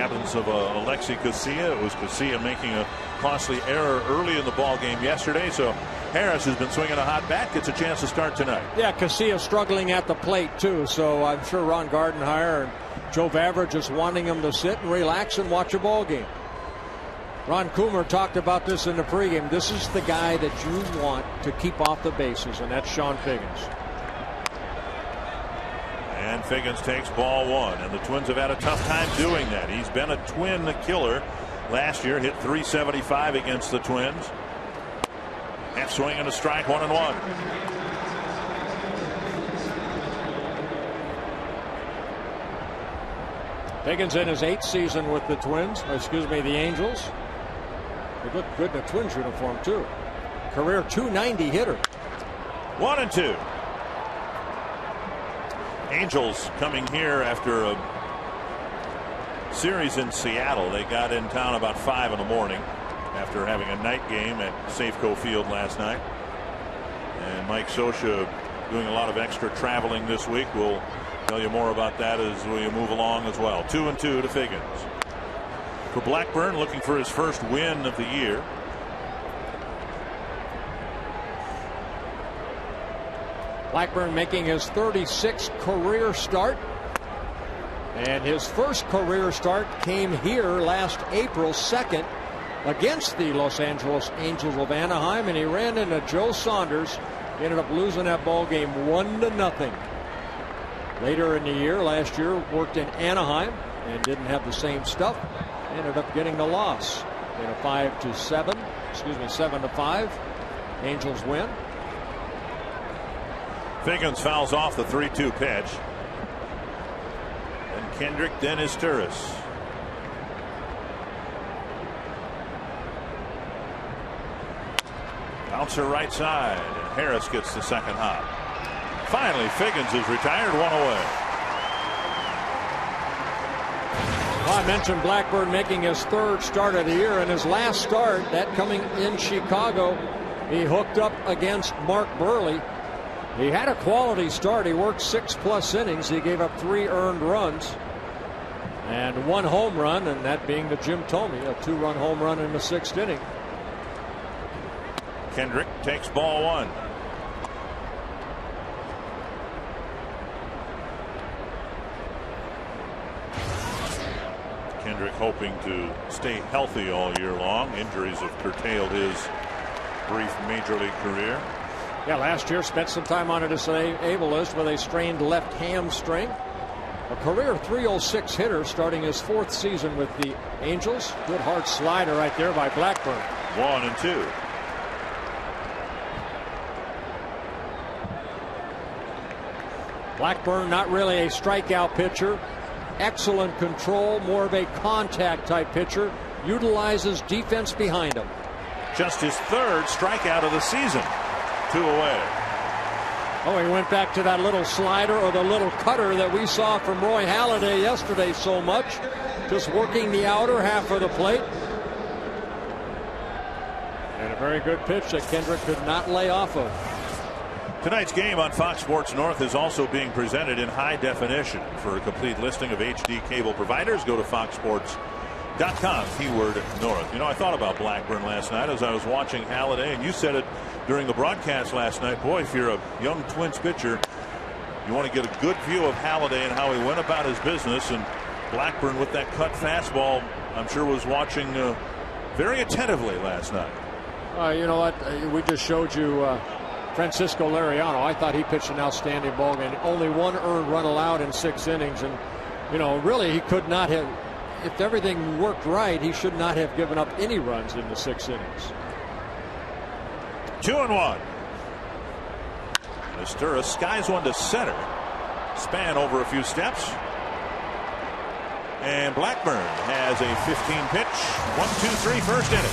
absence of Alexi Casilla. It was Casilla making a costly error early in the ball game yesterday. So Harris has been swinging a hot bat, gets a chance to start tonight. Yeah, Casilla struggling at the plate too. So I'm sure Ron Gardenhire and Joe Vavra just wanting him to sit and relax and watch a ball game. Ron Coomer talked about this in the pregame. This is the guy that you want to keep off the bases, and that's Sean Figgins. And Figgins takes ball one, and the Twins have had a tough time doing that. He's been a Twin killer last year, hit .375 against the Twins. Half swing and a strike, 1-1. Figgins in his 8th season with the Twins, the Angels. He looked good in a Twins uniform too. Career .290 hitter. 1-2. Angels coming here after a series in Seattle. They got in town about 5 in the morning after having a night game at Safeco Field last night. And Mike Scioscia doing a lot of extra traveling this week. We'll tell you more about that as we move along as well. 2-2 to Figgins. For Blackburn, looking for his first win of the year. Blackburn making his 36th career start. And his first career start came here last April 2nd against the Los Angeles Angels of Anaheim, and he ran into Joe Saunders. He ended up losing that ball game 1-0. Later in the year, last year, worked in Anaheim and didn't have the same stuff. Ended up getting the loss in a 7-5 Angels win. Figgins fouls off the 3-2 pitch. And Kendrick, then Izturis. Bouncer right side, and Harris gets the second hop. Finally, Figgins is retired, 1 away. Well, I mentioned Blackburn making his 3rd start of the year, and his last start, that coming in Chicago, he hooked up against Mark Buehrle. He had a quality start. He worked 6+ innings. He gave up 3 earned runs and 1 home run, and that being to Jim Thome, a 2-run home run in the 6th inning. Kendrick takes ball one. Kendrick hoping to stay healthy all year long. Injuries have curtailed his brief major league career. Yeah, last year spent some time on a disabled list with a strained left hamstring. A career .306 hitter starting his 4th season with the Angels. Good hard slider right there by Blackburn. 1-2. Blackburn not really a strikeout pitcher. Excellent control, more of a contact type pitcher. Utilizes defense behind him. Just his 3rd strikeout of the season. 2 away. Oh, he went back to that little slider or the little cutter that we saw from Roy Halladay yesterday so much. Just working the outer half of the plate. And a very good pitch that Kendrick could not lay off of. Tonight's game on Fox Sports North is also being presented in high definition. For a complete listing of HD cable providers, go to foxsports.com, keyword North. You know, I thought about Blackburn last night as I was watching Halladay, and you said it during the broadcast last night. Boy, if you're a young Twins pitcher, you want to get a good view of Halladay and how he went about his business. And Blackburn with that cut fastball, I'm sure was watching very attentively last night. You know what? We just showed you Francisco Liriano. I thought he pitched an outstanding ball game. Only 1 earned run allowed in 6 innings. And, you know, really he could not have, if everything worked right, he should not have given up any runs in the 6 innings. 2-1. Izturis skies one to center. Span over a few steps. And Blackburn has a 15 pitch, 1-2-3 first inning.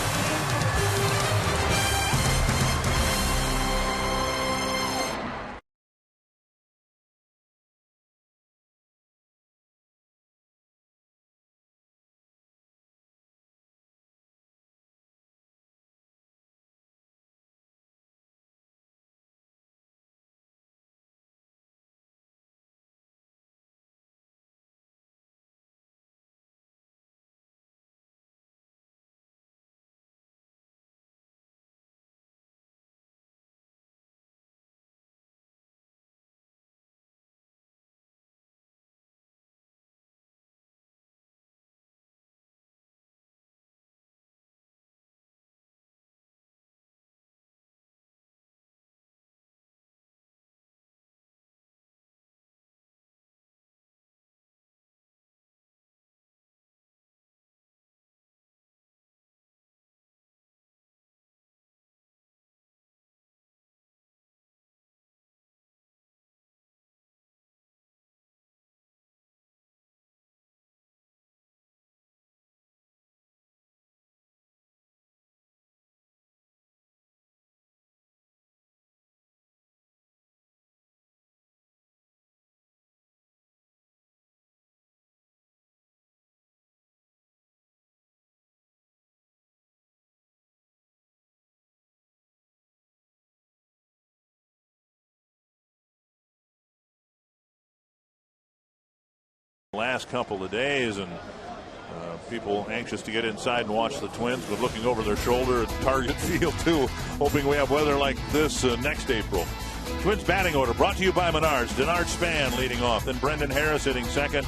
last couple of days, and people anxious to get inside and watch the Twins, but looking over their shoulder at Target Field too, hoping we have weather like this next April. Twins batting order brought to you by Menards. Denard Span leading off, then Brendan Harris hitting second.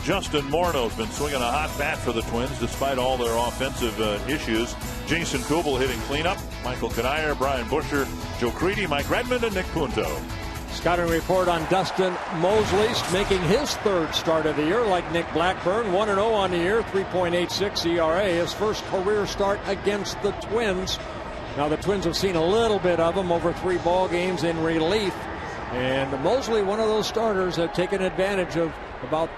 Justin Morneau's been swinging a hot bat for the Twins despite all their offensive issues. Jason Kubel hitting cleanup. Michael Kanier, Brian Busher, Joe Crede, Mike Redmond, and Nick Punto. Scouting report on Dustin Mosley making his third start of the year like Nick Blackburn. 1-0 on the year, 3.86 ERA. His first career start against the Twins. Now the Twins have seen a little bit of him over 3 ball games in relief. And Mosley, one of those starters that taken advantage of about,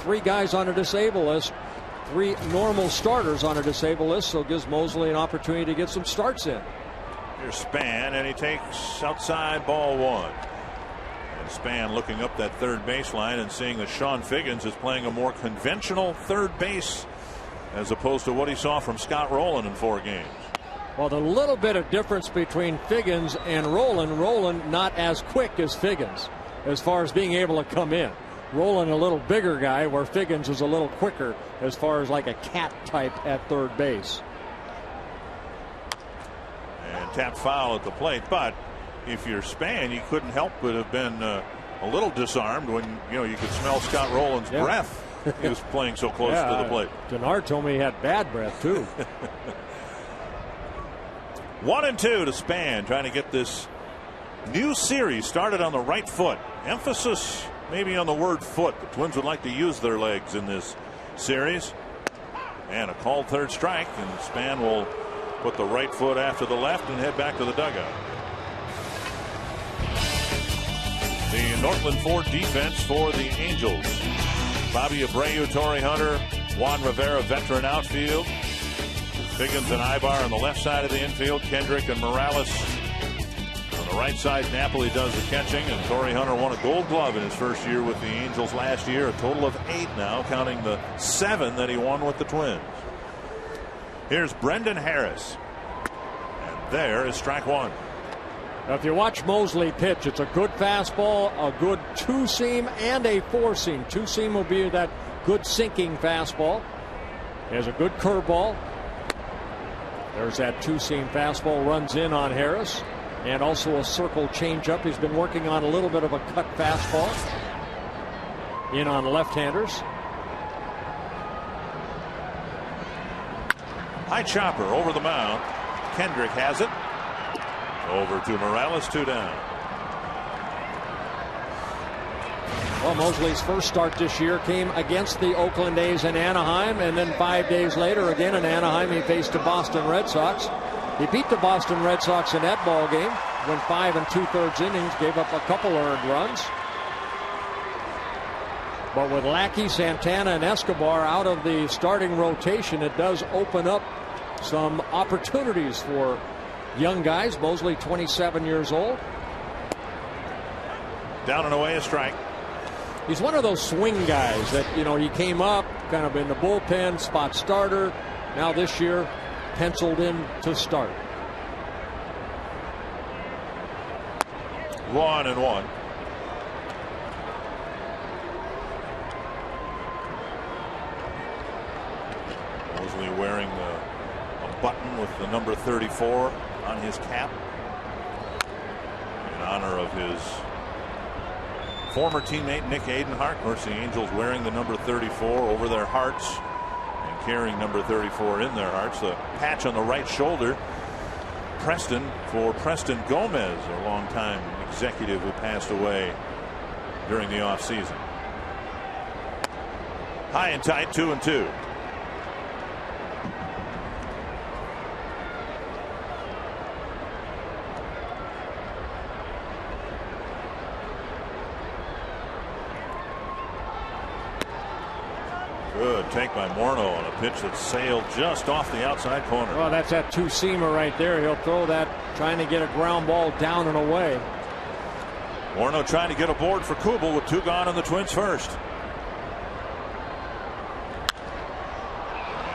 3 guys on a disabled list. 3 normal starters on a disabled list, so it gives Mosley an opportunity to get some starts in. Here's Span, and he takes outside ball 1. And Span looking up that third baseline and seeing that Sean Figgins is playing a more conventional third base as opposed to what he saw from Scott Rowland in 4 games. Well, the little bit of difference between Figgins and Rowland not as quick as Figgins as far as being able to come in. Rowland a little bigger guy, where Figgins is a little quicker as far as like a cat type at third base. And tap foul at the plate, but if you're Span, you couldn't help but have been a little disarmed when you could smell Scott Rowland's breath. He was playing so close to the plate. Denard told me he had bad breath too. 1-2 to Span, trying to get this new series started on the right foot. Emphasis maybe on the word foot. The Twins would like to use their legs in this series. And a called third strike, and Span will put the right foot after the left and head back to the dugout. The Northland Ford defense for the Angels. Bobby Abreu, Torrey Hunter, Juan Rivera, veteran outfield. Figgins and Ibar on the left side of the infield. Kendrick and Morales on the right side. Napoli does the catching, and Torrey Hunter won a Gold Glove in his first year with the Angels last year. A total of 8 now, counting the 7 that he won with the Twins. Here's Brendan Harris, and there is strike 1. Now, if you watch Mosley pitch, it's a good fastball, a good 2-seam, and a 4-seam. 2-seam will be that good sinking fastball. He has a good curveball. There's that 2-seam fastball, runs in on Harris, and also a circle changeup. He's been working on a little bit of a cut fastball in on left-handers. High chopper over the mound. Kendrick has it. Over to Morales, 2 down. Well, Mosley's first start this year came against the Oakland A's in Anaheim, and then 5 days later, again in Anaheim, he faced the Boston Red Sox. He beat the Boston Red Sox in that ball game, went 5 2/3 innings, gave up a couple earned runs. But with Lackey, Santana, and Escobar out of the starting rotation, it does open up some opportunities for young guys. Mosley, 27 years old. Down and away, a strike. He's one of those swing guys that, he came up kind of in the bullpen, spot starter. Now this year, penciled in to start. 1-1. Mosley wearing a button with the number 34 on his cap in honor of his former teammate Nick Adenhart. Of course, the Angels wearing the number 34 over their hearts and carrying number 34 in their hearts. The patch on the right shoulder, Preston, for Preston Gomez, a longtime executive who passed away during the offseason. High and tight, 2-2. Good take by Morneau on a pitch that sailed just off the outside corner. Well, that's that 2-seamer right there. He'll throw that, trying to get a ground ball down and away. Morneau trying to get aboard for Kubel with 2 gone in the Twins' first.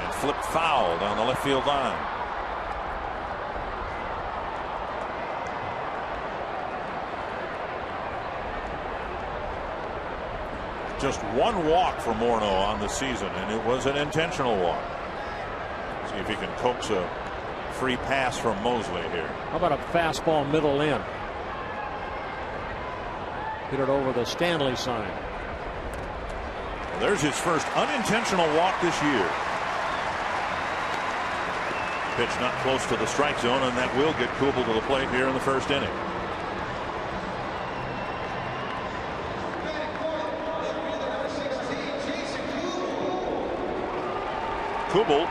And flipped foul down the left field line. Just one walk for Morneau on the season, and it was an intentional walk. See if he can coax a free pass from Mosley here. How about a fastball middle in? Hit it over the Stanley sign. Well, there's his first unintentional walk this year. Pitch not close to the strike zone, and that will get Kubel to the plate here in the first inning. Kubel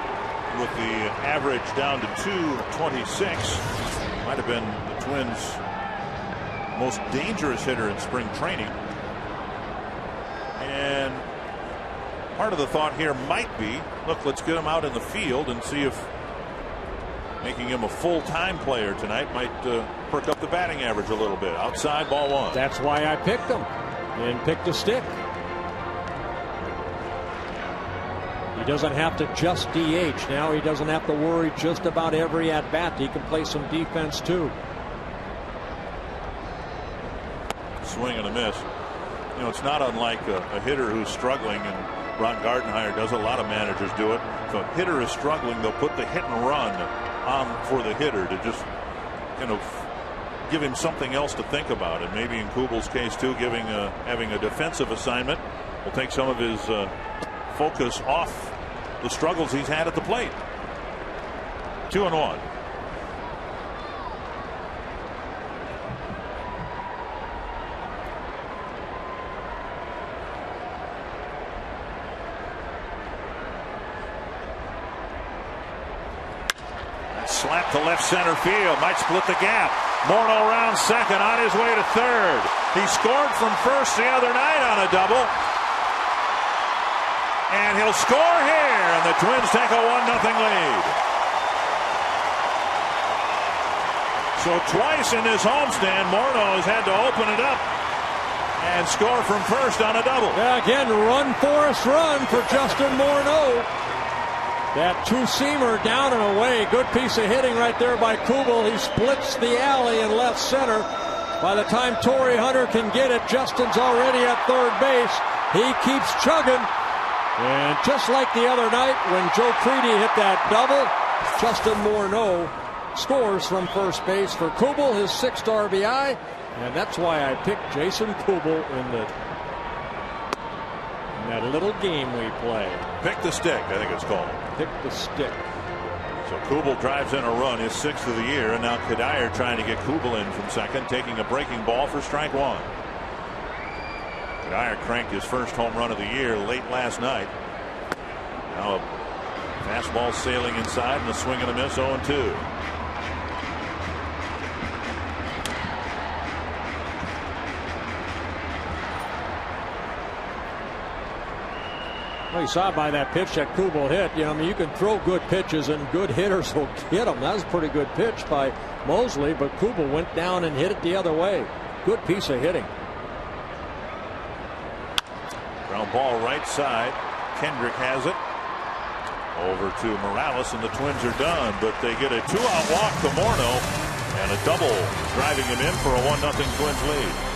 with the average down to 226. Might have been the Twins' most dangerous hitter in spring training. And part of the thought here might be, look, let's get him out in the field and see if making him a full-time player tonight might perk up the batting average a little bit. Outside, ball one. That's why I picked him and picked a stick. He doesn't have to just DH now. He doesn't have to worry just about every at bat. He can play some defense too. Swing and a miss. You know, it's not unlike a hitter who's struggling, and Ron Gardenhire does. A lot of managers do it. If a hitter is struggling, they'll put the hit and run on for the hitter to just kind of give him something else to think about. And maybe in Kubel's case too, having a defensive assignment will take some of his focus off the struggles he's had at the plate. 2-1. Slap to left center field, might split the gap. Morneau around second, on his way to third. He scored from first the other night on a double. And he'll score here, and the Twins take a 1-0 lead. So twice in this homestand, Morneau has had to open it up and score from first on a double. Yeah, again, run, Forrest, run for Justin Morneau. That two-seamer down and away. Good piece of hitting right there by Kubel. He splits the alley in left center. By the time Torrey Hunter can get it, Justin's already at third base. He keeps chugging. And just like the other night when Joe Crede hit that double, Justin Morneau scores from first base for Kubel, his 6th RBI. And that's why I picked Jason Kubel in that little game we play. Pick the stick, I think it's called. Pick the stick. So Kubel drives in a run, his 6th of the year, and now Cuddyer trying to get Kubel in from second, taking a breaking ball for strike one. Cuddyer cranked his first home run of the year late last night. Now a fastball sailing inside and a swing and a miss, 0-2. Well, you saw by that pitch that Kubel hit. You know, I mean, you can throw good pitches and good hitters will get them. That was a pretty good pitch by Mosley, but Kubel went down and hit it the other way. Good piece of hitting. Ground ball right side. Kendrick has it. Over to Morales, and the Twins are done, but they get a 2-out walk to Morneau and a double driving him in for a 1-0 Twins lead.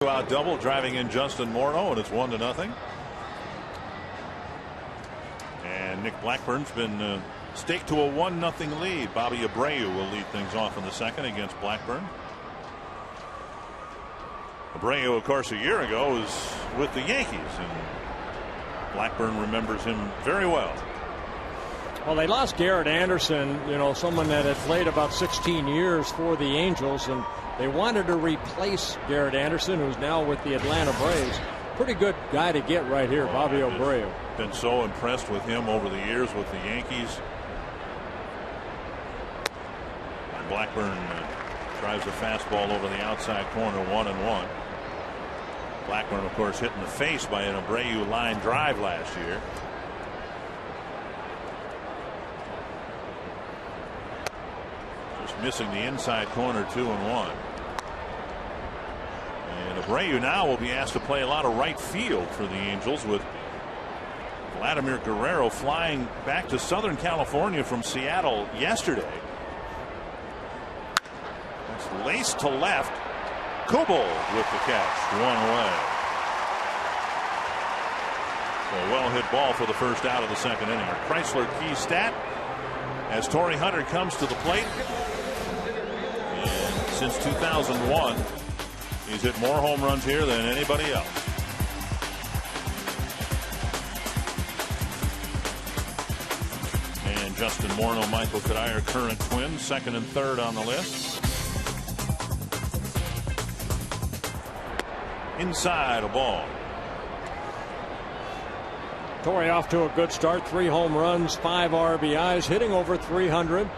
Out double, driving in Justin Morneau, and it's 1-0. And Nick Blackburn's been staked to a 1-0 lead. Bobby Abreu will lead things off in the second against Blackburn. Abreu, of course, a year ago was with the Yankees, and Blackburn remembers him very well. Well, they lost Garrett Anderson, someone that had played about 16 years for the Angels, and they wanted to replace Garrett Anderson, who's now with the Atlanta Braves. Pretty good guy to get right here, Bobby Abreu. Been so impressed with him over the years with the Yankees. And Blackburn drives a fastball over the outside corner, 1-1. Blackburn, of course, hit in the face by an Abreu line drive last year. Just missing the inside corner, 2-1. And Abreu now will be asked to play a lot of right field for the Angels, with Vladimir Guerrero flying back to Southern California from Seattle yesterday. It's laced to left. Kubel with the catch, 1 away. So a well hit ball for the first out of the second inning. Our Chrysler key stat as Torii Hunter comes to the plate. And since 2001, he's hit more home runs here than anybody else. And Justin Morneau, Michael Cuddyer, current twins, second and third on the list. Inside, a ball. Torii off to a good start. 3 home runs, 5 RBIs, hitting over 300.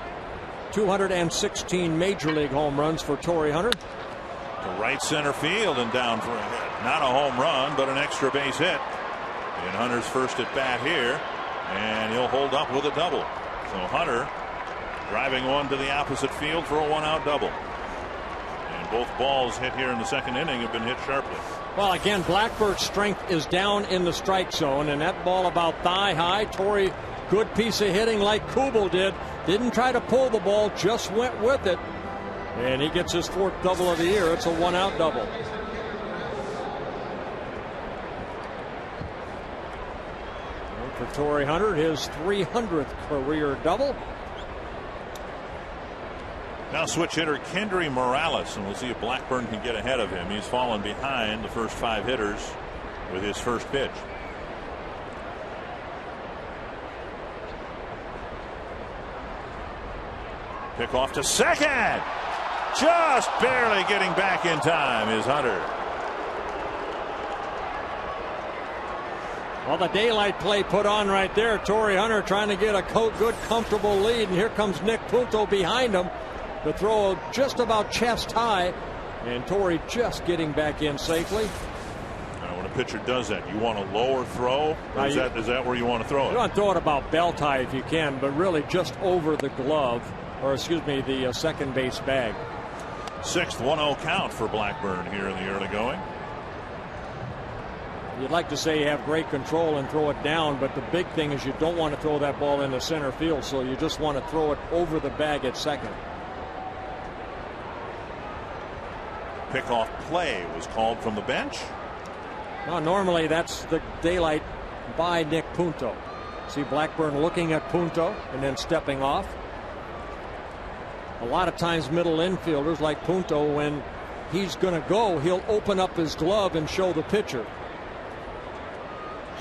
216 major league home runs for Torii Hunter. To right center field and down for a hit. Not a home run, but an extra base hit. In Hunter's first at bat here, and he'll hold up with a double. So Hunter driving one to the opposite field for a 1-out double. And both balls hit here in the second inning have been hit sharply. Well, again, Blackbird's strength is down in the strike zone, and that ball about thigh high. Torii, good piece of hitting like Kubel did. Didn't try to pull the ball, just went with it. And he gets his 4th double of the year. It's a 1-out double. And for Torii Hunter, his 300th career double. Now switch hitter Kendry Morales, and we'll see if Blackburn can get ahead of him. He's fallen behind the first 5 hitters with his first pitch. Pick off to second. Just barely getting back in time is Hunter. Well, the daylight play put on right there. Torii Hunter trying to get a good, comfortable lead, and here comes Nick Punto behind him. The throw just about chest high, and Torii just getting back in safely. When a pitcher does that, you want a lower throw? Or is that where you want to throw it? You want to throw it about belt high if you can, but really just over the glove, or excuse me, the second base bag. 6th 1-0 count for Blackburn here in the early going. You'd like to say you have great control and throw it down, but the big thing is you don't want to throw that ball into center field, so you just want to throw it over the bag at second. Pickoff play was called from the bench. Now, normally that's the daylight by Nick Punto. See Blackburn looking at Punto and then stepping off. A lot of times middle infielders like Punto, when he's going to go, he'll open up his glove and show the pitcher.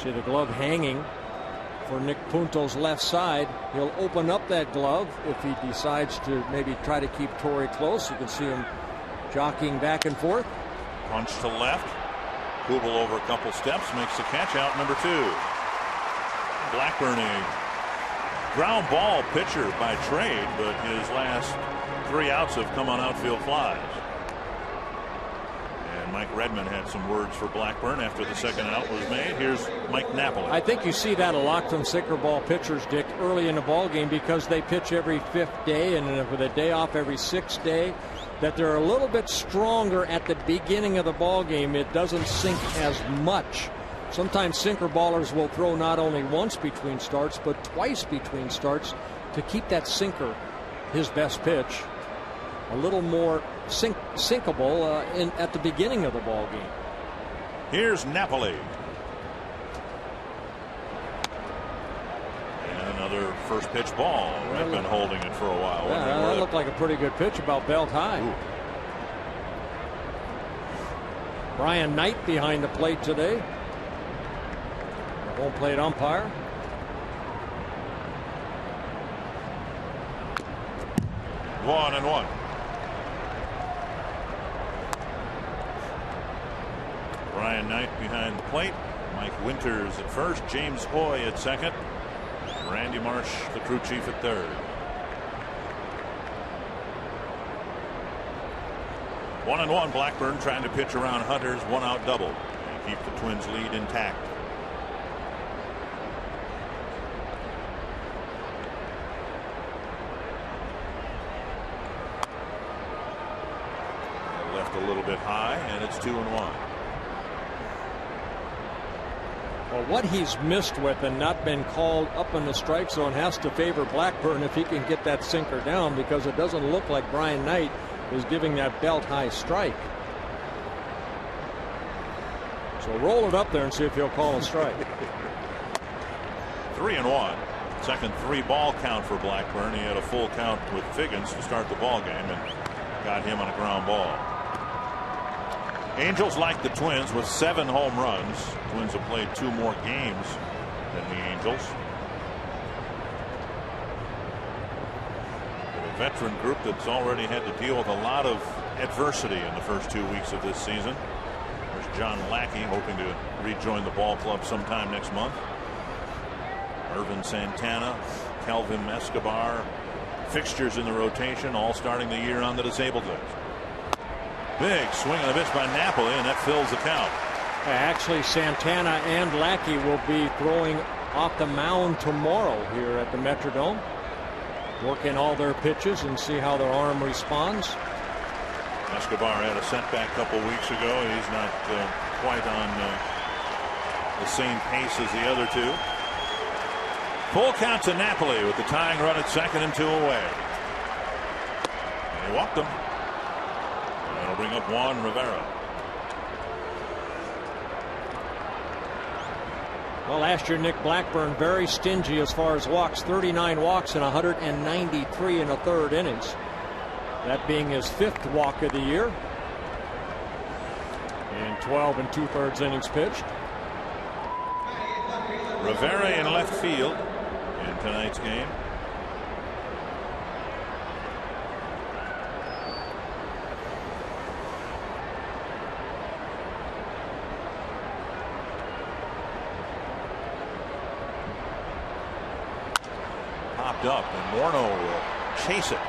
See the glove hanging for Nick Punto's left side. He'll open up that glove if he decides to maybe try to keep Torii close. You can see him jockeying back and forth. Punch to left. Kubel over a couple steps, makes the catch, out number 2. Blackburn, a ground ball pitcher by trade, but his last 3 outs have come on outfield flies. And Mike Redmond had some words for Blackburn after the second out was made. Here's Mike Napoli. I think you see that a lot from sinker ball pitchers, Dick, early in the ball game, because they pitch every 5th day and with a day off every 6th day, that they're a little bit stronger at the beginning of the ball game. It doesn't sink as much. Sometimes sinker ballers will throw not only once between starts, but twice between starts to keep that sinker, his best pitch, a little more sinkable at the beginning of the ball game. Here's Napoli. And another first pitch ball. They've been holding it for a while. Yeah, that looked like a pretty good pitch, about belt high. Ooh. Brian Knight behind the plate today. The home plate umpire. One and one. Brian Knight behind the plate. Mike Winters at first. James Hoy at second. Randy Marsh, the crew chief, at third. 1-1. Blackburn trying to pitch around Hunter's 1-out double and keep the Twins' lead intact. Left a little bit high, and it's 2-1. Well, what he's missed with and not been called up in the strike zone has to favor Blackburn if he can get that sinker down, because it doesn't look like Brian Knight is giving that belt high strike. So roll it up there and see if he'll call a strike. 3-1. Second 3-ball count for Blackburn. He had a full count with Figgins to start the ball game and got him on a ground ball. Angels, like the Twins, with 7 home runs. Twins have played 2 more games than the Angels. A veteran group that's already had to deal with a lot of adversity in the first 2 weeks of this season. There's John Lackey, hoping to rejoin the ball club sometime next month. Irvin Santana, Calvin Escobar, fixtures in the rotation, all starting the year on the disabled list. Big swing and a miss by Napoli, and that fills the count. Actually, Santana and Lackey will be throwing off the mound tomorrow here at the Metrodome. Work in all their pitches and see how their arm responds. Escobar had a setback a couple weeks ago. He's not quite on the same pace as the other two. Full count to Napoli with the tying run at second and 2 away. And he walked them. That'll bring up Juan Rivera. Well, last year Nick Blackburn very stingy as far as walks. 39 walks and 193 in the third innings. That being his 5th walk of the year. And 12 2/3 innings pitched. Rivera in left field in tonight's game. Popped up, and Morneau will chase it.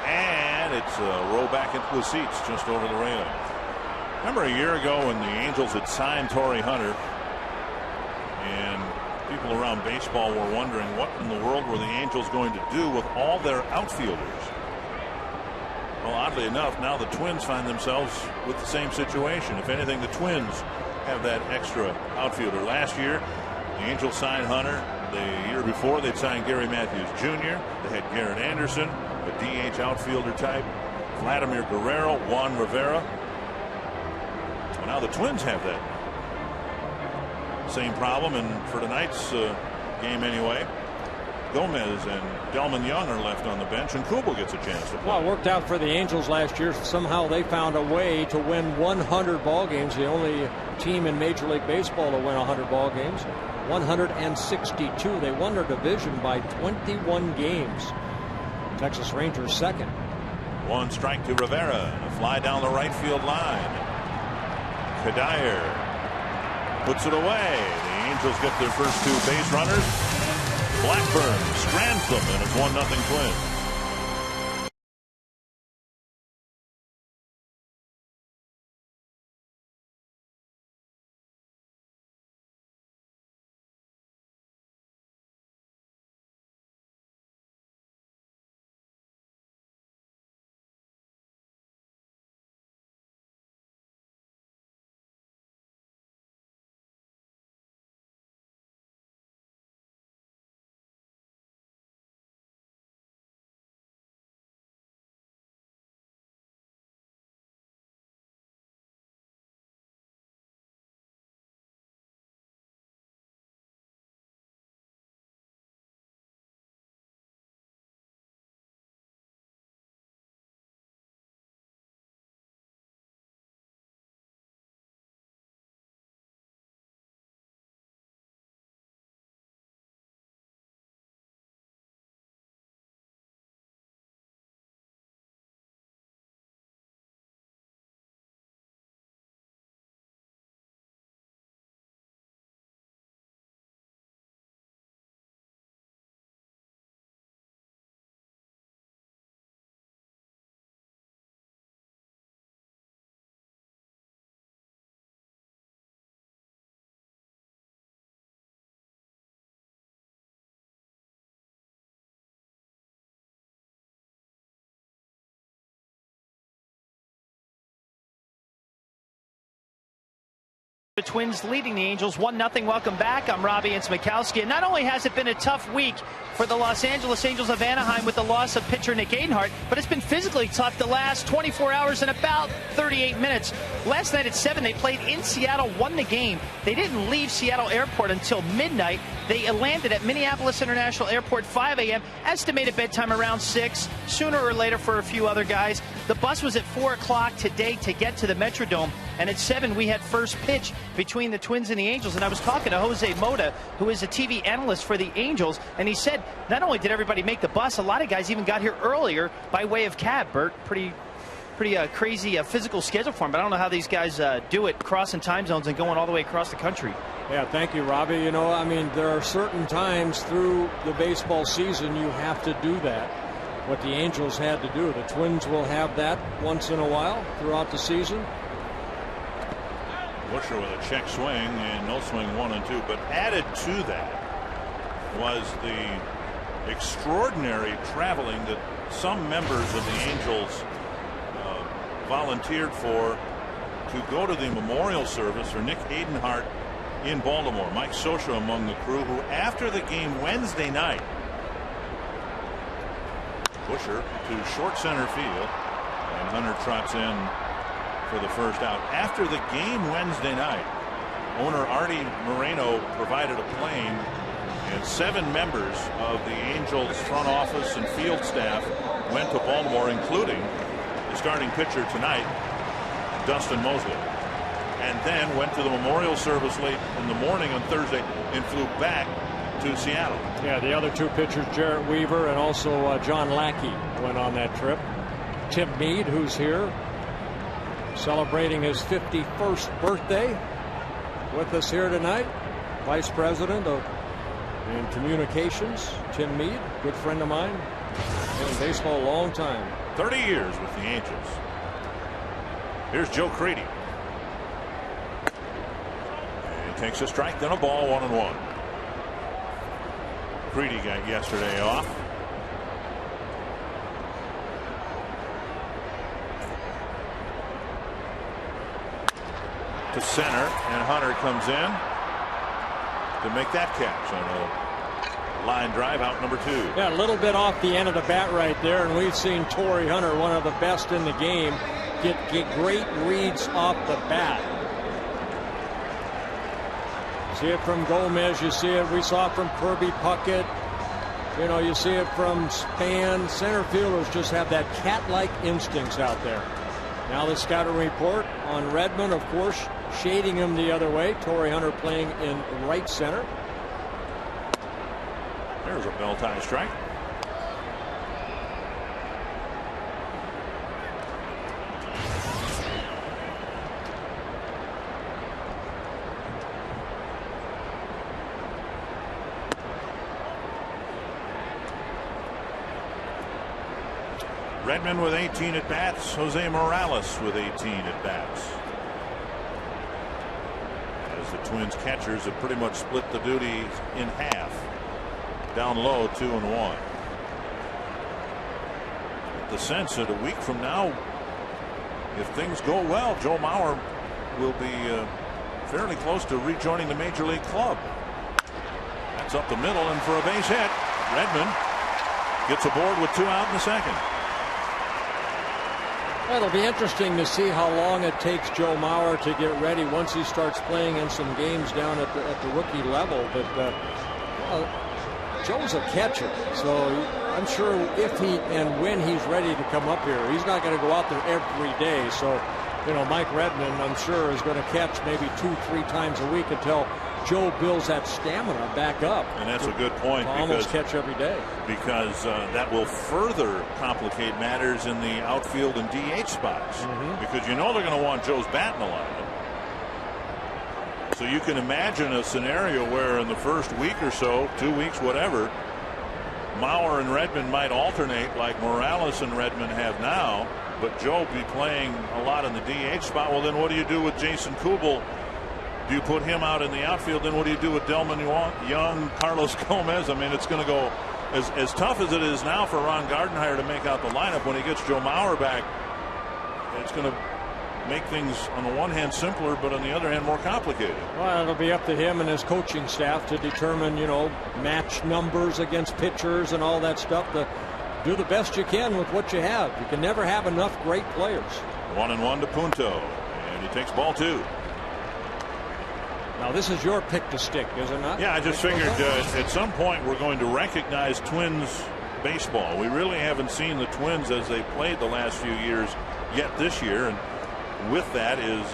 And it's a roll back into the seats just over the railing. Remember a year ago when the Angels had signed Torrey Hunter, and people around baseball were wondering what in the world were the Angels going to do with all their outfielders. Well, oddly enough, now the Twins find themselves with the same situation. If anything, the Twins have that extra outfielder. Last year, the Angels signed Hunter. The year before, they'd signed Gary Matthews Jr. They had Garrett Anderson, a DH outfielder type, Vladimir Guerrero, Juan Rivera. Well, now the Twins have that same problem, and for tonight's game anyway, Gomez and Delman Young are left on the bench, and Kubel gets a chance to play. Well, it worked out for the Angels last year. Somehow they found a way to win 100 ball games. The only team in Major League Baseball to win 100 ball games. 162. They won their division by 21 games. Texas Rangers second. One strike to Rivera, and a fly down the right field line. Kadir puts it away. The Angels get their first 2 base runners. Blackburn strands them, and it's 1-0 Twins. The Twins leading the Angels 1-0. Welcome back. I'm Robbie Ince-Mikowski. And not only has it been a tough week for the Los Angeles Angels of Anaheim with the loss of pitcher Nick Adenhart, but it's been physically tough the last 24 hours and about 38 minutes. Last night at 7, they played in Seattle, won the game. They didn't leave Seattle Airport until midnight. They landed at Minneapolis International Airport 5 a.m. Estimated bedtime around 6, sooner or later for a few other guys. The bus was at 4 o'clock today to get to the Metrodome. And at 7, we had first pitch between the Twins and the Angels. And I was talking to Jose Mota, who is a TV analyst for the Angels, and he said not only did everybody make the bus, a lot of guys even got here earlier by way of cab. Bert, pretty crazy physical schedule for him, but I don't know how these guys do it, crossing time zones and going all the way across the country. Yeah, thank you, Robbie. You know, I mean, there are certain times through the baseball season you have to do that. What the Angels had to do. The Twins will have that once in a while throughout the season. Busher with a check swing and no swing 1 and 2, but added to that was the extraordinary traveling that some members of the Angels volunteered for to go to the memorial service for Nick Adenhart in Baltimore. Mike Scioscia among the crew, who after the game Wednesday night, Busher to short center field, and Hunter trots in for the first out. After the game Wednesday night, owner Artie Moreno provided a plane, and 7 members of the Angels front office and field staff went to Baltimore, including the starting pitcher tonight, Dustin Mosley, and then went to the memorial service late in the morning on Thursday and flew back to Seattle. Yeah, the other 2 pitchers, Jarrett Weaver and also John Lackey, went on that trip. Tim Mead, who's here, celebrating his 51st birthday with us here tonight. Vice President of Communications, Tim Mead, good friend of mine. Been in baseball a long time. 30 years with the Angels. Here's Joe Crede. And he takes a strike, then a ball, 1-1. Crede got yesterday off. To center, and Hunter comes in to make that catch on a line drive out number 2. Yeah, a little bit off the end of the bat right there, and we've seen Torrey Hunter, one of the best in the game, get great reads off the bat. See it from Gomez, you see it, we saw it from Kirby Puckett, you know, you see it from Span. Center fielders just have that cat-like instincts out there. Now the scouting report on Redmond, of course, shading him the other way. Torrey Hunter playing in right center. There's a bell tie strike. Redmond with 18 at bats. Jose Morales with 18 at bats. As the Twins catchers have pretty much split the duties in half. Down low, 2-1. The sense that a week from now, if things go well, Joe Mauer will be fairly close to rejoining the major league club. That's up the middle, and for a base hit, Redmond gets aboard with 2 out in the second. Well, it'll be interesting to see how long it takes Joe Mauer to get ready once he starts playing in some games down at the rookie level. But Joe's a catcher, so I'm sure if he and when he's ready to come up here, he's not going to go out there every day. So, you know, Mike Redmond, I'm sure, is going to catch maybe 2-3 times a week until Joe builds that stamina back up. And that's a good point. Almost catch every day. Because that will further complicate matters in the outfield and DH spots. Because you know they're going to want Joe's bat in the lineup. So you can imagine a scenario where in the first week or so, 2 weeks, whatever, Mauer and Redmond might alternate like Morales and Redmond have now, but Joe be playing a lot in the DH spot. Well, then what do you do with Jason Kubel? Do you put him out in the outfield? Then what do you do with Delman Young, Carlos Gomez? I mean, it's going to go as tough as it is now for Ron Gardenhire to make out the lineup. When he gets Joe Mauer back, it's going to make things on the one hand simpler, but on the other hand more complicated. Well, it'll be up to him and his coaching staff to determine, match numbers against pitchers and all that stuff. To do the best you can with what you have. You can never have enough great players. 1-1 to Punto, and he takes ball 2. Now this is your pick to stick, is it not? Yeah, I just figured at some point we're going to recognize Twins baseball. We really haven't seen the Twins as they played the last few years yet this year, and with that is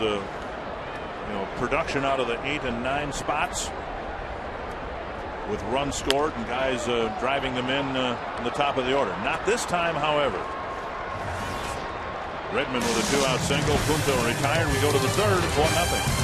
production out of the 8 and 9 spots with runs scored and guys driving them in the top of the order. Not this time, however. Redmond with a 2-out single. Punto retired. We go to the third. It's 1-0.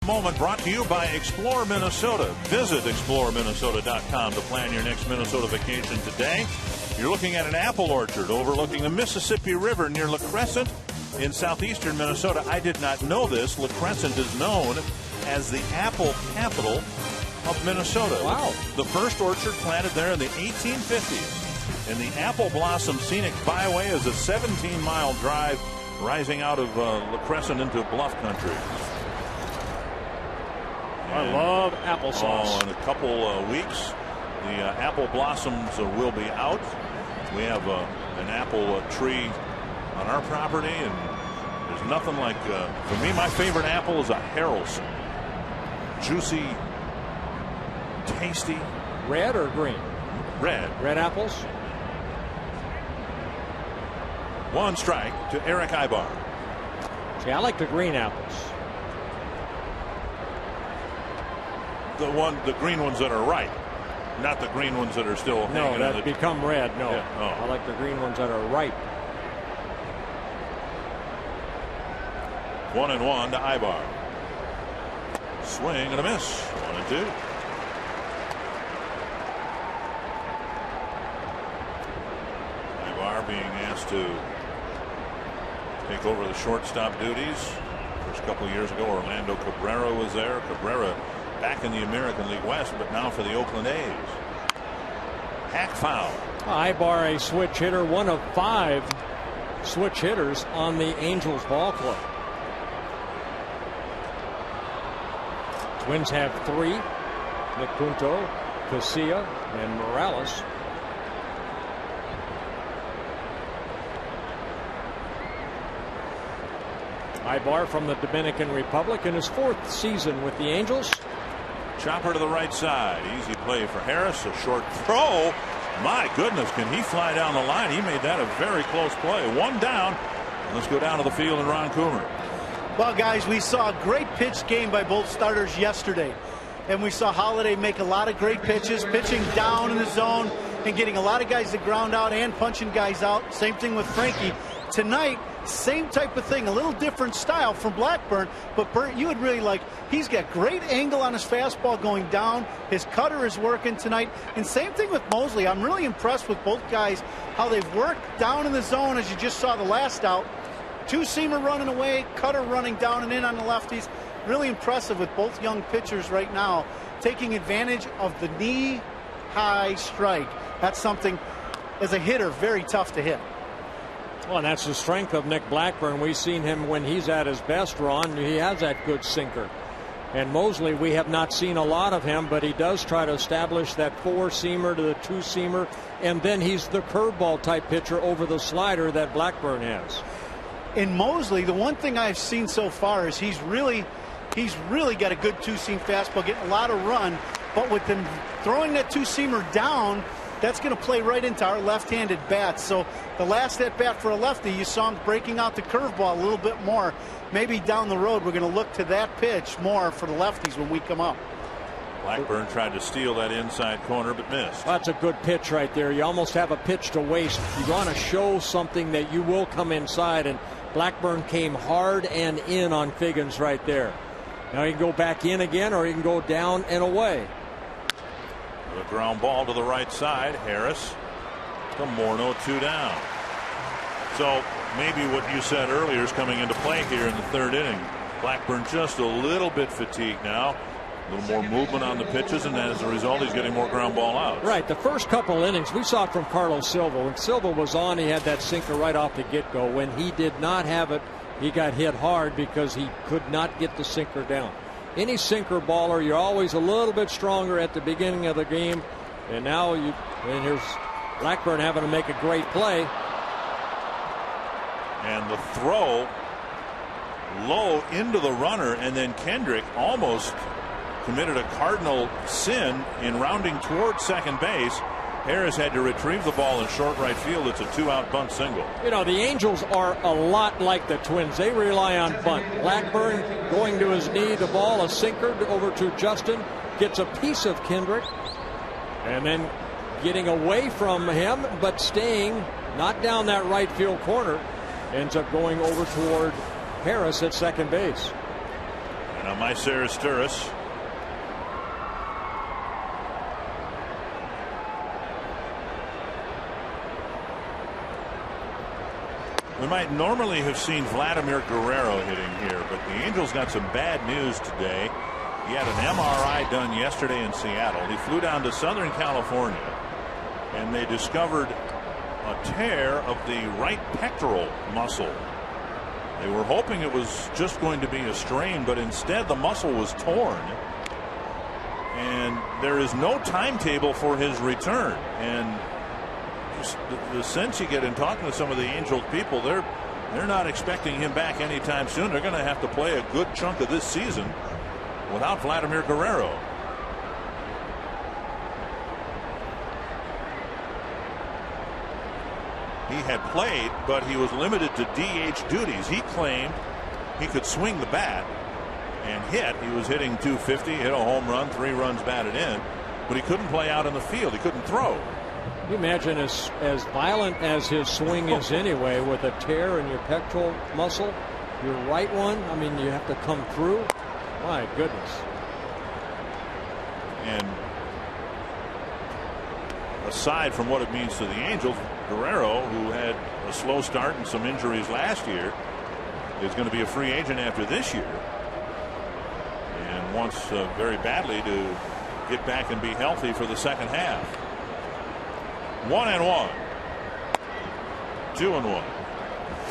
Moment brought to you by Explore Minnesota. Visit exploreminnesota.com to plan your next Minnesota vacation today. You're looking at an apple orchard overlooking the Mississippi River near La Crescent in southeastern Minnesota. I did not know this. La Crescent is known as the apple capital of Minnesota. Wow. The first orchard planted there in the 1850s. And the Apple Blossom Scenic Byway is a 17-mile drive rising out of La Crescent into bluff country. I love applesauce. In a couple weeks, the apple blossoms will be out. We have an apple tree on our property, and there's nothing like, for me, my favorite apple is a Haralson. Juicy, tasty. Red or green? Red. Red apples? 1 strike to Eric Ibar. See, I like the green apples. The green ones that are ripe, not the green ones that are still hanging. No, that become red. No, yeah. Oh. I like the green ones that are ripe. 1-1 to Ibar. Swing and a miss. 1-2. Ibar being asked to take over the shortstop duties. First couple of years ago, Orlando Cabrera was there. Cabrera back in the American League West, but now for the Oakland A's. Hack foul. Ibar, a switch hitter, one of 5 switch hitters on the Angels ball club. Twins have 3. Nick Punto, Casilla, and Morales. Ibar from the Dominican Republic in his 4th season with the Angels. Chopper to the right side. Easy play for Harris. A short throw. My goodness, can he fly down the line? He made that a very close play. 1 down. Let's go down to the field and Ron Coomer. Well, guys, we saw a great pitch game by both starters yesterday. And we saw Holiday make a lot of great pitches, pitching down in the zone and getting a lot of guys to ground out and punching guys out. Same thing with Frankie. Tonight, same type of thing, a little different style from Blackburn, but Bert, you would really like, he's got great angle on his fastball going down. His cutter is working tonight. And same thing with Mosley. I'm really impressed with both guys, how they've worked down in the zone, as you just saw the last out. Two-seamer running away, cutter running down and in on the lefties. Really impressive with both young pitchers right now, taking advantage of the knee-high strike. That's something, as a hitter, very tough to hit. Well, and that's the strength of Nick Blackburn. We've seen him when he's at his best, Ron. He has that good sinker. And Mosley, we have not seen a lot of him, but he does try to establish that four-seamer to the two-seamer, and then he's the curveball type pitcher over the slider that Blackburn has. In Mosley, the one thing I've seen so far is he's really got a good two-seam fastball, getting a lot of run, but with them throwing that two-seamer down, that's going to play right into our left-handed bats. So the last at bat for a lefty, you saw him breaking out the curveball a little bit more. Maybe down the road we're going to look to that pitch more for the lefties when we come up. Blackburn tried to steal that inside corner but missed. That's a good pitch right there. You almost have a pitch to waste. You want to show something that you will come inside, and Blackburn came hard and in on Figgins right there. Now he can go back in again, or he can go down and away. A ground ball to the right side. Harris to Morneau, 2 down. So maybe what you said earlier is coming into play here in the third inning. Blackburn just a little bit fatigued now. A little more movement on the pitches, and as a result, he's getting more ground ball outs. Right. The first couple innings, we saw it from Carlos Silva. When Silva was on, he had that sinker right off the get-go. When he did not have it, he got hit hard because he could not get the sinker down. Any sinker baller, you're always a little bit stronger at the beginning of the game. And now here's Blackburn having to make a great play. And the throw low into the runner, and then Kendrick almost committed a cardinal sin in rounding towards second base. Harris had to retrieve the ball in short right field. It's a 2-out bunt single. You know, the Angels are a lot like the Twins. They rely on bunt. Blackburn going to his knee, the ball, a sinker over to Justin, gets a piece of Kendrick, and then getting away from him, but staying not down that right field corner, ends up going over toward Harris at second base. And on Mycer Asturis. We might normally have seen Vladimir Guerrero hitting here, but the Angels got some bad news today. He had an MRI done yesterday in Seattle. He flew down to Southern California, and they discovered a tear of the right pectoral muscle. They were hoping it was just going to be a strain, but instead the muscle was torn. And there is no timetable for his return. And the sense you get in talking to some of the Angels people, they're not expecting him back anytime soon. They're going to have to play a good chunk of this season without Vladimir Guerrero. He had played, but he was limited to DH duties. He claimed he could swing the bat and hit. He was hitting .250, hit a home run, 3 runs batted in, but he couldn't play out in the field. He couldn't throw. You imagine as violent as his swing is anyway, with a tear in your pectoral muscle, your right one, I mean, you have to come through. My goodness. And aside from what it means to the Angels, Guerrero, who had a slow start and some injuries last year, is going to be a free agent after this year and wants very badly to get back and be healthy for the second half. 1-1. 2-1.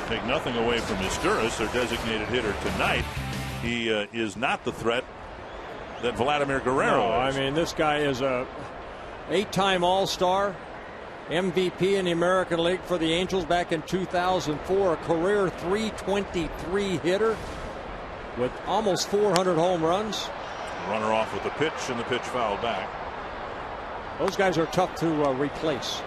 Take nothing away from Asturis, their designated hitter tonight. He is not the threat that Vladimir Guerrero is. I mean, this guy is a 8-time All-Star, MVP in the American League for the Angels back in 2004, a career .323 hitter with almost 400 home runs. Runner off with the pitch, and the pitch fouled back. Those guys are tough to replace.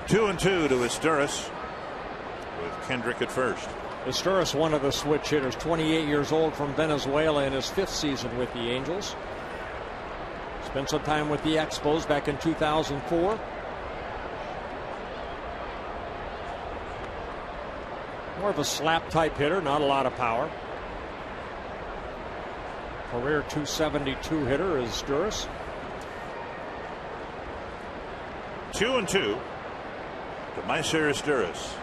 Two and two to Asturis with Kendrick at first. Izturis, one of the switch hitters, 28 years old, from Venezuela, in his 5th season with the Angels. Spent some time with the Expos back in 2004. More of a slap type hitter, not a lot of power. Career .272 hitter is Izturis. 2-2 to Maicer Izturis.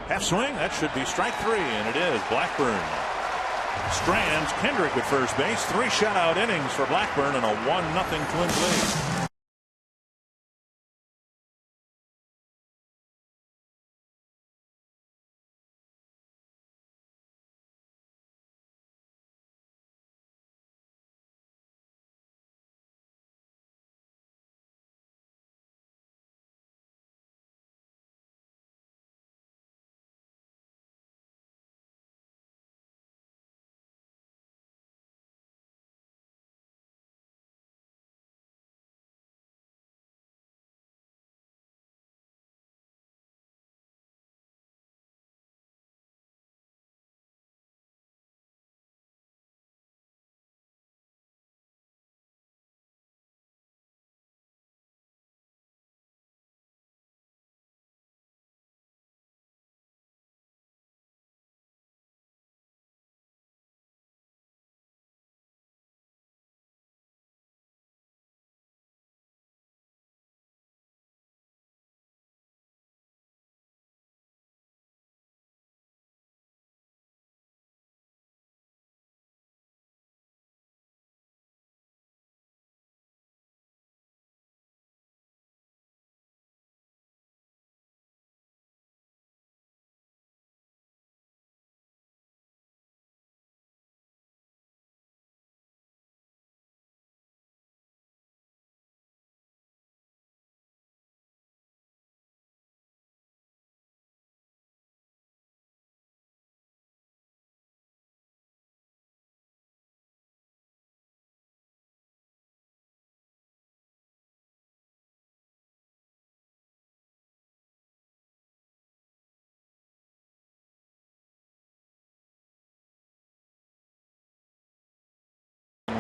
Half swing, that should be strike 3, and it is. Blackburn strands Kendrick at first base. 3 shutout innings for Blackburn and a 1-0 Twins lead.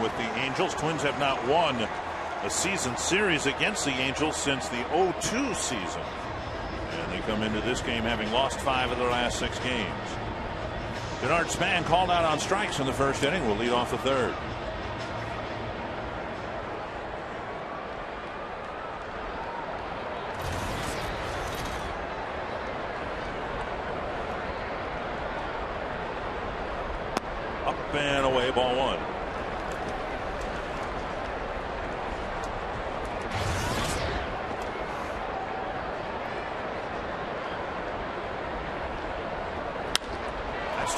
With the Angels, Twins have not won a season series against the Angels since the 2002 season, and they come into this game having lost 5 of their last 6 games. Denard Span called out on strikes in the first inning, will lead off the 3rd. Up and away, ball 1.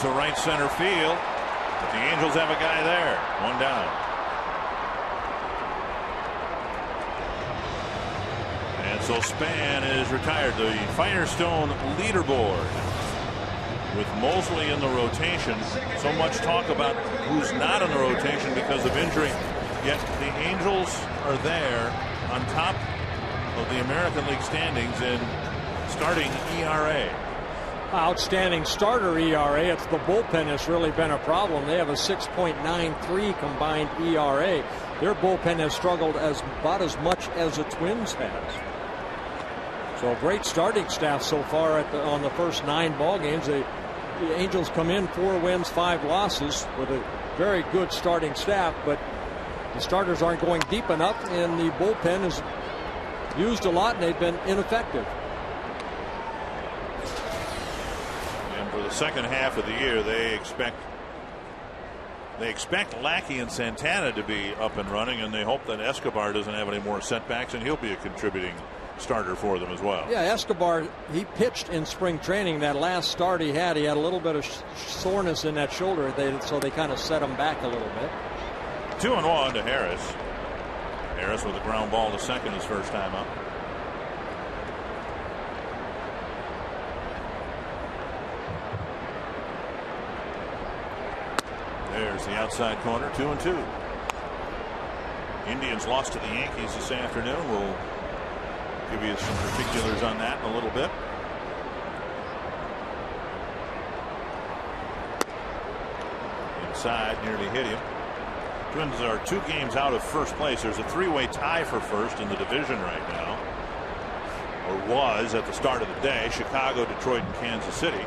To right center field, but the Angels have a guy there. 1 down. And so Span is retired. The Firestone leaderboard with Mosley in the rotation. So much talk about who's not in the rotation because of injury, yet the Angels are there on top of the American League standings in starting ERA. Outstanding starter ERA. It's the bullpen that's really been a problem. They have a 6.93 combined ERA. Their bullpen has struggled about as much as the Twins has. So a great starting staff so far on the first 9 ball games. The Angels come in 4 wins, 5 losses with a very good starting staff, but the starters aren't going deep enough, and the bullpen is used a lot, and they've been ineffective. For the second half of the year, they expect Lackey and Santana to be up and running, and they hope that Escobar doesn't have any more setbacks, and he'll be a contributing starter for them as well. Yeah, Escobar, he pitched in spring training. That last start he had a little bit of soreness in that shoulder, so they kind of set him back a little bit. 2-1 to Harris. Harris with a ground ball to second his first time up. There's the outside corner, 2-2. Indians lost to the Yankees this afternoon. We'll give you some particulars on that in a little bit. outside, nearly hit him. Twins are 2 games out of first place. There's a 3-way tie for first in the division right now, or was at the start of the day. Chicago, Detroit, and Kansas City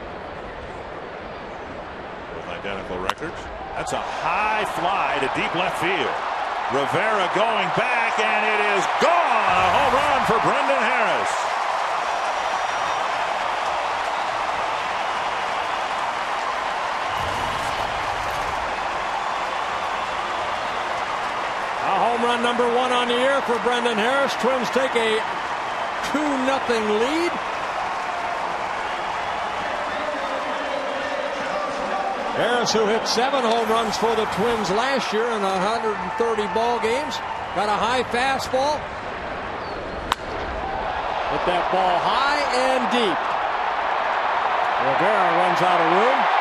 with identical records. That's a high fly to deep left field. Rivera going back, and it is gone. A home run for Brendan Harris. Home run number 1 on the year for Brendan Harris. Twins take a 2-0 lead. Harris, who hit 7 home runs for the Twins last year in 130 ball games, got a high fastball. Hit that ball high and deep. Rivera runs out of room.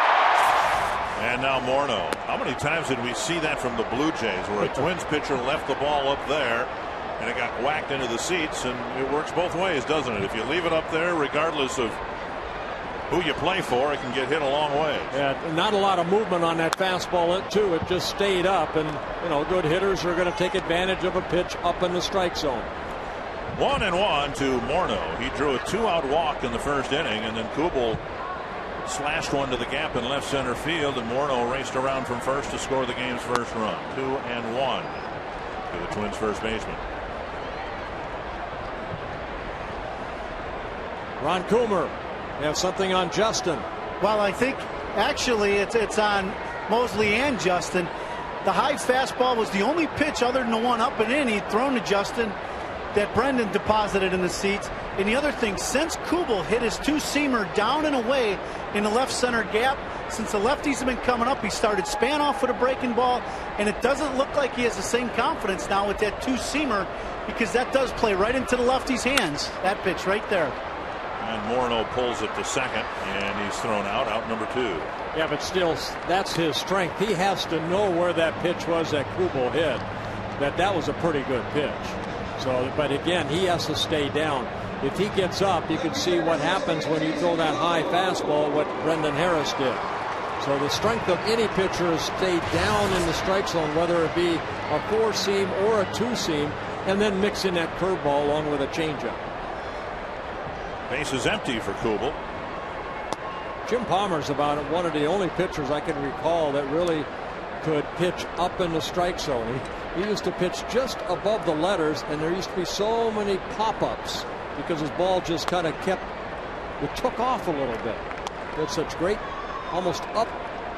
And now Morneau. How many times did we see that from the Blue Jays, where a Twins pitcher left the ball up there and it got whacked into the seats? And it works both ways, doesn't it? If you leave it up there, regardless of who you play for, it can get hit a long way. Yeah, not a lot of movement on that fastball too. It just stayed up, and good hitters are going to take advantage of a pitch up in the strike zone. 1-1 to Morneau. He drew a 2-out walk in the first inning, and then Kubel slashed one to the gap in left center field, and Morneau raced around from first to score the game's first run. 2-1 to the Twins' first baseman. Ron Coomer, you have something on Justin? Well, I think actually it's on Mosley and Justin. The high fastball was the only pitch other than the one up and in he'd thrown to Justin that Brendan deposited in the seats. And the other thing, since Kubel hit his 2-seamer down and away in the left center gap, since the lefties have been coming up, he started span off with a breaking ball, and it doesn't look like he has the same confidence now with that 2-seamer, because that does play right into the lefty's hands, that pitch right there. And Morneau pulls it to second, and he's thrown out number 2. Yeah, but still, that's his strength. He has to know where that pitch was that Kubel hit, that was a pretty good pitch. So, but again, he has to stay down. If he gets up, you can see what happens when you throw that high fastball, what Brendan Harris did. So the strength of any pitcher is stay down in the strike zone, whether it be a 4-seam or a 2-seam, and then mix in that curveball along with a changeup. Base is empty for Kubel. Jim Palmer's about one of the only pitchers I can recall that really could pitch up in the strike zone. He used to pitch just above the letters, and there used to be so many pop-ups because his ball just kind of it took off a little bit. It's such great, almost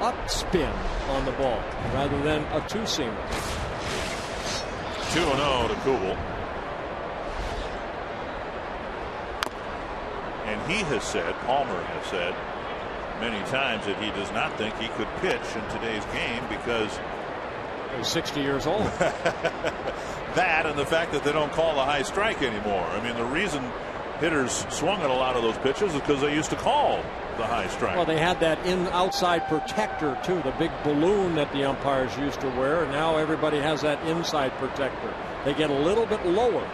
up-spin on the ball rather than a 2-seamer. 2-0 to Kubel. And he has said, Palmer has said many times, that he does not think he could pitch in today's game because he's 60 years old. That and the fact that they don't call the high strike anymore. I mean, the reason hitters swung at a lot of those pitches is because they used to call the high strike. Well, they had that outside protector too, the big balloon that the umpires used to wear, and now everybody has that inside protector. They get a little bit lower.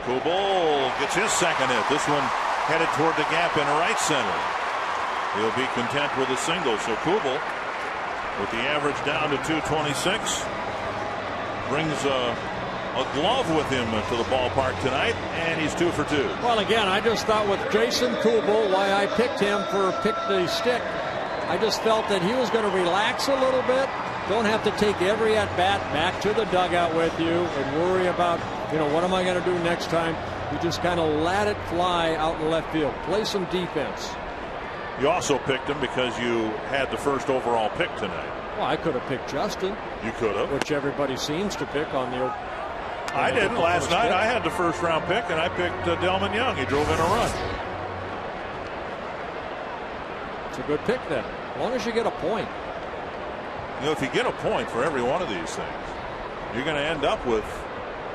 Kubel gets his second hit. This one headed toward the gap in right center. He'll be content with a single. So Kubel, with the average down to 226, brings a glove with him to the ballpark tonight, and he's 2 for 2. Well, again, I just thought with Jason Kubel, why I picked him for pick the stick, I just felt that he was going to relax a little bit. Don't have to take every at bat back to the dugout with you and worry about, what am I going to do next time? You just kind of let it fly out in left field. Play some defense. You also picked him because you had the first overall pick tonight. Well, I could have picked Justin. You could have. Which everybody seems to pick on the. I didn't last night. I had the first round pick, and I picked Delman Young. He drove in a run. It's a good pick then, as long as you get a point. If you get a point for every one of these things, you're going to end up with,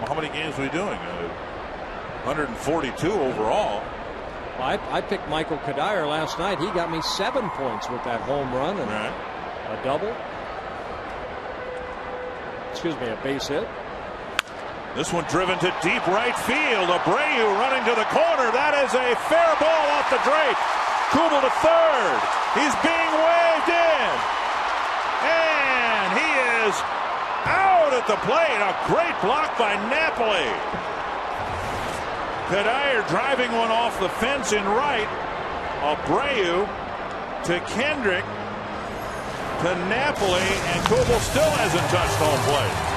how many games are we doing? 142 overall. Well, I picked Michael Kadire last night. He got me 7 points with that home run and a double. Excuse me, a base hit. This one driven to deep right field. Abreu running to the corner. That is a fair ball off the drape. Kubel to third. He's being waved in. And is out at the plate. A great block by Napoli. Cuddyer driving one off the fence in right. Abreu to Kendrick to Napoli, and Kubel still hasn't touched home plate.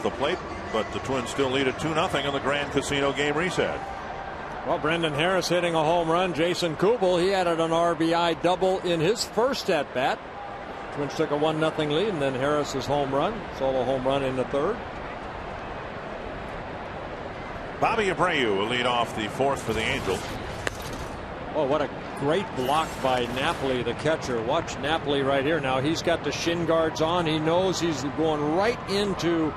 The plate, but the Twins still lead at 2-0 in the Grand Casino game reset. Well, Brendan Harris hitting a home run. Jason Kubel, he added an RBI double in his first at bat. Twins took a 1-0 lead, and then Harris's home run, solo home run in the third. Bobby Abreu will lead off the fourth for the Angels. Oh, what a great block by Napoli, the catcher. Watch Napoli right here. Now he's got the shin guards on. He knows he's going right into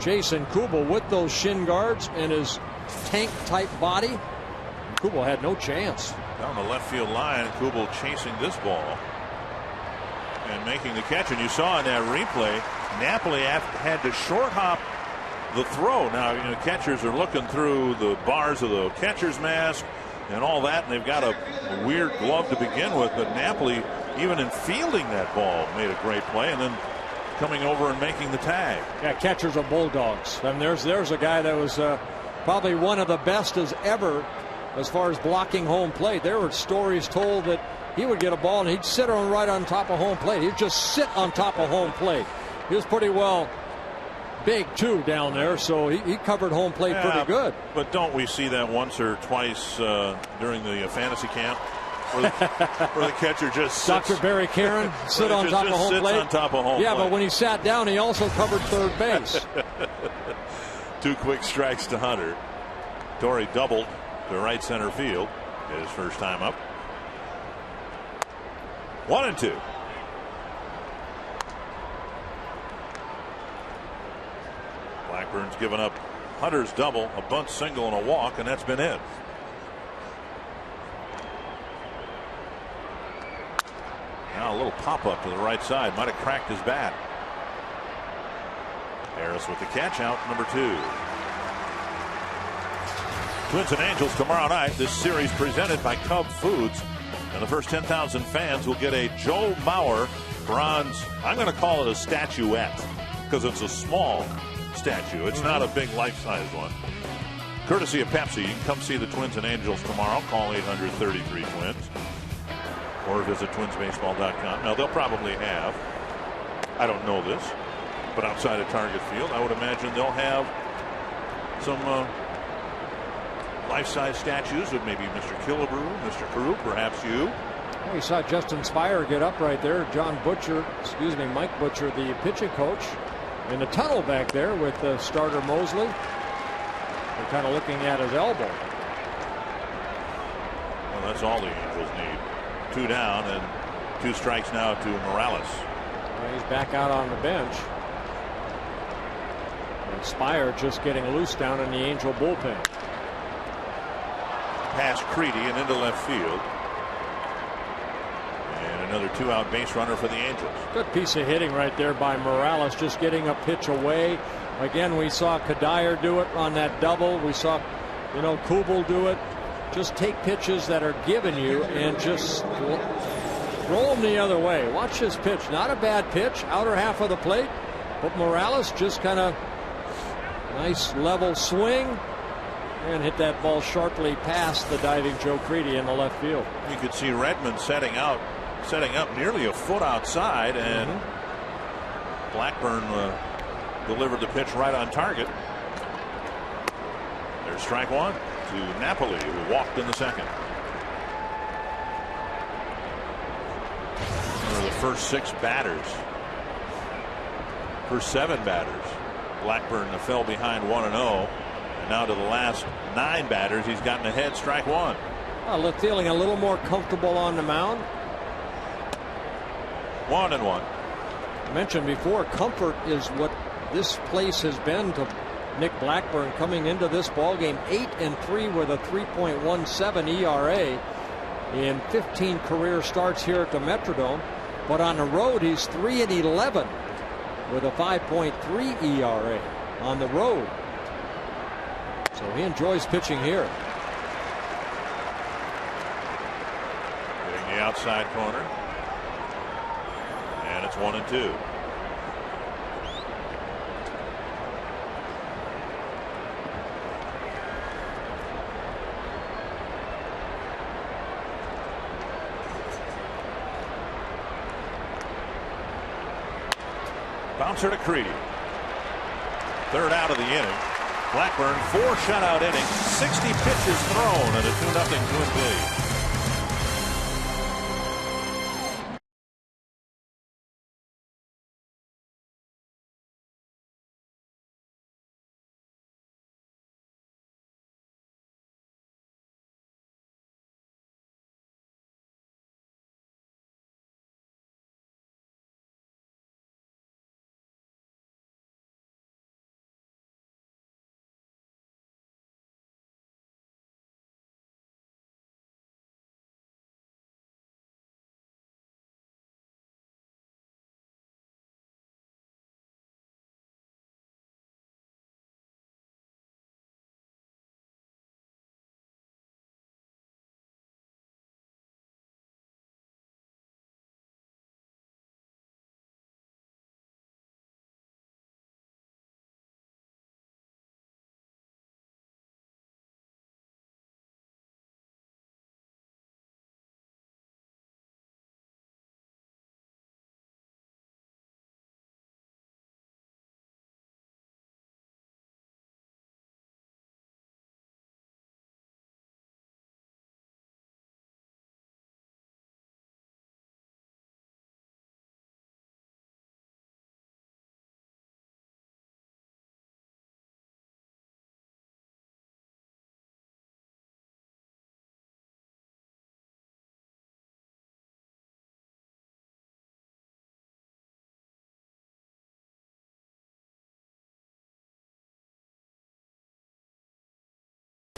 Jason Kubel with those shin guards and his tank-type body. Kubel had no chance. Down the left field line, Kubel chasing this ball and making the catch. And you saw in that replay, Napoli had to short hop the throw. Now, you know, catchers are looking through the bars of the catcher's mask and all that, and they've got a weird glove to begin with. But Napoli, even in fielding that ball, made a great play, and then coming over and making the tag. Yeah, catchers are bulldogs. And there's a guy that was probably one of the best as ever as far as blocking home plate. There were stories told that he would get a ball and he'd sit on right on top of home plate. He'd just sit on top of home plate. He was pretty well big too down there, so he covered home plate pretty good. But don't we see that once or twice during the fantasy camp? Where the catcher just sits. Dr. Barry Karen sit on top of home plate. On top of home yeah, plate. But when he sat down, he also covered third base. 2 quick strikes to Hunter. Torrey doubled to right center field. His first time up. 1-2. Blackburn's given up Hunter's double, a bunt single, and a walk, and that's been it. Now a little pop-up to the right side. Might have cracked his bat. Harris with the catch out, number 2. Twins and Angels tomorrow night. This series presented by Cub Foods. And the first 10,000 fans will get a Joe Mauer bronze. I'm going to call it a statuette because it's a small statue. It's not a big life-size one. Courtesy of Pepsi. You can come see the Twins and Angels tomorrow. Call 800-33-TWINS. Or visit twinsbaseball.com. Now, they'll probably have, I don't know this, but outside of Target Field, I would imagine they'll have some life-size statues of maybe Mr. Killebrew, Mr. Carew, perhaps you. Well, we saw Justin Spire get up right there. Mike Butcher, the pitching coach, in the tunnel back there with the starter Mosley. They're kind of looking at his elbow. Well, that's all the Angels need. 2 down, and 2 strikes now to Morales. Well, he's back out on the bench. And Spire just getting loose down in the Angel bullpen. Past Creedy and into left field. And another 2-out base runner for the Angels. Good piece of hitting right there by Morales, just getting a pitch away. Again, we saw Cuddyer do it on that double. We saw, Kubel do it. Just take pitches that are given you and just roll them the other way. Watch this pitch. Not a bad pitch. Outer half of the plate. But Morales just kind of nice level swing. And hit that ball sharply past the diving Joe Creedy in the left field. You could see Redmond setting up nearly a foot outside, and Blackburn delivered the pitch right on target. There's strike 1 to Napoli, who walked in the second. One of the first 6 batters, first 7 batters, Blackburn fell behind 1-0. Now to the last 9 batters, he's gotten ahead. Strike 1. Feeling a little more comfortable on the mound. 1-1. I mentioned before, comfort is what this place has been to Nick Blackburn coming into this ball game. 8-3 with a 3.17 ERA in 15 career starts here at the Metrodome. But on the road, he's 3-11 with a 5.3 ERA on the road. So he enjoys pitching here. Hitting the outside corner. And it's 1-2. Bouncer to Creedy. 3rd out of the inning. Blackburn, 4 shutout innings, 60 pitches thrown, and a 2-0 Twins lead.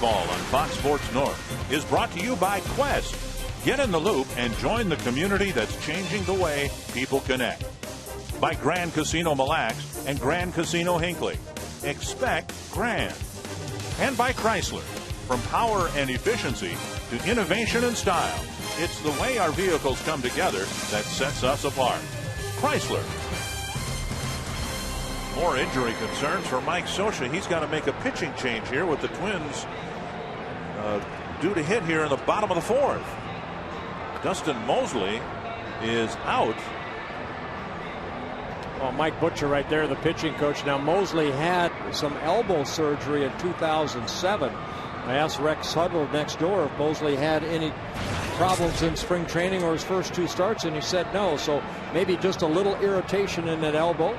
Ball on Fox Sports North is brought to you by Quest. Get in the loop and join the community that's changing the way people connect. By Grand Casino Mille Lacs and Grand Casino Hinckley. Expect grand. And by Chrysler. From power and efficiency to innovation and style, it's the way our vehicles come together that sets us apart. Chrysler. More injury concerns for Mike Scioscia. He's got to make a pitching change here with the Twins due to hit here in the bottom of the 4th. Dustin Mosley is out. Well, Mike Butcher right there, the pitching coach. Now, Mosley had some elbow surgery in 2007. I asked Rex Huddle next door if Mosley had any problems in spring training or his first 2 starts, and he said no. So maybe just a little irritation in that elbow.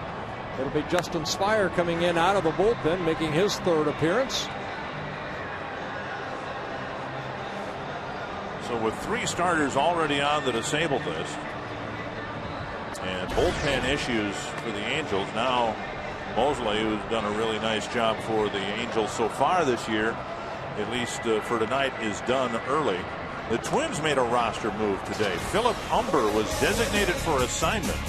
It'll be Justin Spire coming in out of the bullpen, making his 3rd appearance. So with 3 starters already on the disabled list, bullpen issues for the Angels. Now Mosley, who's done a really nice job for the Angels so far this year, at least for tonight, is done early. The Twins made a roster move today. Philip Humber was designated for assignment,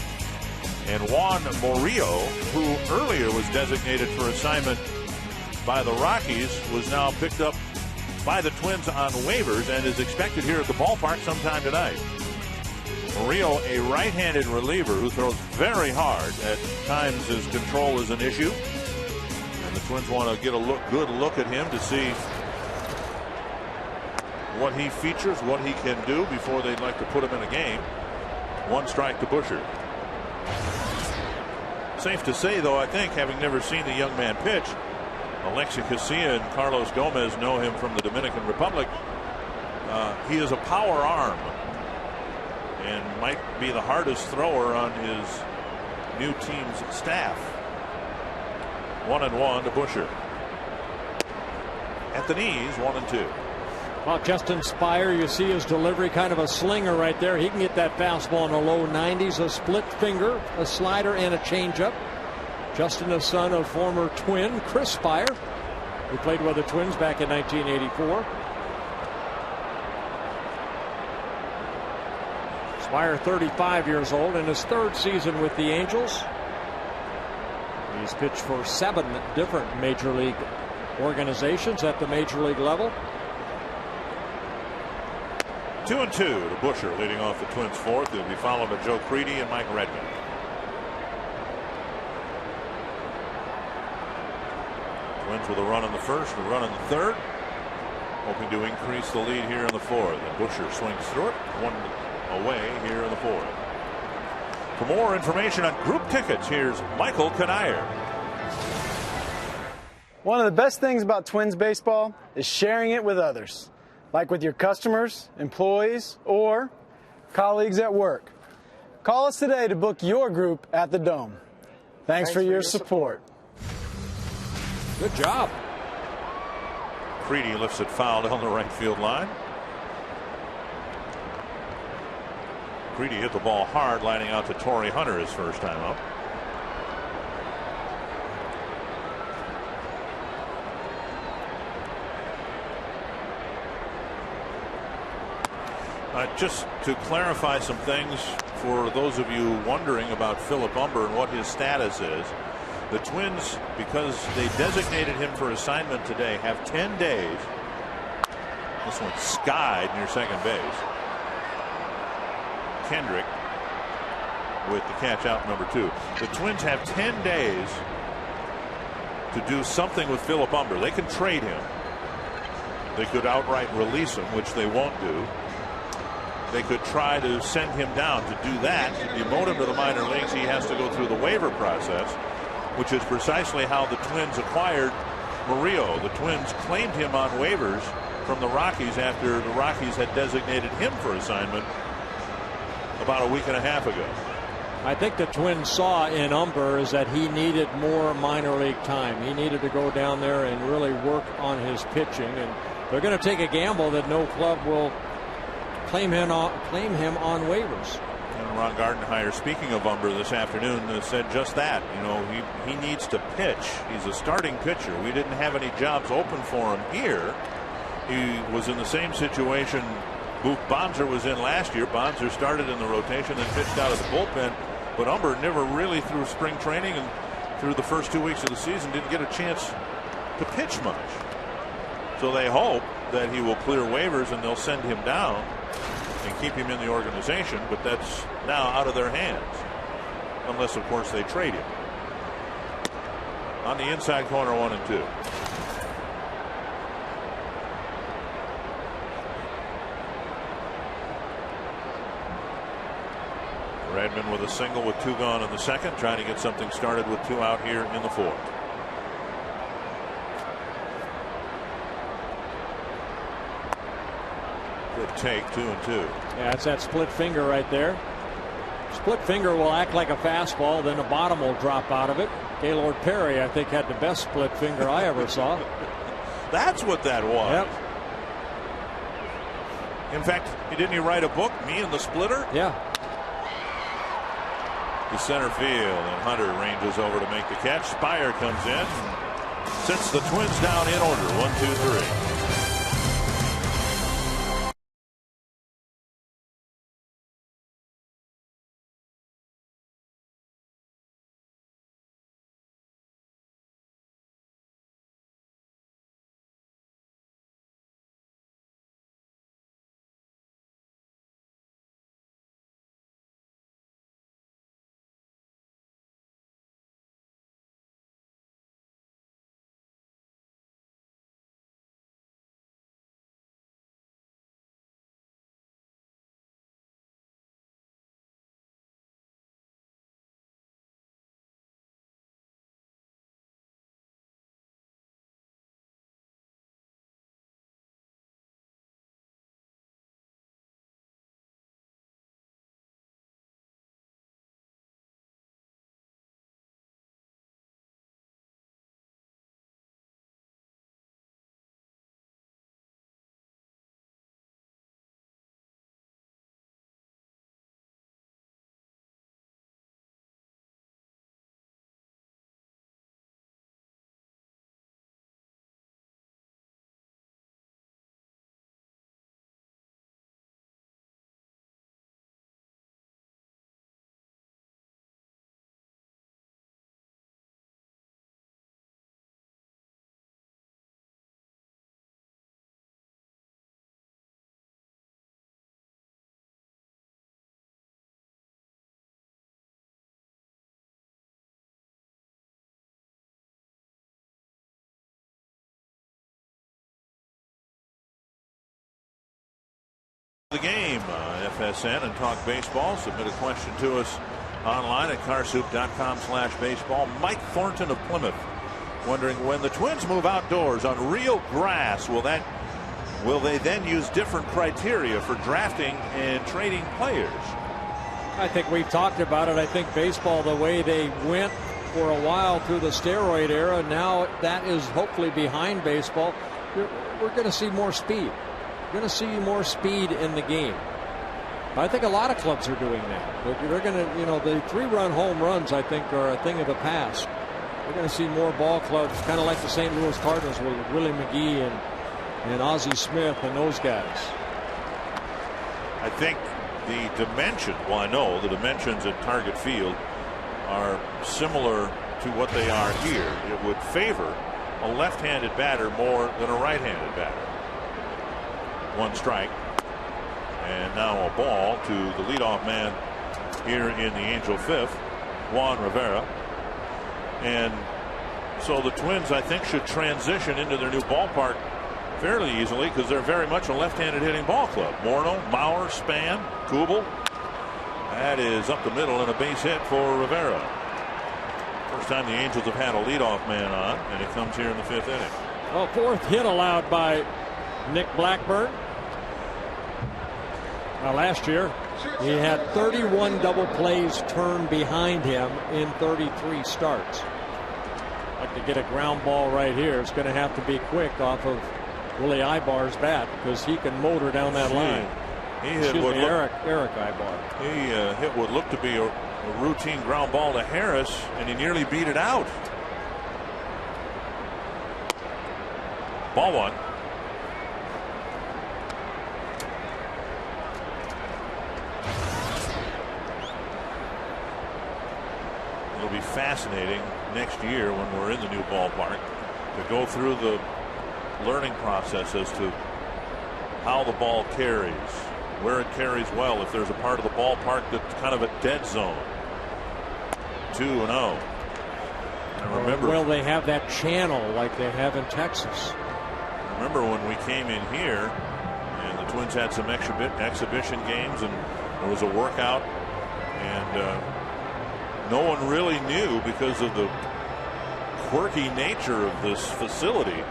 and Juan Murillo, who earlier was designated for assignment by the Rockies, was now picked up by the Twins on waivers and is expected here at the ballpark sometime tonight. Murillo, a right-handed reliever who throws very hard. At times his control is an issue, and the Twins want to get a good look at him to see what he features, what he can do before they'd like to put him in a game. 1 strike to Busher. Safe to say, though, I think, having never seen the young man pitch, Alexi Casilla and Carlos Gomez know him from the Dominican Republic. He is a power arm and might be the hardest thrower on his new team's staff. 1-1 to Busher. At the knees, 1-2. Well, Justin Spire, you see his delivery, kind of a slinger right there. He can get that fastball in the low 90s, a split finger, a slider, and a changeup. Justin, the son of former Twin Chris Spire, who played with the Twins back in 1984. Spire, 35 years old, in his 3rd season with the Angels. He's pitched for 7 different major league organizations at the major league level. 2-2 to Busher, leading off the Twins' 4th. He'll be followed by Joe Crede and Mike Redmond. Twins with a run in the 1st, a run in the 3rd, hoping to increase the lead here in the 4th. And Busher swings through it, 1 away here in the 4th. For more information on group tickets, here's Michael Kanier. One of the best things about Twins baseball is sharing it with others, like with your customers, employees, or colleagues at work. Call us today to book your group at the Dome. Thanks for your support. Good job. Crede lifts it foul down the right field line. Crede hit the ball hard, lining out to Torrey Hunter his first time up. Just to clarify some things for those of you wondering about Philip Humber and what his status is. The Twins, because they designated him for assignment today, have 10 days. This one skied near second base. Kendrick with the catch out, number 2. The Twins have 10 days to do something with Philip Humber. They can trade him. They could outright release him, which they won't do. They could try to send him down. To do that, to demote him to the minor leagues, he has to go through the waiver process, which is precisely how the Twins acquired Murillo. The Twins claimed him on waivers from the Rockies after the Rockies had designated him for assignment about a week and a half ago. I think the Twins saw in Humber is that he needed more minor league time. He needed to go down there and really work on his pitching, and they're going to take a gamble that no club will claim him on waivers. And Ron Gardenhire, speaking of Humber this afternoon, said just that. You know, he needs to pitch. He's a starting pitcher. We didn't have any jobs open for him here. He was in the same situation Boop Bonser was in last year. Bonser started in the rotation and pitched out of the bullpen, but Humber never really, through spring training and through the first 2 weeks of the season, didn't get a chance to pitch much. So they hope that he will clear waivers and they'll send him down and keep him in the organization, but that's now out of their hands, unless of course they trade him. On the inside corner, 1-2. Redmond with a single with 2 gone in the 2nd, trying to get something started with 2 out here in the 4th. Good take, 2-2. Yeah, it's that split finger right there. Split finger will act like a fastball, then the bottom will drop out of it. Gaylord Perry, I think, had the best split finger I ever saw. That's what that was. Yep. In fact, didn't he write a book, Me and the Splitter? Yeah. to center field, and Hunter ranges over to make the catch. Spire comes in, sets the Twins down in order, 1-2-3. The game, FSN and Talk Baseball. Submit a question to us online at carsoup.com/baseball. Mike Thornton of Plymouth wondering, when the Twins move outdoors on real grass, will they then use different criteria for drafting and trading players? I think we've talked about it. I think baseball, the way they went for a while through the steroid era, now that is hopefully behind baseball. We're going to see more speed. Going to see more speed in the game. I think a lot of clubs are doing that. They're going to, the 3-run home runs, I think, are a thing of the past. We're going to see more ball clubs, kind of like the St. Louis Cardinals with Willie McGee and Ozzie Smith and those guys. I think the dimension, well, I know the dimensions at Target Field are similar to what they are here. It would favor a left-handed batter more than a right-handed batter. One strike, and now a ball to the leadoff man here in the Angel fifth, Juan Rivera. And so the Twins, I think, should transition into their new ballpark fairly easily, because they're very much a left-handed hitting ball club. Morneau, Mauer, Span, Kubel. That is up the middle and a base hit for Rivera. First time the Angels have had a leadoff man on, and it comes here in the 5th inning. Well, 4th hit allowed by Nick Blackburn. Now, last year he had 31 double plays turned behind him in 33 starts. Like to get a ground ball right here. It's going to have to be quick off of Willie Ibar's bat, because he can motor down that line. Eric Ibar. He hit what looked to be a routine ground ball to Harris, and he nearly beat it out. Ball one. It'll be fascinating next year when we're in the new ballpark to go through the learning process as to how the ball carries, where it carries well, if there's a part of the ballpark that's kind of a dead zone. 2-0. I remember. Well, they have that channel like they have in Texas. Remember when we came in here and the Twins had some exhibition games, and there was a workout, and no one really knew, because of the quirky nature of this facility,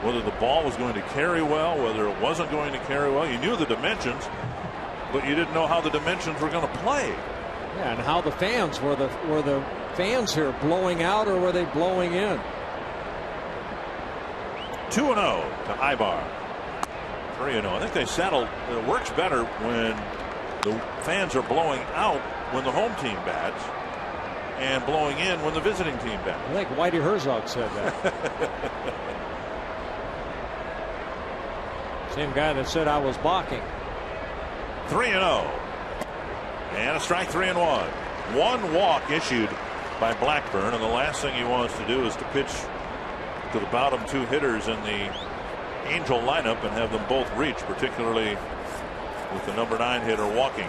whether the ball was going to carry well, whether it wasn't going to carry well. You knew the dimensions, but you didn't know how the dimensions were going to play. Yeah, and how the fans were the fans here blowing out, or were they blowing in? 2-0 to Ibar. 3-0. I think they settled. It works better when the fans are blowing out when the home team bats. and blowing in when the visiting team batted. I think Whitey Herzog said that. Same guy that said I was balking. 3-0. And a strike, 3-1. One walk issued by Blackburn, and the last thing he wants to do is to pitch to the bottom two hitters in the Angel lineup and have them both reach, particularly with the number 9 hitter walking.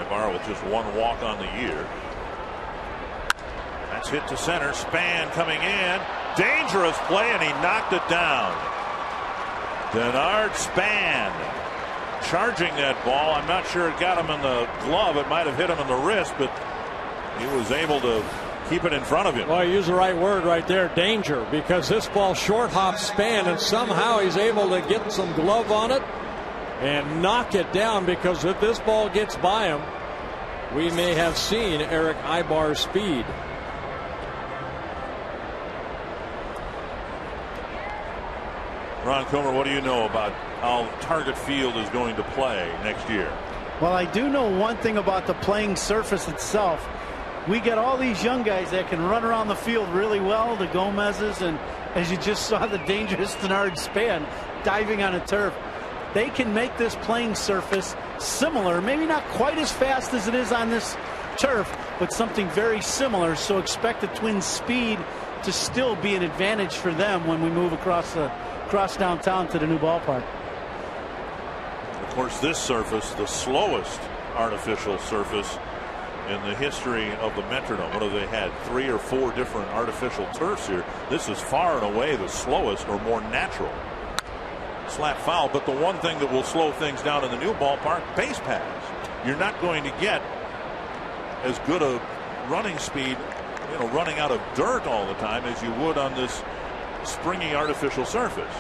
Ibarra with just one walk on the year. That's hit to center. Span coming in. Dangerous play, and he knocked it down. Denard Span charging that ball. I'm not sure it got him in the glove. It might have hit him in the wrist, but he was able to keep it in front of him. Well, you use the right word right there, danger, because this ball short hops Span, and somehow he's able to get some glove on it and knock it down, because if this ball gets by him, we may have seen Eric Ibar's speed. Ron Coomer, what do you know about how Target Field is going to play next year? Well, I do know one thing about the playing surface itself. We get all these young guys that can run around the field really well, the Gomez's, and as you just saw, the dangerous Denard Span diving on a turf. They can make this playing surface similar, maybe not quite as fast as it is on this turf, but something very similar. So expect the Twins' speed to still be an advantage for them when we move across downtown to the new ballpark. Of course, this surface, the slowest artificial surface in the history of the Metrodome. What have they had? 3 or 4 different artificial turfs here. This is far and away the slowest or more natural. Slap foul, but the one thing that will slow things down in the new ballpark, base paths. You're not going to get as good a running speed, running out of dirt all the time as you would on this springy artificial surface.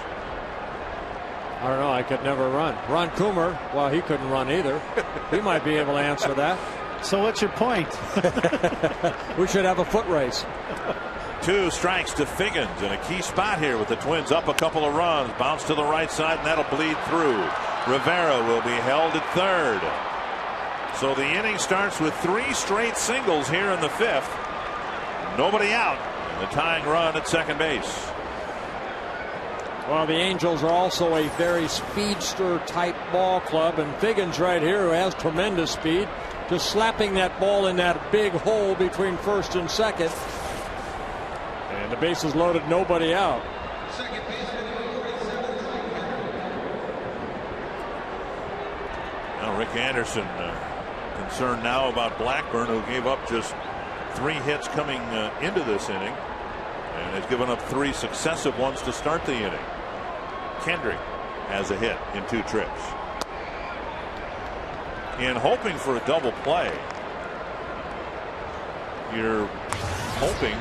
I don't know. I could never run. Ron Coomer, well, he couldn't run either. He might be able to answer that. So what's your point? We should have a foot race. 2 strikes to Figgins in a key spot here with the Twins up a couple of runs. Bounce to the right side, and that'll bleed through. Rivera will be held at third. So the inning starts with 3 straight singles here in the 5th. Nobody out. And the tying run at second base. Well, the Angels are also a very speedster type ball club, and Figgins right here, who has tremendous speed, just slapping that ball in that big hole between first and second. And the bases loaded, nobody out. Now Rick Anderson concerned now about Blackburn, who gave up just 3 hits coming into this inning and has given up 3 successive ones to start the inning. Kendrick has a hit in 2 trips. In hoping for a double play, you're hoping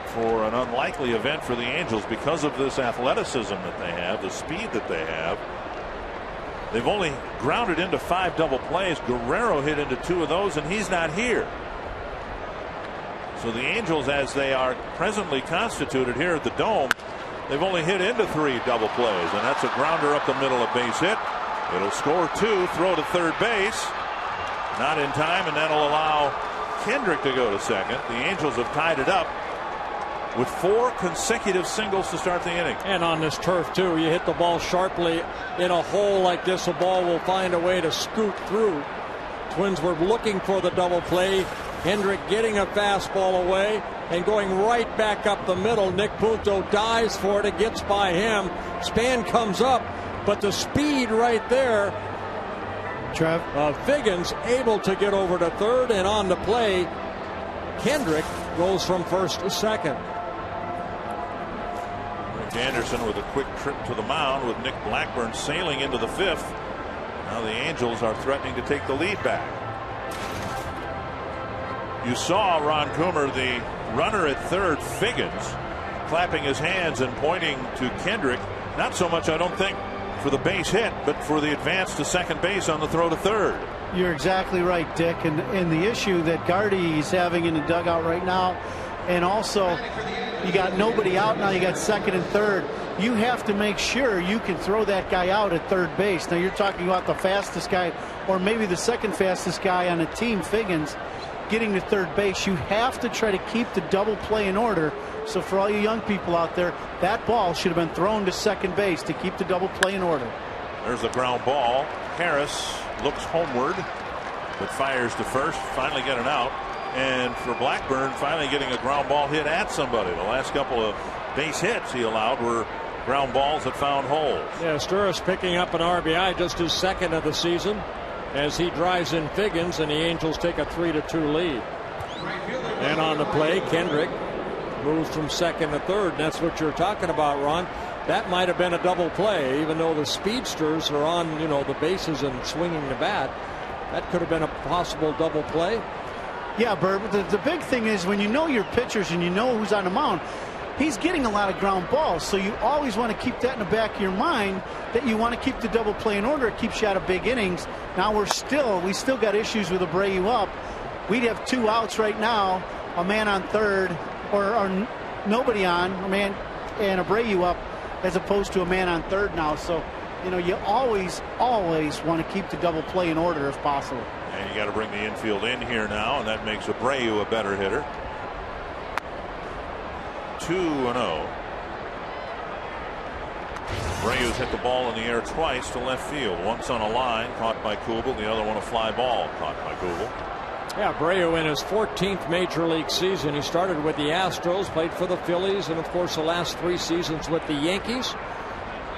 for an unlikely event for the Angels because of this athleticism that they have, the speed that they have. They've only grounded into 5 double plays. Guerrero hit into 2 of those, and he's not here. So the Angels, as they are presently constituted here at the Dome, they've only hit into 3 double plays, and that's a grounder up the middle, a base hit. It'll score 2, throw to third base. Not in time, and that'll allow Kendrick to go to second. The Angels have tied it up with 4 consecutive singles to start the inning. And on this turf, too, you hit the ball sharply in a hole like this, the ball will find a way to scoot through. Twins were looking for the double play. Hendrick getting a fastball away and going right back up the middle. Nick Punto dives for it. It gets by him. Span comes up, but the speed right there. Trev. Figgins able to get over to third, and on the play, Kendrick goes from first to second. Rick Anderson with a quick trip to the mound with Nick Blackburn sailing into the 5th. Now the Angels are threatening to take the lead back. You saw Ron Coomer, the runner at third, Figgins, clapping his hands and pointing to Kendrick. Not so much, I don't think, for the base hit, but for the advance to second base on the throw to third. You're exactly right, Dick. And the issue that Gardy's having in the dugout right now, and also you got nobody out now. You got second and third. You have to make sure you can throw that guy out at third base. Now you're talking about the fastest guy, or maybe the second fastest guy on the team, Figgins, getting to third base. You have to try to keep the double play in order. So for all you young people out there, that ball should have been thrown to second base to keep the double play in order. There's the ground ball. Harris looks homeward, but fires to first, finally getting out. And for Blackburn, finally getting a ground ball hit at somebody. The last couple of base hits he allowed were ground balls that found holes. Yeah, Sturris picking up an RBI, just his second of the season, as he drives in Figgins, and the Angels take a 3-2 lead. And on the play, Kendrick moves from second to third. And that's what you're talking about, Ron. That might have been a double play, even though the speedsters are on, the bases and swinging the bat. That could have been a possible double play. Yeah, Bert, the big thing is when you know your pitchers and you know who's on the mound, he's getting a lot of ground balls, so you always want to keep that in the back of your mind, that you want to keep the double play in order. It keeps you out of big innings. Now we still got issues with Abreu up. We'd have 2 outs right now, a man on third, or nobody on, a man and Abreu up, as opposed to a man on third now. So, you always want to keep the double play in order if possible. And you got to bring the infield in here now, and that makes Abreu a better hitter. 2-0. Abreu's hit the ball in the air twice to left field. Once on a line caught by Kubel, the other one a fly ball caught by Kubel. Yeah, Abreu in his 14th major league season. He started with the Astros, played for the Phillies, and of course the last 3 seasons with the Yankees.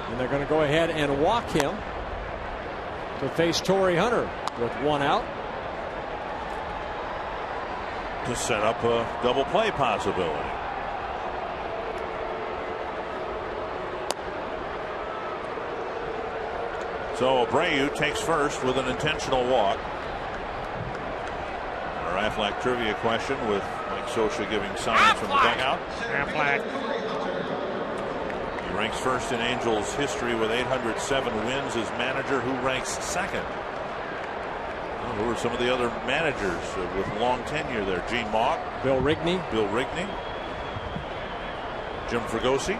And they're going to go ahead and walk him to face Torrey Hunter with 1 out. To set up a double play possibility. So Abreu takes first with an intentional walk. Our Aflac trivia question with Mike Scioscia giving signs from the dugout. Aflac. He ranks first in Angels history with 807 wins as manager. Who ranks second? Well, who are some of the other managers with long tenure there? Gene Mauch, Bill Rigney, Jim Fregosi.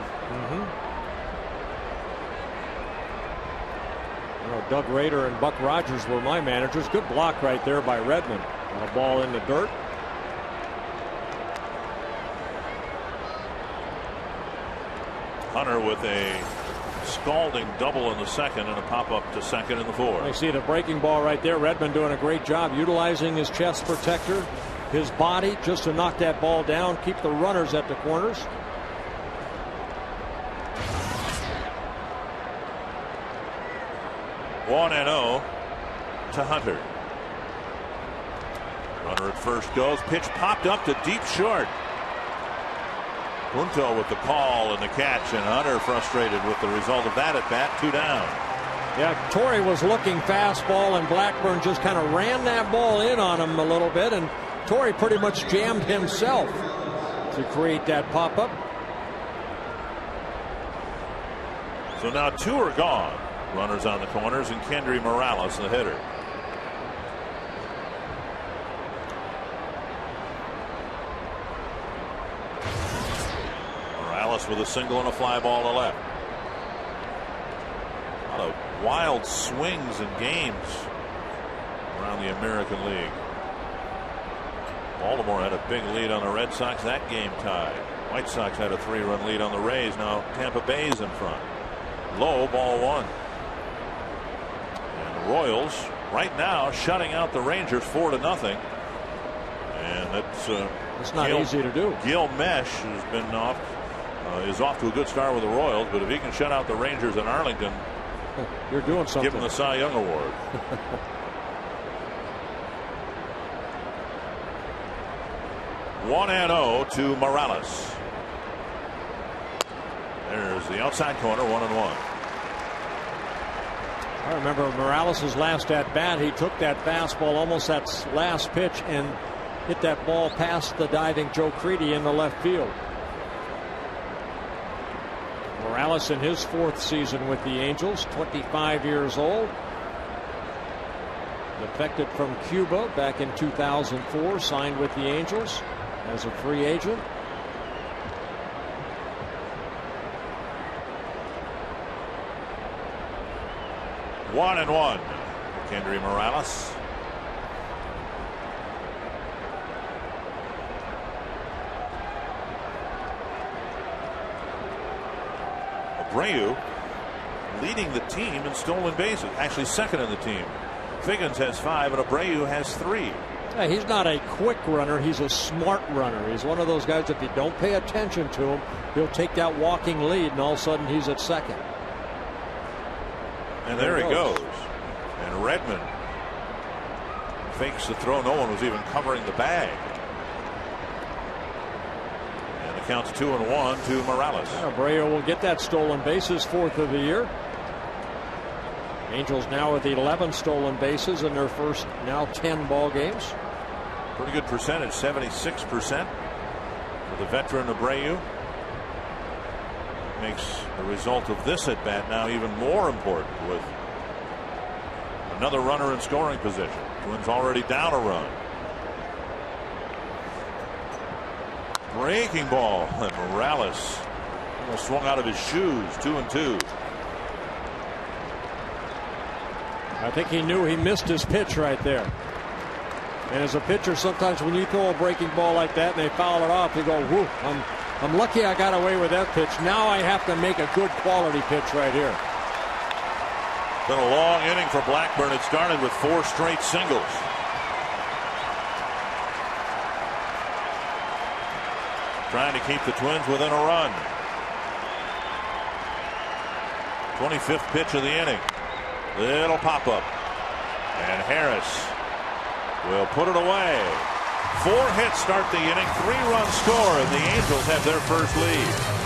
Doug Rader and Buck Rogers were my managers. Good block right there by Redmond. And a ball in the dirt. Hunter with a scalding double in the second and a pop-up to second in the fourth. You see the breaking ball right there. Redmond doing a great job utilizing his chest protector, his body, just to knock that ball down, keep the runners at the corners. One and 0 to Hunter. Runner at first goes. Pitch popped up to deep short. Punto with the call and the catch, and Hunter frustrated with the result of that at bat. 2 down. Yeah, Torrey was looking fastball, and Blackburn just kind of ran that ball in on him a little bit, and Torrey pretty much jammed himself to create that pop-up. So now 2 are gone. Runners on the corners, and Kendry Morales, the hitter. Morales with a single and a fly ball to left. A lot of wild swings and games around the American League. Baltimore had a big lead on the Red Sox. That game tied. White Sox had a 3-run lead on the Rays. Now Tampa Bay's in front. Low, ball 1. Royals right now shutting out the Rangers 4-0, and it's not easy to do. Gil Mesh has been is off to a good start with the Royals, but if he can shut out the Rangers in Arlington, you're doing something. Give him the Cy Young Award. One and 0 to Morales. There's the outside corner, 1-1. I remember Morales' last at bat. He took that fastball, almost that last pitch, and hit that ball past the diving Joe Crede in the left field. Morales in his 4th season with the Angels, 25 years old. Defected from Cuba back in 2004, signed with the Angels as a free agent. 1-1. Kendry Morales. Abreu leading the team in stolen bases, actually second in the team. Figgins has 5 and Abreu has 3. Yeah, he's not a quick runner, he's a smart runner. He's one of those guys, if you don't pay attention to him, he'll take that walking lead and all of a sudden he's at second. And there he goes. And Redmond fakes the throw. No one was even covering the bag. And the count's 2-1 to Morales. Abreu will get that stolen bases, 4th of the year. Angels now with 11 stolen bases in their first now 10 ball games. Pretty good percentage, 76% for the veteran Abreu. Makes the result of this at bat now even more important with another runner in scoring position. Twins already down a run. Breaking ball, and Morales almost swung out of his shoes. 2-2. I think he knew he missed his pitch right there. And as a pitcher, sometimes when you throw a breaking ball like that and they foul it off, you go, whoo, I'm lucky I got away with that pitch. Now I have to make a good quality pitch right here. Been a long inning for Blackburn. It started with 4 straight singles. Trying to keep the Twins within a run. 25th pitch of the inning. Little pop up. And Harris will put it away. 4 hits start the inning, 3-run score, and the Angels have their first lead.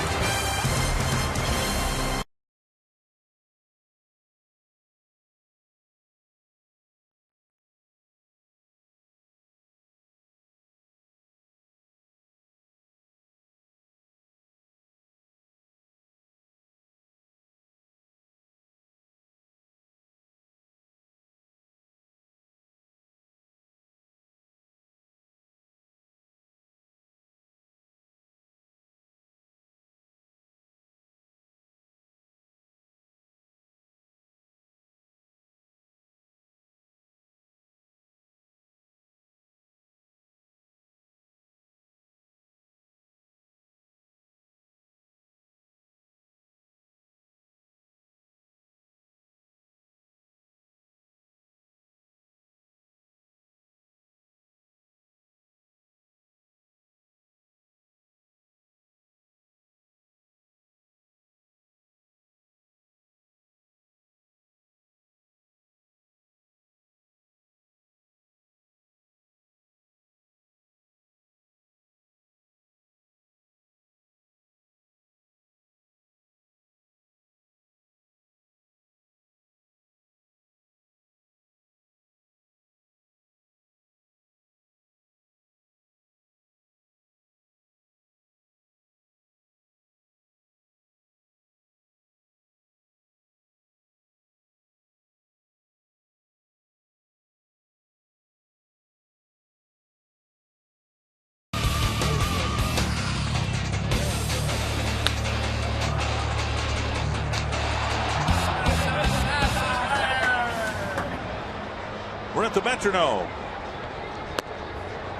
We're at the Metronome.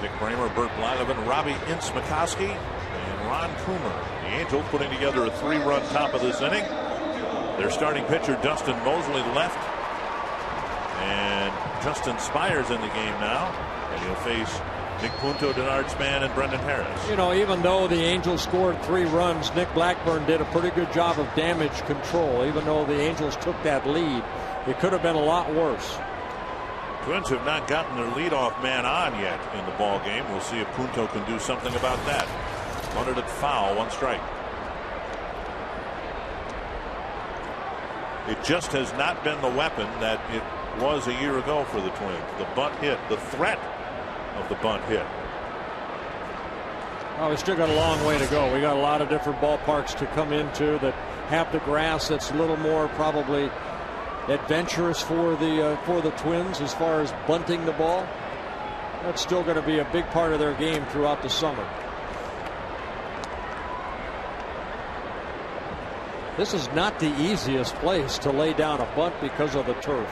Dick Bramer, Bert Blyleven, Robbie Ince-McCoskey, and Ron Coomer. The Angels putting together a 3-run top of this inning. Their starting pitcher, Dustin Mosley, left. And Justin Spires in the game now. And he'll face Nick Punto, Denard Span, and Brendan Harris. You know, even though the Angels scored 3 runs, Nick Blackburn did a pretty good job of damage control. Even though the Angels took that lead, it could have been a lot worse. Twins have not gotten their leadoff man on yet in the ball game. We'll see if Punto can do something about that. Bunted it foul, 1 strike. It just has not been the weapon that it was a year ago for the Twins. The bunt hit, the threat of the bunt hit. Well, we still got a long way to go. We got a lot of different ballparks to come into that have the grass that's a little more probably adventurous for the Twins as far as bunting the ball. That's still going to be a big part of their game throughout the summer. This is not the easiest place to lay down a bunt because of the turf.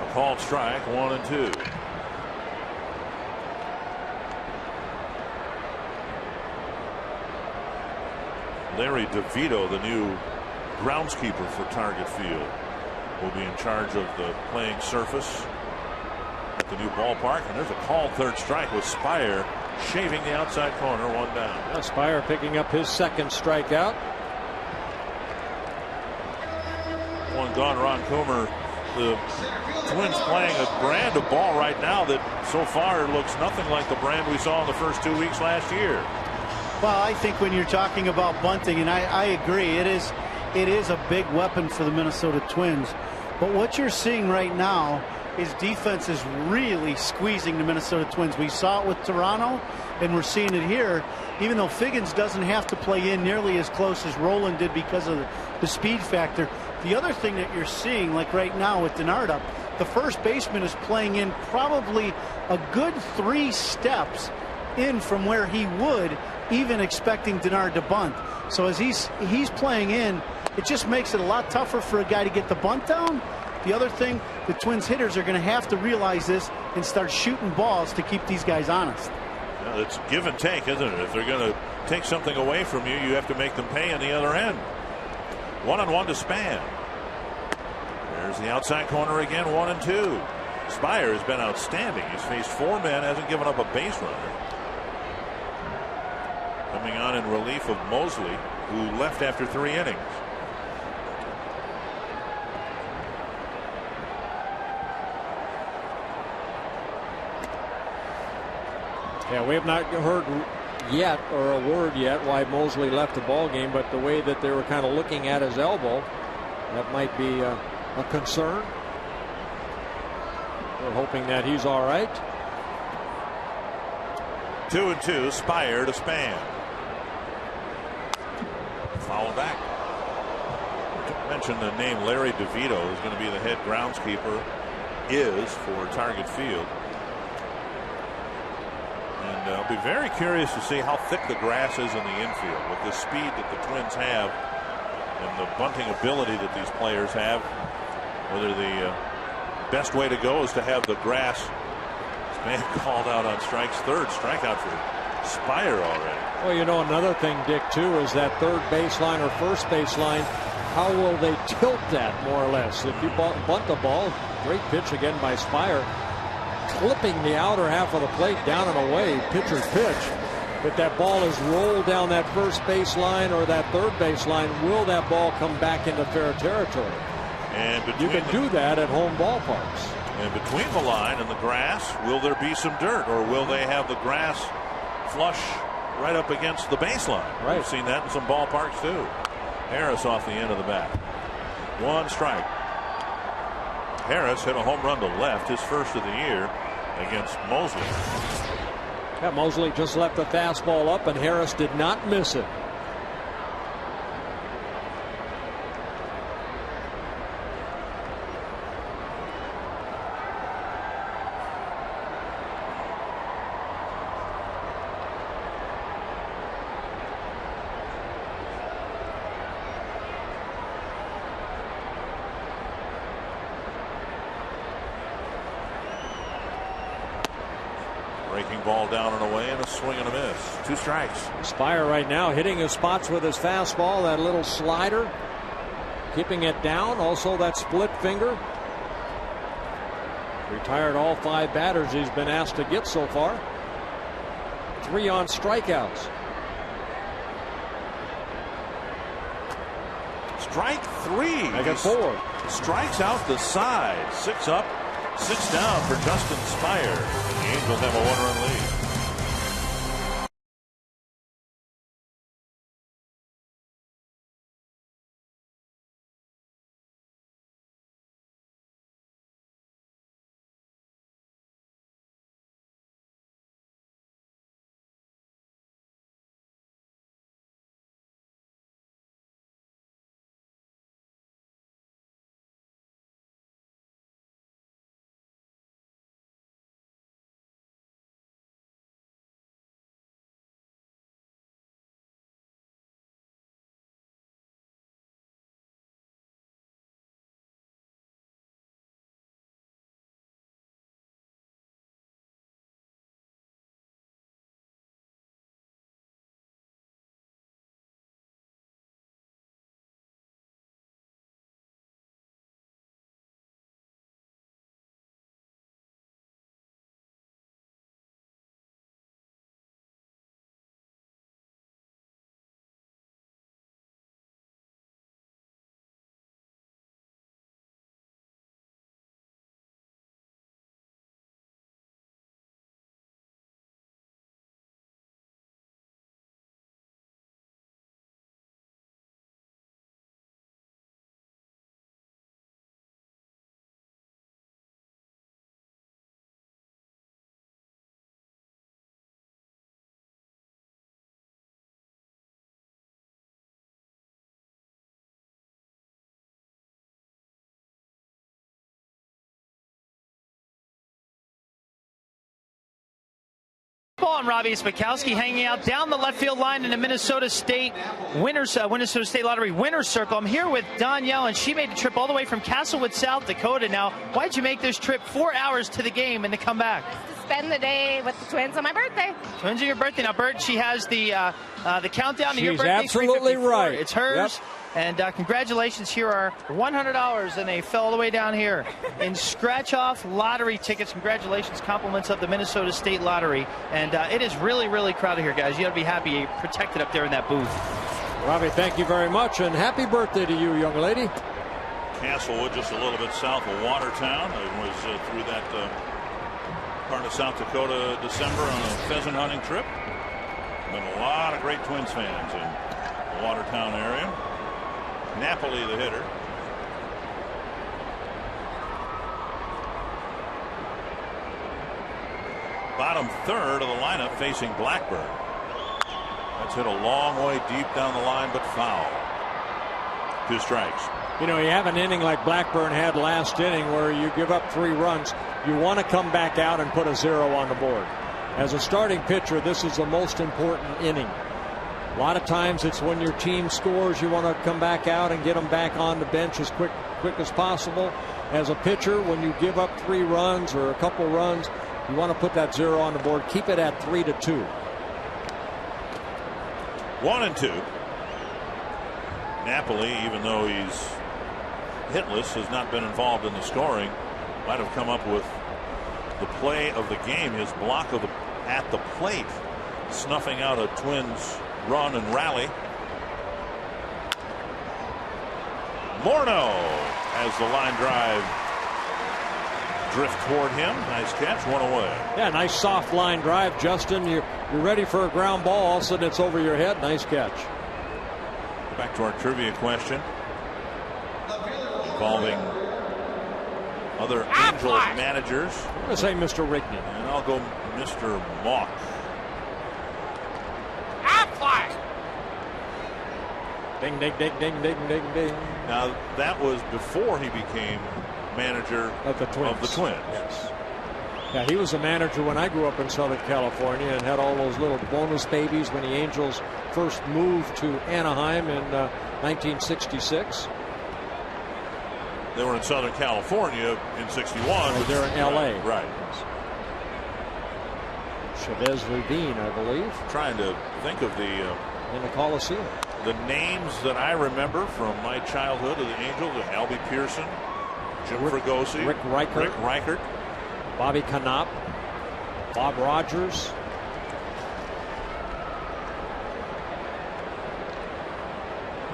A called strike, 1-2. Larry DeVito, the new groundskeeper for Target Field, will be in charge of the playing surface at the new ballpark. And there's a called third strike with Spire shaving the outside corner, 1 down. Now Spire picking up his second strikeout. 1 gone. Ron Coomer. The Twins playing a brand of ball right now that so far looks nothing like the brand we saw in the first 2 weeks last year. Well, I think when you're talking about bunting, and I agree, it is a big weapon for the Minnesota Twins. But what you're seeing right now is defense is really squeezing the Minnesota Twins. We saw it with Toronto, and we're seeing it here. Even though Figgins doesn't have to play in nearly as close as Rolen did because of the speed factor. The other thing that you're seeing, like right now with DiNardo, the first baseman is playing in probably a good 3 steps in from where he would, even expecting DiNardo to bunt. So as he's playing in, it just makes it a lot tougher for a guy to get the bunt down. The other thing, the Twins hitters are going to have to realize this and start shooting balls to keep these guys honest. Yeah, it's give and take, isn't it? If they're going to take something away from you, you have to make them pay on the other end. 1-1 to Span. There's the outside corner again, 1-2. Spire has been outstanding. He's faced 4 men, hasn't given up a base runner. Coming on in relief of Mosley, who left after 3 innings. Yeah, we have not heard yet, or a word yet, why Mosley left the ball game, but the way that they were kind of looking at his elbow, that might be a concern. We're hoping that he's all right. 2-2, Spire to Span. Foul back. I mentioned the name Larry DeVito is going to be the head groundskeeper for Target Field. And I'll be very curious to see how thick the grass is in the infield with the speed that the Twins have and the bunting ability that these players have. Whether the best way to go is to have the grass. Span called out on strikes. Third strikeout for Spire already. Well, you know, another thing, Dick, too, is that third baseline or first baseline. How will they tilt that, more or less? If you bunt the ball, great pitch again by Spire, clipping the outer half of the plate down and away, pitcher's pitch. If that ball is rolled down that first baseline or that third baseline, will that ball come back into fair territory? And you can do that at home ballparks. And between the line and the grass, will there be some dirt, or will they have the grass flush right up against the baseline? Right. We've seen that in some ballparks too. Harris off the end of the bat. 1 strike. Harris hit a home run to left, his first of the year against Mosley. Yeah, Mosley just left the fastball up, and Harris did not miss it. Breaking ball down and away, and a swing and a miss. 2 strikes. Spire right now hitting his spots with his fastball, that little slider, keeping it down, also that split finger. Retired all 5 batters he's been asked to get so far. 3 on strikeouts. Strike 3. I got 4. Strikes out the side. 6 up, 6 down for Justin Spire. The Angels have a 1-run lead. baseball. I'm Robbie Smikowski, hanging out down the left field line in the Minnesota State Lottery Winner's Circle. I'm here with Danielle, and she made the trip all the way from Castlewood, South Dakota. Now, why'd you make this trip 4 hours to the game and to come back? To spend the day with the twins on my birthday. Twins on your birthday. Now, Bert, she has the countdown to your birthday. She's absolutely right. It's hers. Yep. And congratulations, here are $100, and they fell all the way down here in scratch-off lottery tickets. Congratulations, compliments of the Minnesota State Lottery. And it is really, really crowded here, guys. You got to be happy you're protected up there in that booth. Robbie, thank you very much, and happy birthday to you, young lady. Castlewood, just a little bit south of Watertown. It was through that part of South Dakota December on a pheasant hunting trip. Been a lot of great Twins fans in the Watertown area. Napoli, the hitter. Bottom third of the lineup facing Blackburn. That's hit a long way deep down the line, but foul. 2 strikes. You know, you have an inning like Blackburn had last inning where you give up 3 runs. You want to come back out and put a 0 on the board. As a starting pitcher, this is the most important inning. A lot of times it's when your team scores, you want to come back out and get them back on the bench as quick as possible. As a pitcher, when you give up 3 runs or a couple runs, you want to put that 0 on the board. Keep it at 3-2. 1-2. Napoli, even though he's hitless, has not been involved in the scoring. Might have come up with the play of the game, his block at the plate, snuffing out a Twins run and rally. Morneau as the line drive drift toward him. Nice catch, 1 away. Yeah, nice soft line drive, Justin. You're ready for a ground ball. All of a sudden it's over your head. Nice catch. Back to our trivia question involving other Angels managers. I'm going to say Mr. Rigney. And I'll go Mr. Mock. Ding, ding, ding, ding, ding, ding, ding. Now, that was before he became manager of the Twins. Yes. Yeah, he was a manager when I grew up in Southern California and had all those little bonus babies when the Angels first moved to Anaheim in 1966. They were in Southern California in '61. They're in L.A. Right. Chavez Ravine, I believe. Trying to think of in the Coliseum. The names that I remember from my childhood of the Angels: Albie Pearson, Jim Fregosi, Rick Reichert, Bobby Knopp, Bob Rogers.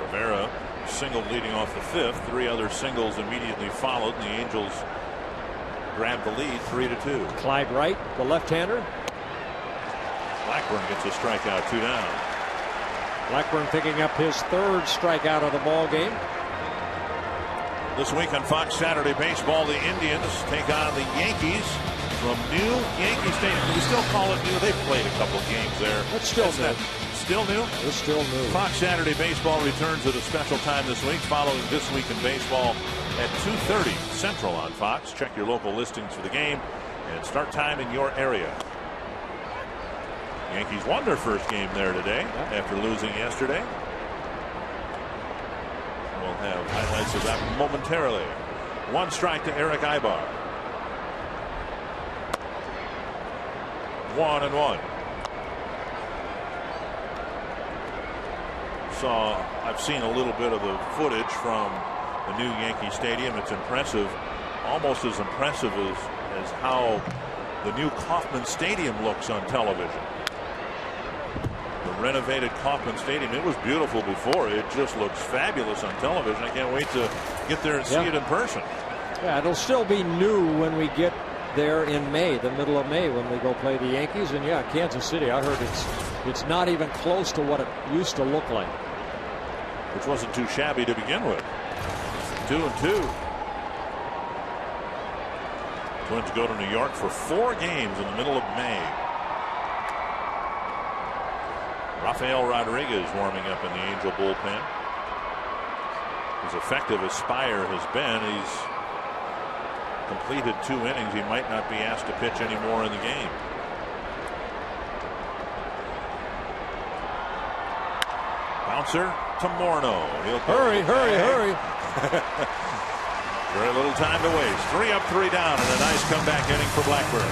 Rivera single leading off the 5th. 3 other singles immediately followed. And the Angels grabbed the lead 3-2. Clyde Wright, the left-hander. Blackburn gets a strikeout, 2 down. Blackburn picking up his 3rd strikeout of the ball game. This week on Fox Saturday Baseball, the Indians take on the Yankees from new Yankee Stadium. Can we still call it new? They've played a couple games there. It's still new. Still new? It's still new. Fox Saturday Baseball returns at a special time this week, following This Week in Baseball at 2:30 Central on Fox. Check your local listings for the game and start time in your area. Yankees won their first game there today after losing yesterday. We'll have highlights of that momentarily. 1 strike to Eric Ibar. 1-1. I've seen a little bit of the footage from the new Yankee Stadium. It's impressive, almost as impressive as how the new Kauffman Stadium looks on television. The renovated Kauffman Stadium, it was beautiful before. It just looks fabulous on television. I can't wait to get there and see it in person. Yeah, it'll still be new when we get there in May, the middle of May, when we go play the Yankees. And yeah, Kansas City, I heard it's not even close to what it used to look like. Which wasn't too shabby to begin with. 2-2. Twins go to New York for 4 games in the middle of May. Rafael Rodriguez warming up in the Angel bullpen. As effective as Spire has been, he's completed 2 innings. He might not be asked to pitch anymore in the game. bouncer to Morneau. Hurry. Very little time to waste. 3 up, 3 down, and a nice comeback inning for Blackburn.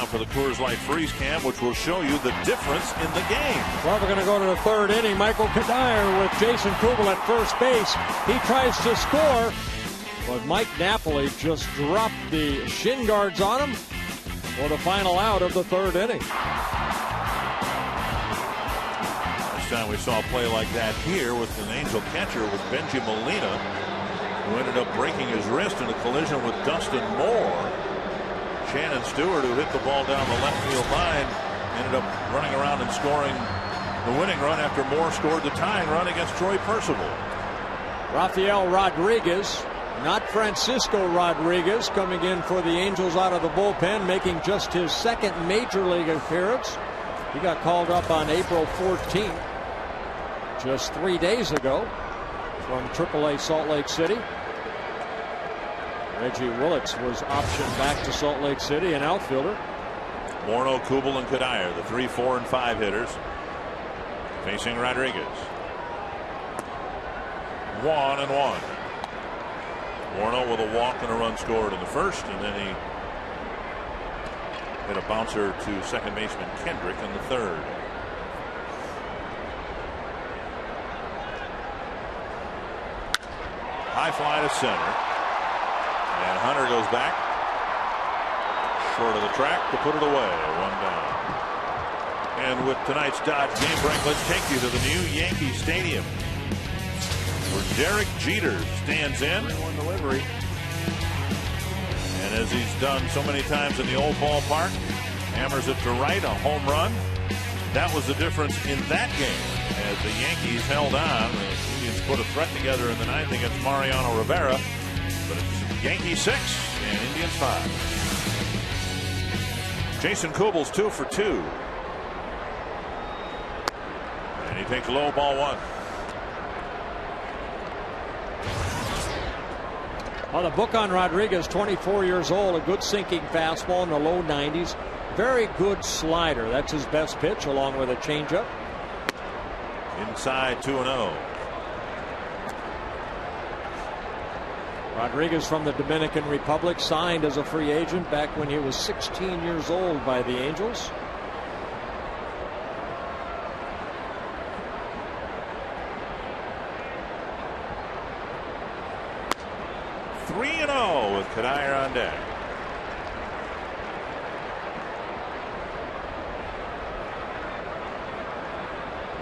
For the Coors Light Freeze Cam, which will show you the difference in the game. Well, we're going to go to the third inning. Michael Cuddyer with Jason Kubel at first base. He tries to score, but Mike Napoli just dropped the shin guards on him for the final out of the third inning. Last time we saw a play like that here with an Angel catcher with Benji Molina, who ended up breaking his wrist in a collision with Dustin Moore. Shannon Stewart, who hit the ball down the left field line, ended up running around and scoring the winning run after Moore scored the tying run against Troy Percival. Rafael Rodriguez, not Francisco Rodriguez, coming in for the Angels out of the bullpen, making just his second major league appearance. He got called up on April 14th, just 3 days ago, from AAA Salt Lake City. Reggie Willits was optioned back to Salt Lake City, an outfielder. Morneau, Kubel, and Cuddyer, the 3, 4, and 5 hitters, facing Rodriguez. 1-1. Morneau with a walk and a run scored in the first, and then he hit a bouncer to second baseman Kendrick in the third. High fly to center. And Hunter goes back short of the track to put it away. 1 down. And with tonight's Dodge game break, let's take you to the new Yankee Stadium, where Derek Jeter stands in. Delivery. And as he's done so many times in the old ballpark, hammers it to right, a home run. That was the difference in that game as the Yankees held on. The Indians put a threat together in the ninth against Mariano Rivera. But it's Yankees 6 and Indians 5. Jason Kubel's 2 for 2. And he takes low, ball 1. Well, the book on Rodriguez, 24 years old, a good sinking fastball in the low 90s. Very good slider. That's his best pitch, along with a changeup. Inside 2-0. Rodriguez from the Dominican Republic, signed as a free agent back when he was 16 years old by the Angels. With Cuddyer on deck.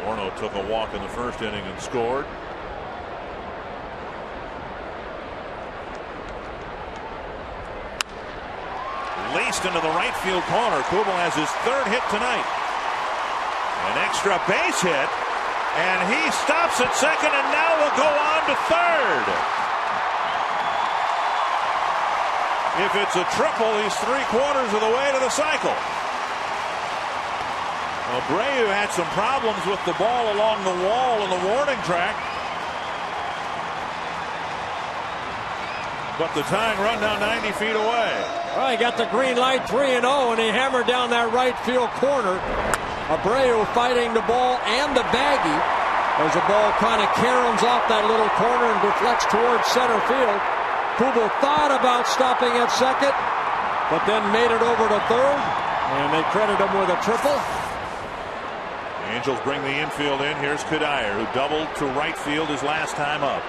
Morneau took a walk in the first inning and scored. Laced into the right field corner. Kubel has his third hit tonight. An extra base hit, and he stops at second and now will go on to third. If it's a triple, he's 3/4 of the way to the cycle. Abreu had some problems with the ball along the wall in the warning track. But the tying run now 90 feet away. Well, he got the green light 3-0, and he hammered down that right field corner. Abreu fighting the ball and the baggie as the ball kind of caroms off that little corner and deflects towards center field. Kubel thought about stopping at second, but then made it over to third, and they credit him with a triple. The Angels bring the infield in. Here's Cuddyer, who doubled to right field his last time up.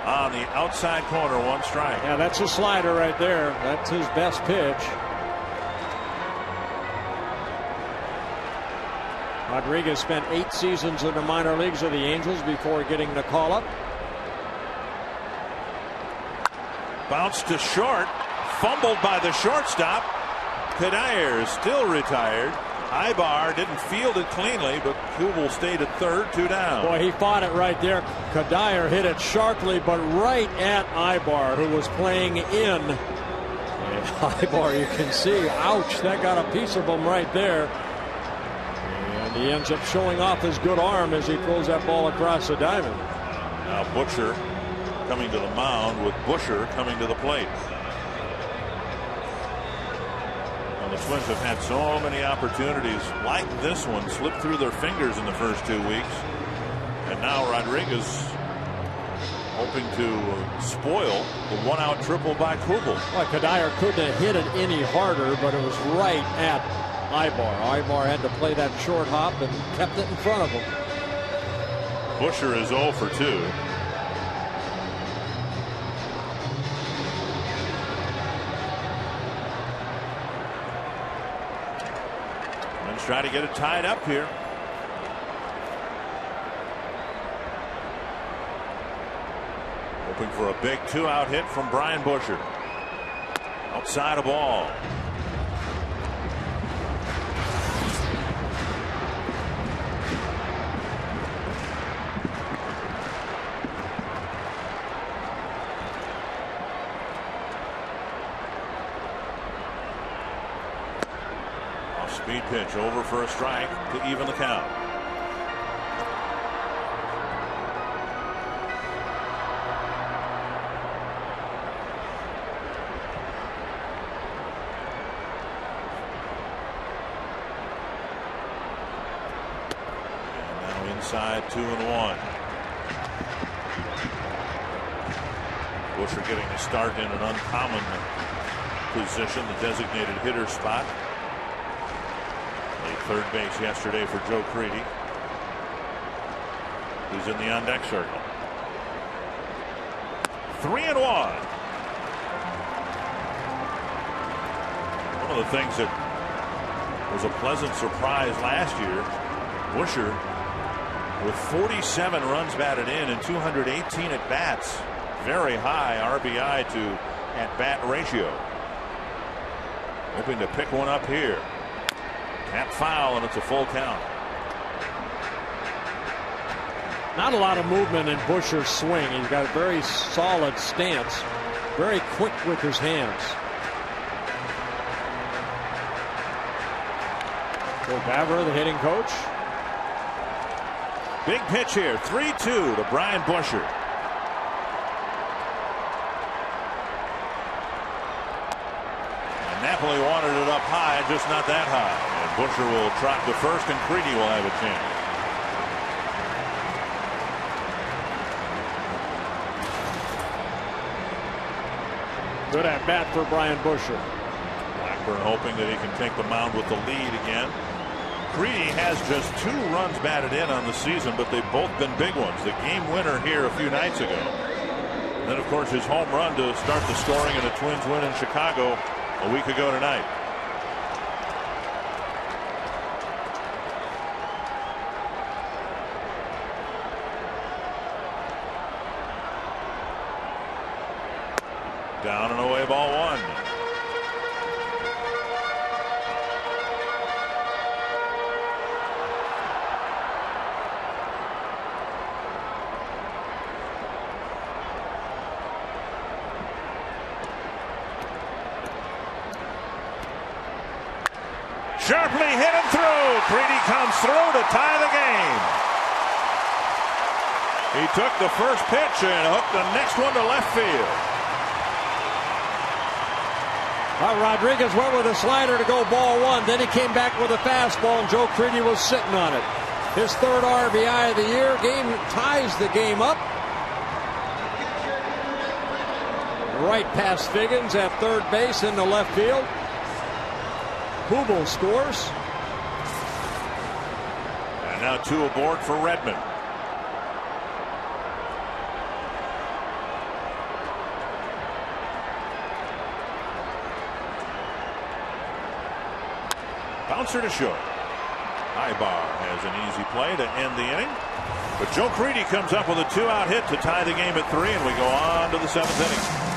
On the outside corner, 1 strike. Yeah, that's a slider right there. That's his best pitch. Rodriguez spent 8 seasons in the minor leagues of the Angels before getting the call-up. Bounced to short. Fumbled by the shortstop. Cuddyer still retired. Ibar didn't field it cleanly, but Kubel stayed at third, 2 down. Boy, he fought it right there. Cuddyer hit it sharply, but right at Ibar, who was playing in. And Ibar, you can see, ouch, that got a piece of him right there. And he ends up showing off his good arm as he throws that ball across the diamond. Now Butcher coming to the mound with Busher coming to the plate. The Twins have had so many opportunities like this one slip through their fingers in the first 2 weeks. And now Rodriguez hoping to spoil the 1-out triple by Kubel. Well, Cuddyer couldn't have hit it any harder, but it was right at Ibar. Ibar had to play that short hop and kept it in front of him. Busher is 0 for 2. Try to get it tied up here. Hoping for a big 2-out hit from Brian Busher. Outside a ball. Speed pitch over for a strike to even the count. And now inside 2-1. Busher getting a start in an uncommon position, the designated hitter spot. Third base yesterday for Joe Crede, who's in the on-deck circle. 3-1. One of the things that was a pleasant surprise last year, Busher with 47 runs batted in and 218 at bats, very high RBI to at bat ratio. Hoping to pick one up here. Tap foul, and it's a full count. Not a lot of movement in Busher's swing. He's got a very solid stance, very quick with his hands. Joe Vavra, the hitting coach. Big pitch here, 3-2 to Brian Busher. And Napoli wanted it up high, just not that high. Busher will trot to first, and Crede will have a chance. Good at bat for Brian Busher. Blackburn hoping that he can take the mound with the lead again. Crede has just 2 runs batted in on the season, but they've both been big ones. The game winner here a few nights ago. And then, of course, his home run to start the scoring in a Twins win in Chicago a week ago tonight. Down and away, ball 1. Sharply hit and through. Creedy comes through to tie the game. He took the first pitch and hooked the next one to left field. Rodriguez went with a slider to go ball one. Then he came back with a fastball, and Joe Creedy was sitting on it. His third RBI of the year. Game ties the game up. Right past Figgins at third base into left field. Hubel scores. And now 2 aboard for Redmond. Bouncer to short. Ibar has an easy play to end the inning. But Joe Creedy comes up with a 2-out hit to tie the game at 3, and we go on to the 7th inning.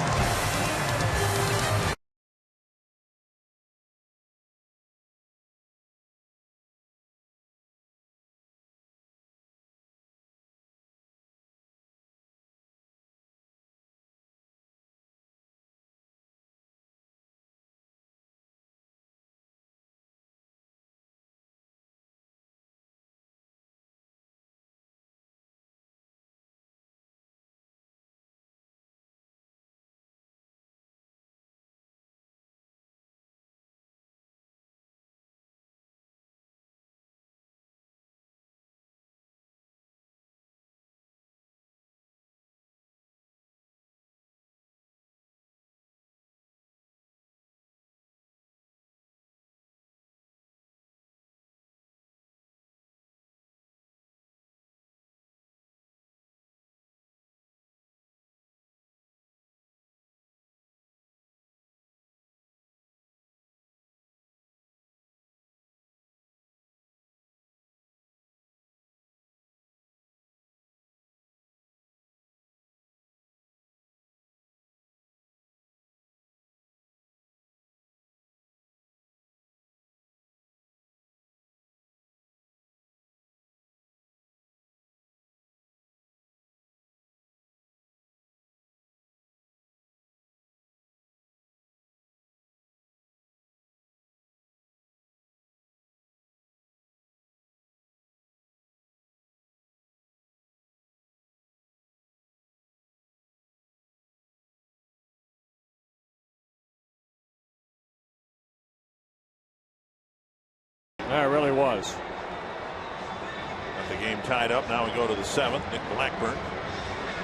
Yeah, it really was. Got the game tied up. Now we go to the 7th. Nick Blackburn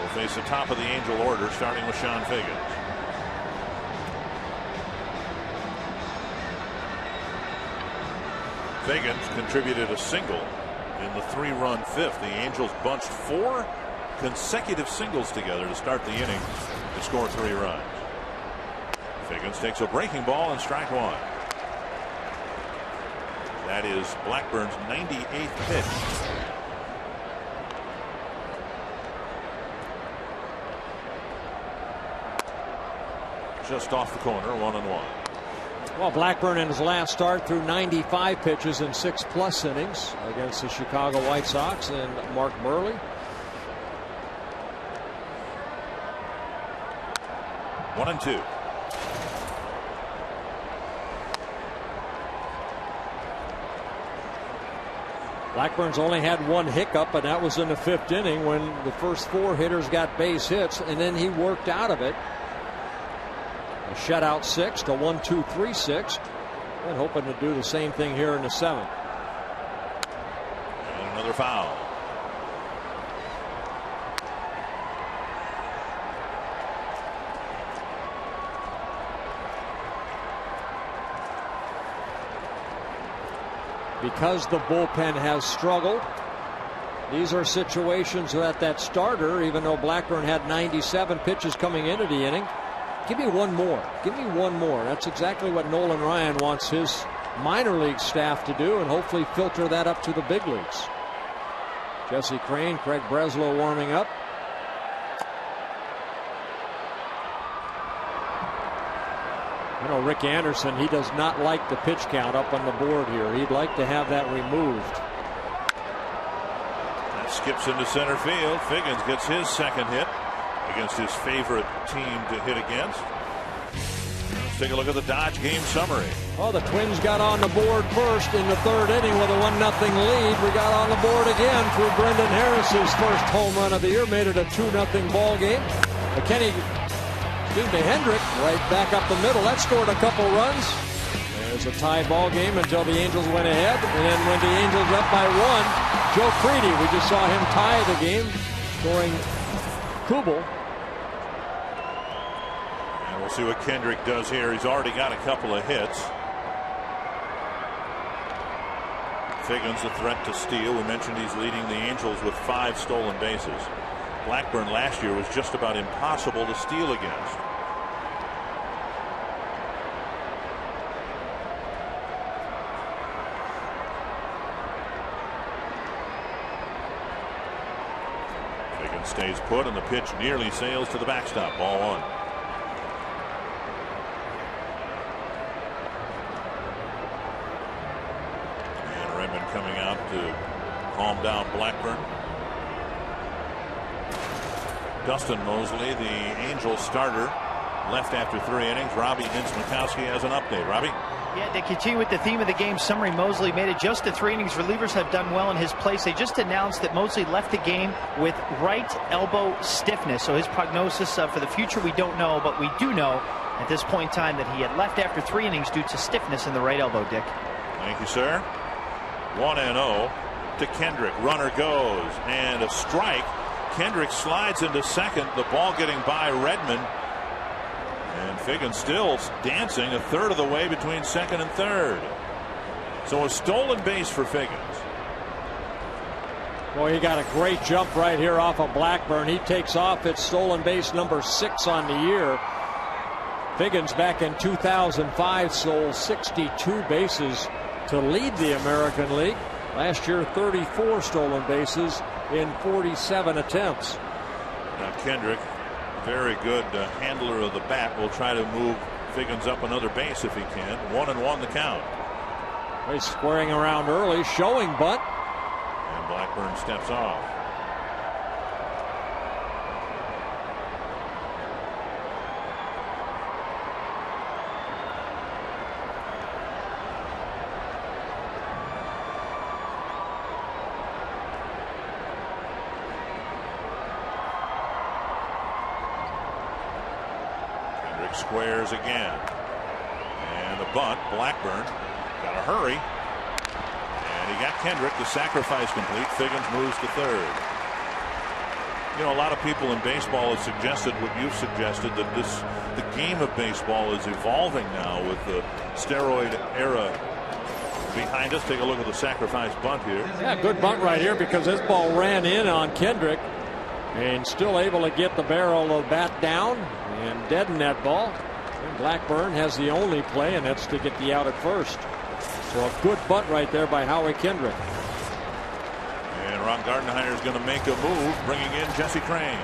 will face the top of the Angel order, starting with Sean Figgins. Figgins contributed a single in the 3-run 5th. The Angels bunched 4 consecutive singles together to start the inning to score 3 runs. Figgins takes a breaking ball and strike 1. That is Blackburn's 98th pitch. Just off the corner, 1-1. Well, Blackburn in his last start threw 95 pitches in 6+ innings against the Chicago White Sox and Mark Buehrle. 1-2. Blackburn's only had 1 hiccup, and that was in the 5th inning when the first 4 hitters got base hits, and then he worked out of it. A shutout 6 to 1-2-3-6, and hoping to do the same thing here in the 7th. And another foul. Because the bullpen has struggled, these are situations that starter, even though Blackburn had 97 pitches coming into the inning, give me one more. Give me one more. That's exactly what Nolan Ryan wants his minor league staff to do, and hopefully filter that up to the big leagues. Jesse Crain, Craig Breslow warming up. You know, Rick Anderson, he does not like the pitch count up on the board here. He'd like to have that removed. That skips into center field. Figgins gets his 2nd hit against his favorite team to hit against. Let's take a look at the Dodge game summary. Oh, the Twins got on the board first in the third inning with a 1-0 lead. We got on the board again through Brendan Harris's first home run of the year. Made it a 2-0 ball game. Hendrick right back up the middle. That scored a couple runs. There's a tie ball game until the Angels went ahead. And then when the Angels up by 1, Joe Crede, we just saw him tie the game, scoring Kubel. And we'll see what Kendrick does here. He's already got a couple of hits. Figgins a threat to steal. We mentioned he's leading the Angels with 5 stolen bases. Blackburn last year was just about impossible to steal against. Figgins stays put, and the pitch nearly sails to the backstop. Ball 1. And Redmond coming out to calm down Blackburn. Dustin Mosley, the Angels starter, left after 3 innings. Robbie Hinz-Mikowski has an update. Robbie? Yeah, to continue with the theme of the game summary, Mosley made it just to 3 innings. Relievers have done well in his place. They just announced that Mosley left the game with right elbow stiffness. So his prognosis for the future we don't know, but we do know at this point in time that he had left after 3 innings due to stiffness in the right elbow, Dick. Thank you, sir. 1-0 to Kendrick. Runner goes, and a strike. Kendrick slides into second. The ball getting by Redmond. And Figgins still dancing a third of the way between second and third. So a stolen base for Figgins. Boy, he got a great jump right here off of Blackburn. He takes off. It's stolen base number 6 on the year. Figgins back in 2005 stole 62 bases to lead the American League. Last year, 34 stolen bases in 47 attempts. Now Kendrick, very good handler of the bat, will try to move Figgins up another base if he can. 1-1 the count. He's squaring around early, showing bunt. And Blackburn steps off. Squares again, and the bunt. Blackburn got to hurry, and he got Kendrick. The sacrifice complete. Figgins moves to third. You know, a lot of people in baseball have suggested what you've suggested, that the game of baseball is evolving now with the steroid era behind us. Take a look at the sacrifice bunt here. Yeah, good bunt right here because this ball ran in on Kendrick and still able to get the barrel of the bat down and deaden that ball. And Blackburn has the only play, and that's to get the out at first. So a good bunt right there by Howie Kendrick. And Ron Gardenhire is going to make a move, bringing in Jesse Crain.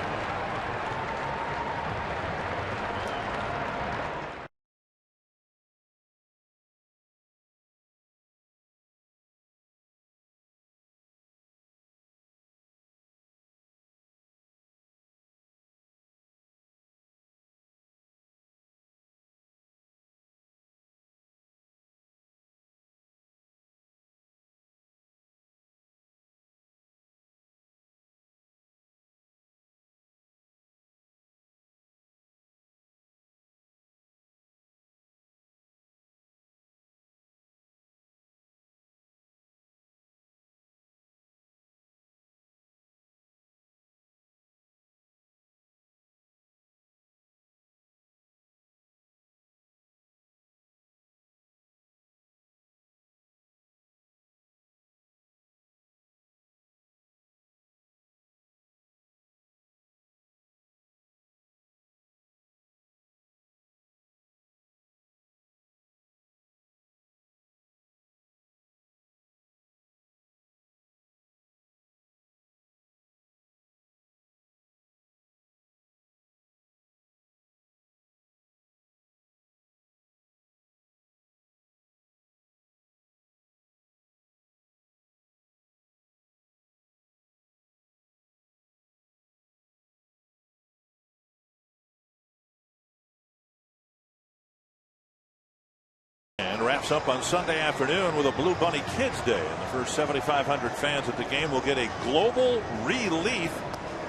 wraps up on Sunday afternoon with a Blue Bunny Kids Day, and the first 7,500 fans at the game will get a Global Relief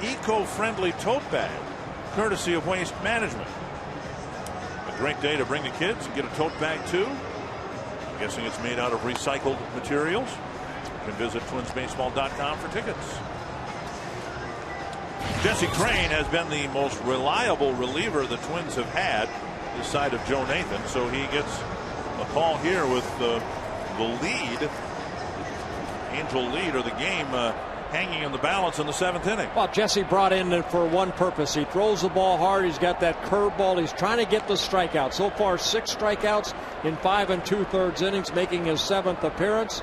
eco-friendly tote bag courtesy of Waste Management. A great day to bring the kids and get a tote bag too. I'm guessing it's made out of recycled materials. You can visit twinsbaseball.com for tickets. Jesse Crain has been the most reliable reliever the Twins have had this side of Joe Nathan, so he gets a call here with the lead, Angel lead, or the game hanging in the balance in the 7th inning. Well, Jesse brought in for one purpose. He throws the ball hard. He's got that curveball. He's trying to get the strikeout. So far, 6 strikeouts in 5 2/3 innings, making his 7th appearance.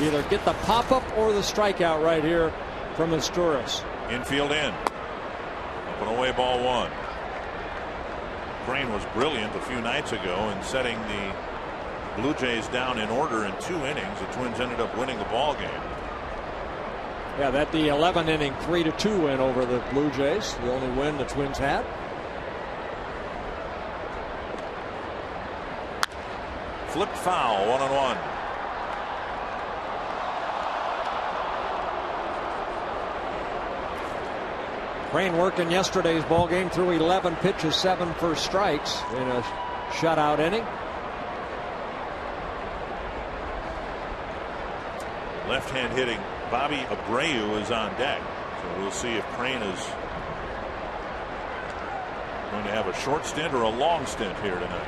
Either get the pop-up or the strikeout right here from Asturias. Infield in. Up and away, ball 1. Crain was brilliant a few nights ago in setting the Blue Jays down in order in 2 innings. The Twins ended up winning the ball game. Yeah, that the 11th inning 3-2 win over the Blue Jays, the only win the Twins had. Flipped foul, 1-1. Crain worked in yesterday's ball game through 11 pitches, 7 first strikes in a shutout inning. Left-hand hitting Bobby Abreu is on deck, so we'll see if Crain is going to have a short stint or a long stint here tonight.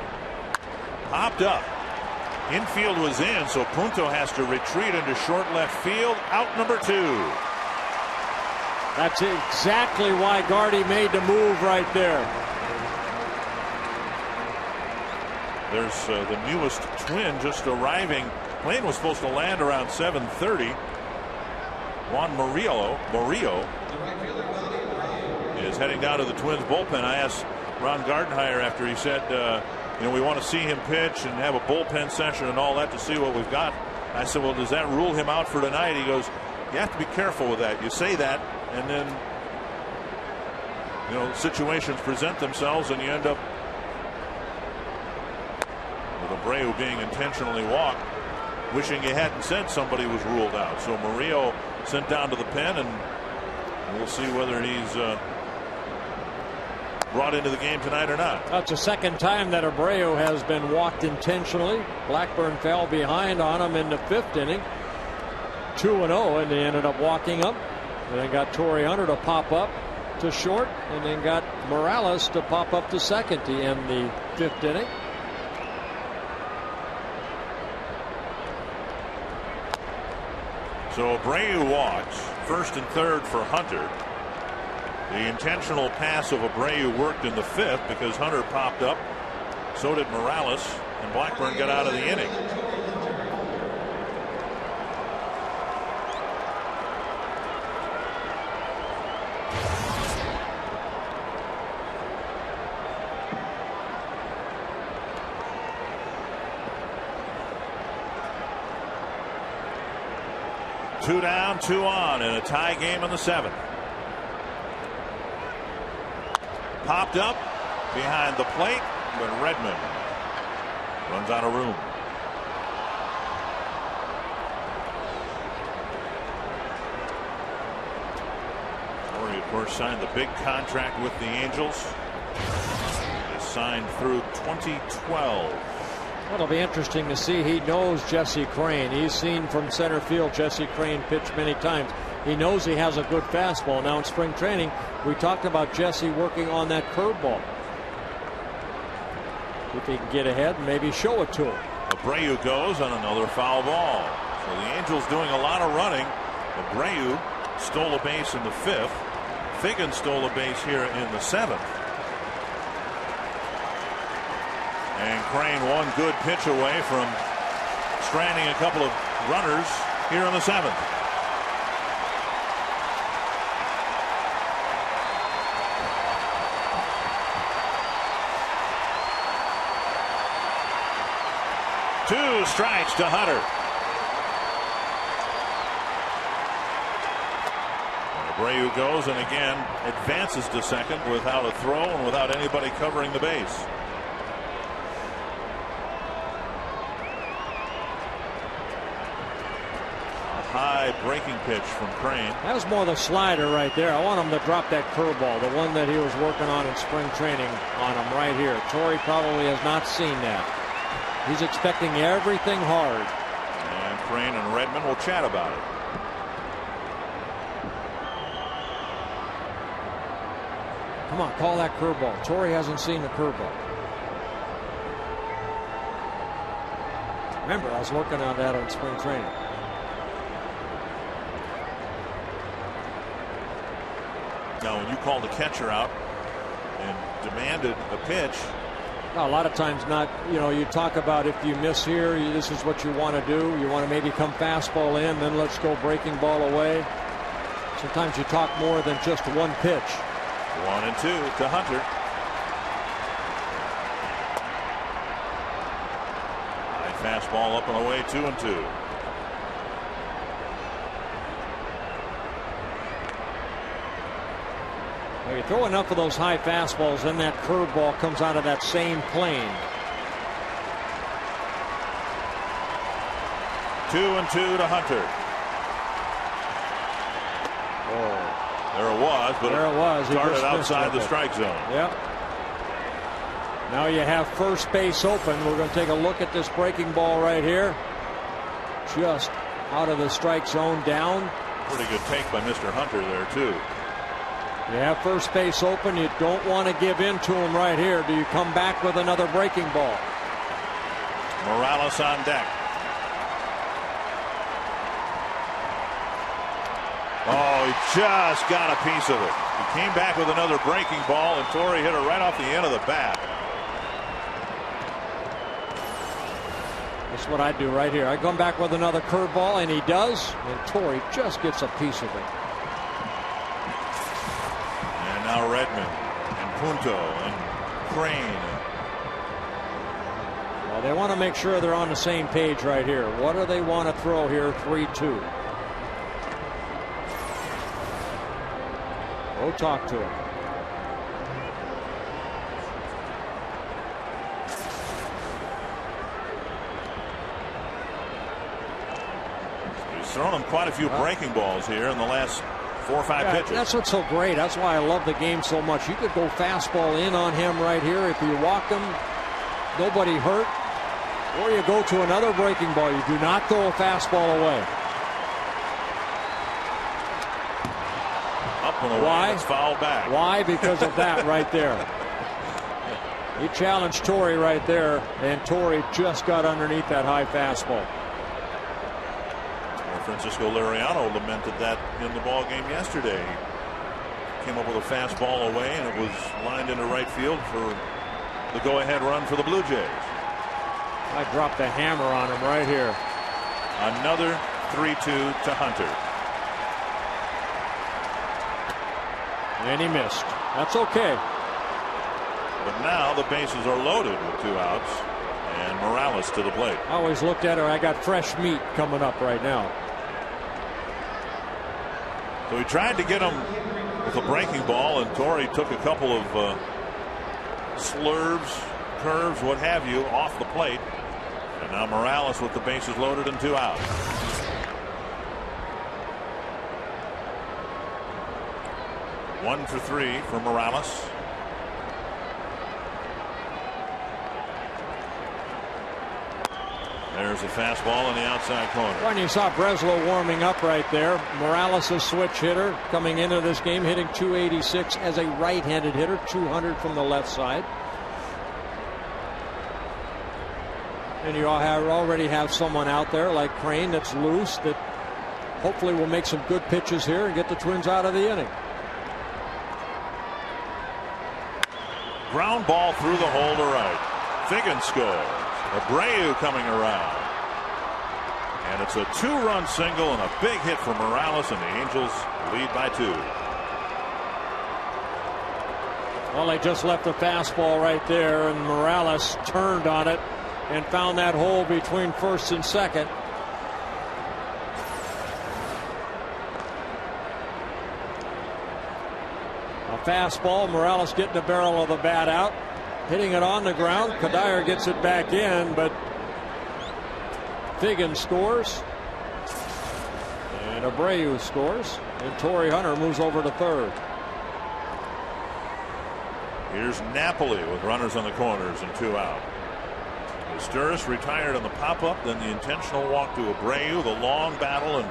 Popped up. Infield was in, so Punto has to retreat into short left field. Out number 2. That's exactly why Gardy made the move right there. There's the newest Twin just arriving. Plane was supposed to land around 7:30. Juan Murillo is heading down to the Twins bullpen. I asked Ron Gardenhire after he said, we want to see him pitch and have a bullpen session and all that to see what we've got. I said, well, does that rule him out for tonight? He goes, you have to be careful with that. You say that, and then situations present themselves, and you end up with Abreu being intentionally walked, wishing you hadn't said somebody was ruled out. So Murillo sent down to the pen, and we'll see whether he's brought into the game tonight or not. That's the second time that Abreu has been walked intentionally. Blackburn fell behind on him in the 5th inning, 2-0, and they ended up walking him. And then got Torrey Hunter to pop up to short, and then got Morales to pop up to second to end the 5th inning. So Abreu walks, 1st and 3rd for Hunter. The intentional pass of Abreu worked in the 5th because Hunter popped up. So did Morales, and Blackburn got out of the inning. Two down, 2 on in a tie game in the 7th. Popped up behind the plate, but Redmond runs out of room. Torrey, of course, signed the big contract with the Angels. He signed through 2012. It'll be interesting to see. He knows Jesse Crain. He's seen from center field Jesse Crain pitch many times. He knows he has a good fastball. Now in spring training, we talked about Jesse working on that curveball. If he can get ahead and maybe show it to him. Abreu goes on another foul ball. So the Angels doing a lot of running. Abreu stole a base in the 5th. Figgins stole a base here in the 7th. And Crain one good pitch away from stranding a couple of runners here in the 7th. Two strikes to Hunter. And Abreu goes and again advances to second without a throw and without anybody covering the base. high breaking pitch from Crane. That was more the slider right there. I want him to drop that curveball, the one that he was working on in spring training on him right here. Torrey probably has not seen that. He's expecting everything hard. And Crane and Redmond will chat about it. Come on, call that curveball. Torrey hasn't seen the curveball. Remember, I was working on that on spring training. Now, when you called the catcher out and demanded a pitch. Now, a lot of times not, you talk about if you miss here, this is what you want to do. You want to maybe come fastball in, then let's go breaking ball away. Sometimes you talk more than just one pitch. 1-2 to Hunter. Fastball up and away, 2-2. Well, you throw enough of those high fastballs, then that curveball comes out of that same plane. 2-2 to Hunter. Oh, there it was, but there it was. He started outside the strike zone. Yep. Now you have first base open. We're going to take a look at this breaking ball right here. Just out of the strike zone down. Pretty good take by Mr. Hunter there, too. You have first base open. You don't want to give in to him right here. Do you come back with another breaking ball? Morales on deck. Oh, he just got a piece of it. He came back with another breaking ball, and Torrey hit it right off the end of the bat. That's what I do right here. I come back with another curveball, and he does, and Torrey just gets a piece of it. And now Redmond and Punto and Crane. Well, they want to make sure they're on the same page right here. What do they want to throw here? 3-2. Go talk to him. He's thrown him quite a few breaking balls here in the last 4 or 5 pitches. That's what's so great. That's why I love the game so much. You could go fastball in on him right here. If you walk him, nobody hurt. Or you go to another breaking ball. You do not throw a fastball away. Up and away. Why? It's fouled back. Why? Because of that right there. He challenged Torrey right there, and Torrey just got underneath that high fastball. Francisco Liriano lamented that in the ball game yesterday. He came up with a fastball away, and it was lined into right field for the go-ahead run for the Blue Jays. I dropped the hammer on him right here. Another 3-2 to Hunter. And he missed. That's okay. But now the bases are loaded with 2 outs, and Morales to the plate. I always looked at her. I got fresh meat coming up right now. So he tried to get him with a breaking ball, and Torrey took a couple of slurves, curves, what have you, off the plate. And now Morales with the bases loaded and 2 outs. One for 3 for Morales. There's a fastball in the outside corner. When you saw Breslow warming up right there, Morales a switch hitter coming into this game, hitting .286 as a right-handed hitter, 200 from the left side. And you already have someone out there like Crane that's loose that hopefully will make some good pitches here and get the Twins out of the inning. Ground ball through the hole to right. Figgins scores. Abreu coming around. And it's a 2-run single and a big hit for Morales, and the Angels lead by 2. Well, they just left the fastball right there, and Morales turned on it and found that hole between first and second. A fastball, Morales getting the barrel of the bat out, hitting it on the ground. Cuddyer gets it back in, but Figgins scores. And Abreu scores, and Torrey Hunter moves over to third. Here's Napoli with runners on the corners and 2 out. Sturis retired on the pop-up, then the intentional walk to Abreu, the long battle, and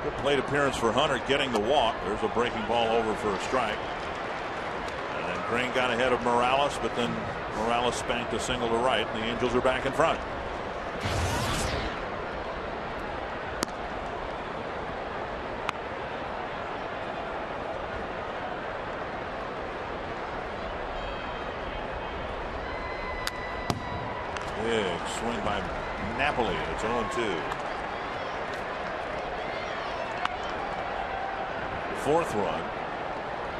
good plate appearance for Hunter getting the walk. There's a breaking ball over for a strike. And then Crane got ahead of Morales, but then Morales spanked a single to right, and the Angels are back in front. Big swing by Napoli. It's 0-2. The 4th run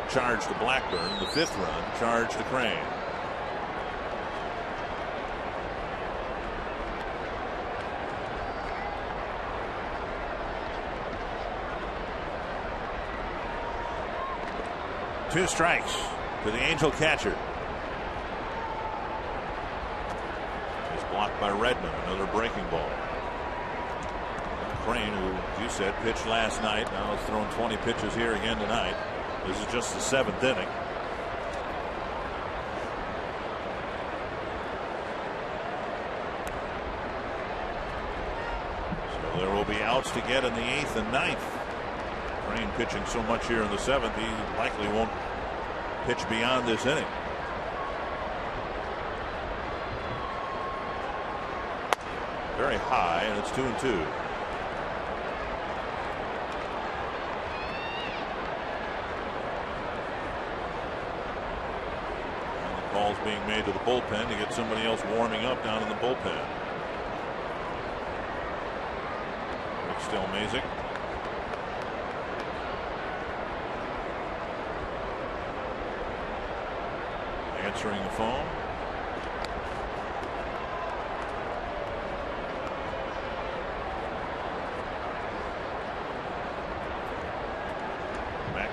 charged to Blackburn. The 5th run charged to Crane. Two strikes to the Angel catcher. Blocked by Redmond. Another breaking ball. Crane, who you said pitched last night, now has thrown 20 pitches here again tonight. This is just the 7th inning. So there will be outs to get in the 8th and 9th. Crane pitching so much here in the 7th, he likely won't pitch beyond this inning. Very high, and it's 2-2. And the call's being made to the bullpen to get somebody else warming up down in the bullpen. Rick Stelmazik. Answering the phone.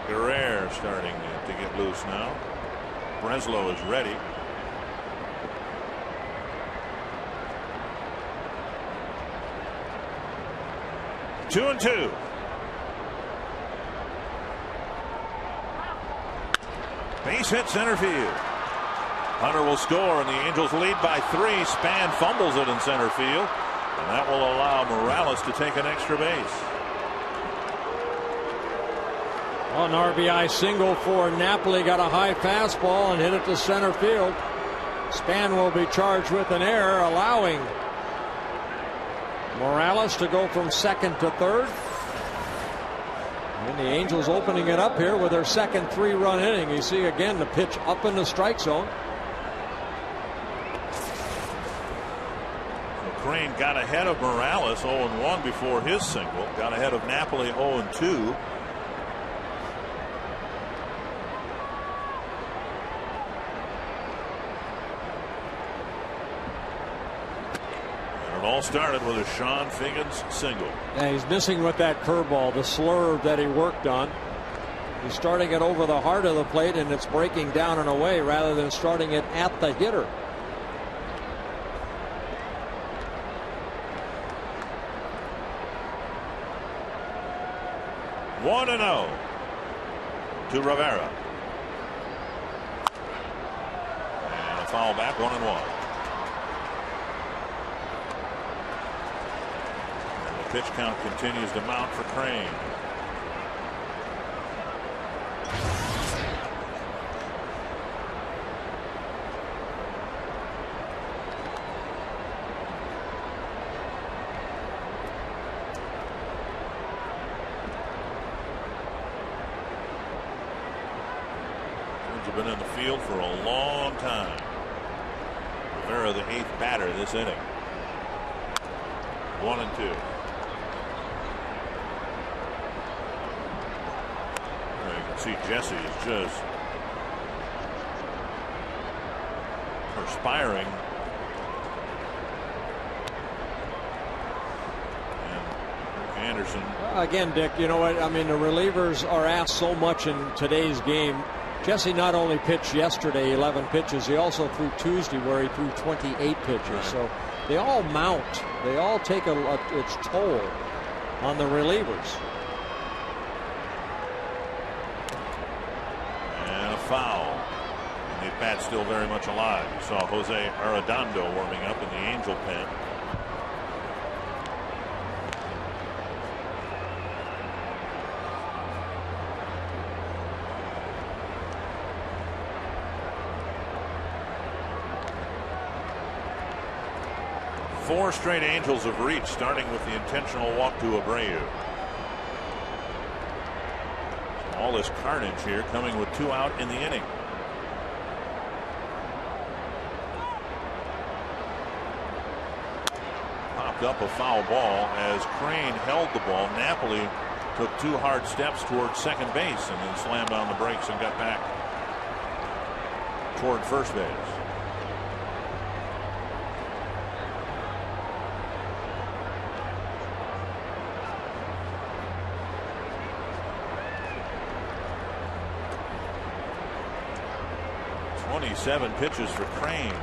Guerrero starting to get loose now. Breslow is ready. Two and two. Base hit center field. Hunter will score, and the Angels lead by 3. Span fumbles it in center field, and that will allow Morales to take an extra base. An RBI single for Napoli, got a high fastball and hit it to center field. Span will be charged with an error, allowing Morales to go from second to third. And the Angels opening it up here with their second 3-run inning. You see again the pitch up in the strike zone. Crane got ahead of Morales 0-1 before his single. Got ahead of Napoli 0-2. It all started with a Sean Figgins single. Yeah, he's missing with that curveball, the slurve that he worked on. He's starting it over the heart of the plate, and it's breaking down and away rather than starting it at the hitter. One 1-0 to Rivera. And a foul back, 1-1. Pitch count continues to mount for Crane. Twins have been in the field for a long time. Rivera, the 8th batter this inning. 1-2. See, Jesse is just perspiring. And Anderson. Again, Dick, you know what? I mean, the relievers are asked so much in today's game. Jesse not only pitched yesterday 11 pitches, he also threw Tuesday where he threw 28 pitches. Right. So they all mount. They all take its toll. on the relievers. And a foul. And the bat's still very much alive. You saw Jose Arredondo warming up in the Angel pen. Four straight Angels have reached, starting with the intentional walk to Abreu. All this carnage here coming with 2 out in the inning. Popped up a foul ball as Crane held the ball. Napoli took 2 hard steps towards second base and then slammed on the brakes and got back toward first base. Seven pitches for Crane.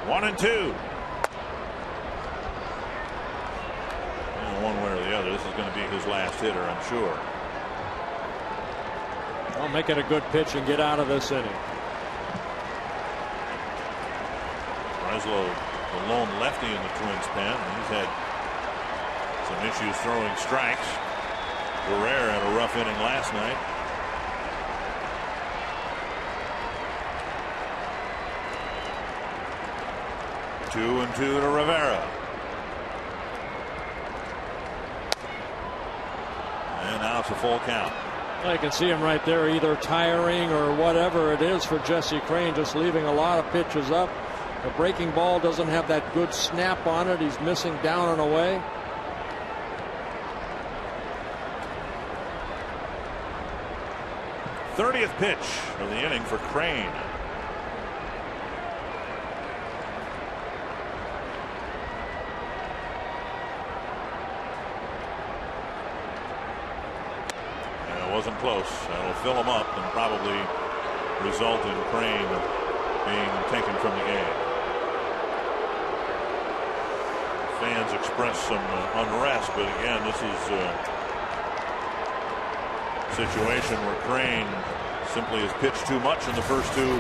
One and two. And one way or the other, this is going to be his last hitter, I'm sure. I'll make it a good pitch and get out of this inning. Breslow, the lone lefty in the Twins pen. He's had some issues throwing strikes. Guerrero had a rough inning last night. Two and two to Rivera. And now it's a full count. Well, you can see him right there, either tiring or whatever it is for Jesse Crane, just leaving a lot of pitches up. The breaking ball doesn't have that good snap on it. He's missing down and away. '30th pitch of the inning for Crane. And it wasn't close. That'll fill him up and probably result in Crane being taken from the game. Fans express some unrest, but again, this is a situation where Crane simply has pitched too much in the first 2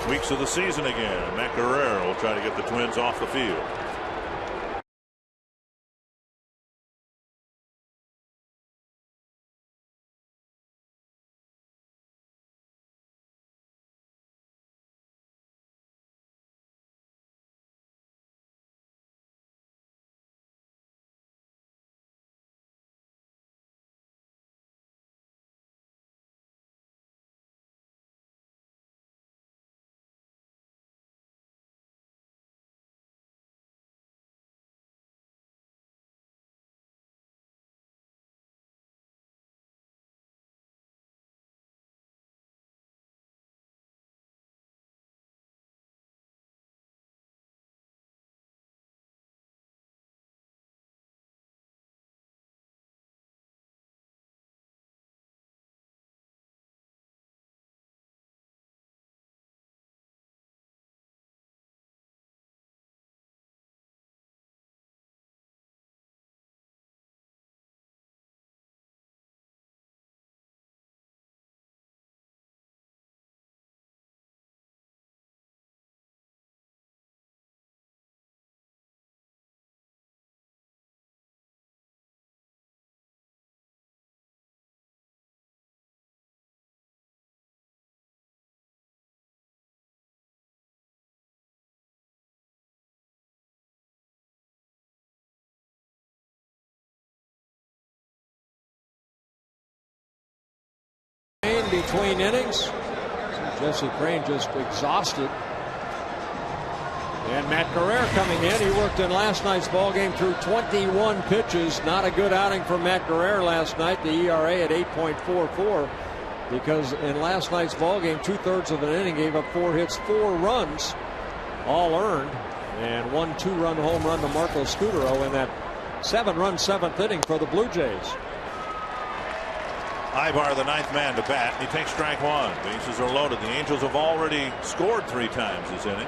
weeks of the season again. Matt Guerrero will try to get the Twins off the field. Between innings, Jesse Crane just exhausted. And Matt Guerrero coming in. He worked in last night's ball game through 21 pitches. Not a good outing for Matt Guerrero last night. The ERA at 8.44, because in last night's ball game, 2/3 of an inning, gave up 4 hits, 4 runs, all earned, and 1 2-run home run to Marco Scutaro in that 7-run 7th inning for the Blue Jays. Ibar, the ninth man to bat. He takes strike one. Bases are loaded. The Angels have already scored 3 times this inning.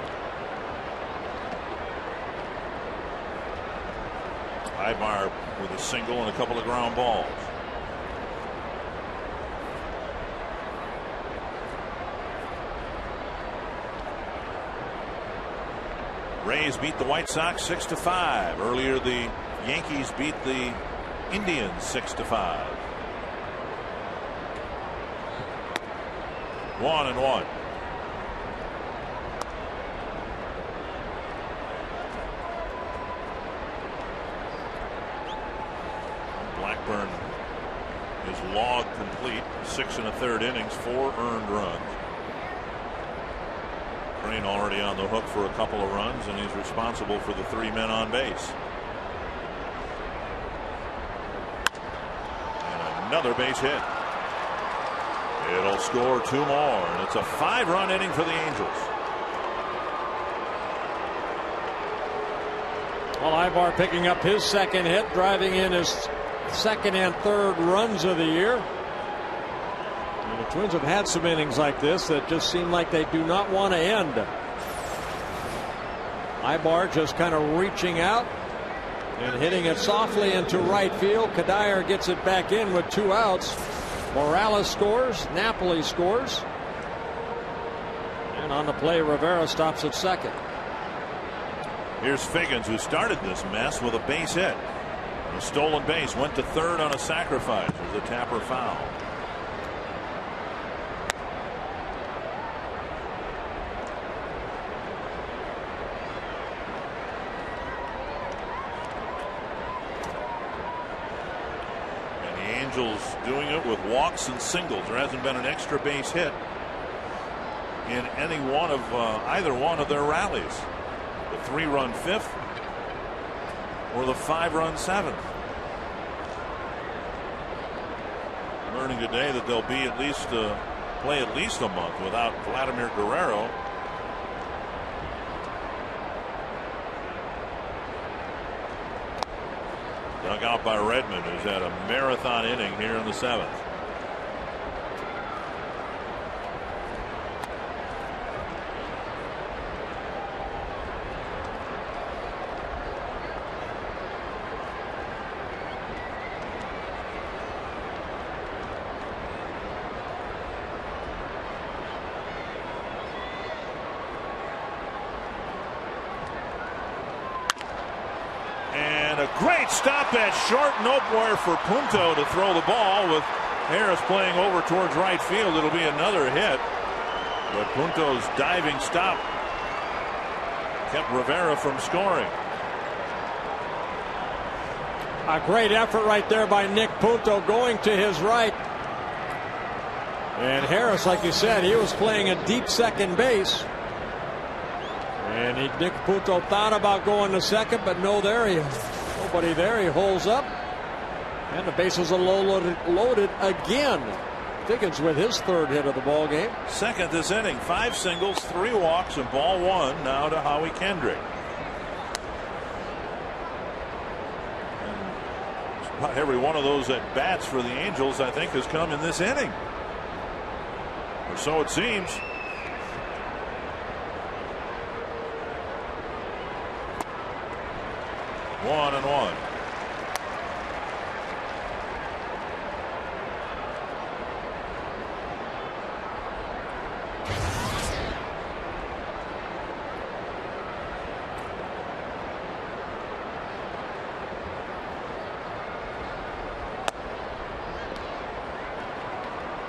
Ibar with a single and a couple of ground balls. Rays beat the White Sox 6-5. Earlier, the Yankees beat the Indians 6-5. 1-1. Blackburn is log complete. 6 1/3 innings, 4 earned runs. Crane already on the hook for a couple of runs, and he's responsible for the 3 men on base. And another base hit. It'll score 2 more, and it's a 5-run inning for the Angels. Well, Ibar picking up his second hit, driving in his second and third runs of the year. And the Twins have had some innings like this that just seem like they do not want to end. Ibar just kind of reaching out and hitting it softly into right field. Cuddyer gets it back in with 2 outs. Morales scores. Napoli scores. And on the play, Rivera stops at second. Here's Figgins, who started this mess with a base hit. A stolen base, went to third on a sacrifice. There's a Tapper foul. And the Angels doing it with walks and singles. There hasn't been an extra base hit in any one of either one of their rallies. The 3-run 5th or the 5-run 7th. Learning today that they'll be at least play at least a month without Vladimir Guerrero. Dug out by Redmond, who's had a marathon inning here in the 7th. Great stop at short. Nowhere for Punto to throw the ball, with Harris playing over towards right field. It'll be another hit, but Punto's diving stop kept Rivera from scoring. A great effort right there by Nick Punto, going to his right. And Harris, like you said, he was playing a deep second base. And Nick Punto thought about going to second, but nobody there. He holds up, and the bases are loaded again. Figgins with his 3rd hit of the ball game. Second this inning, 5 singles, 3 walks, and ball 1 now to Howie Kendrick. And about every one of those at bats for the Angels, I think, has come in this inning, or so it seems. One and one.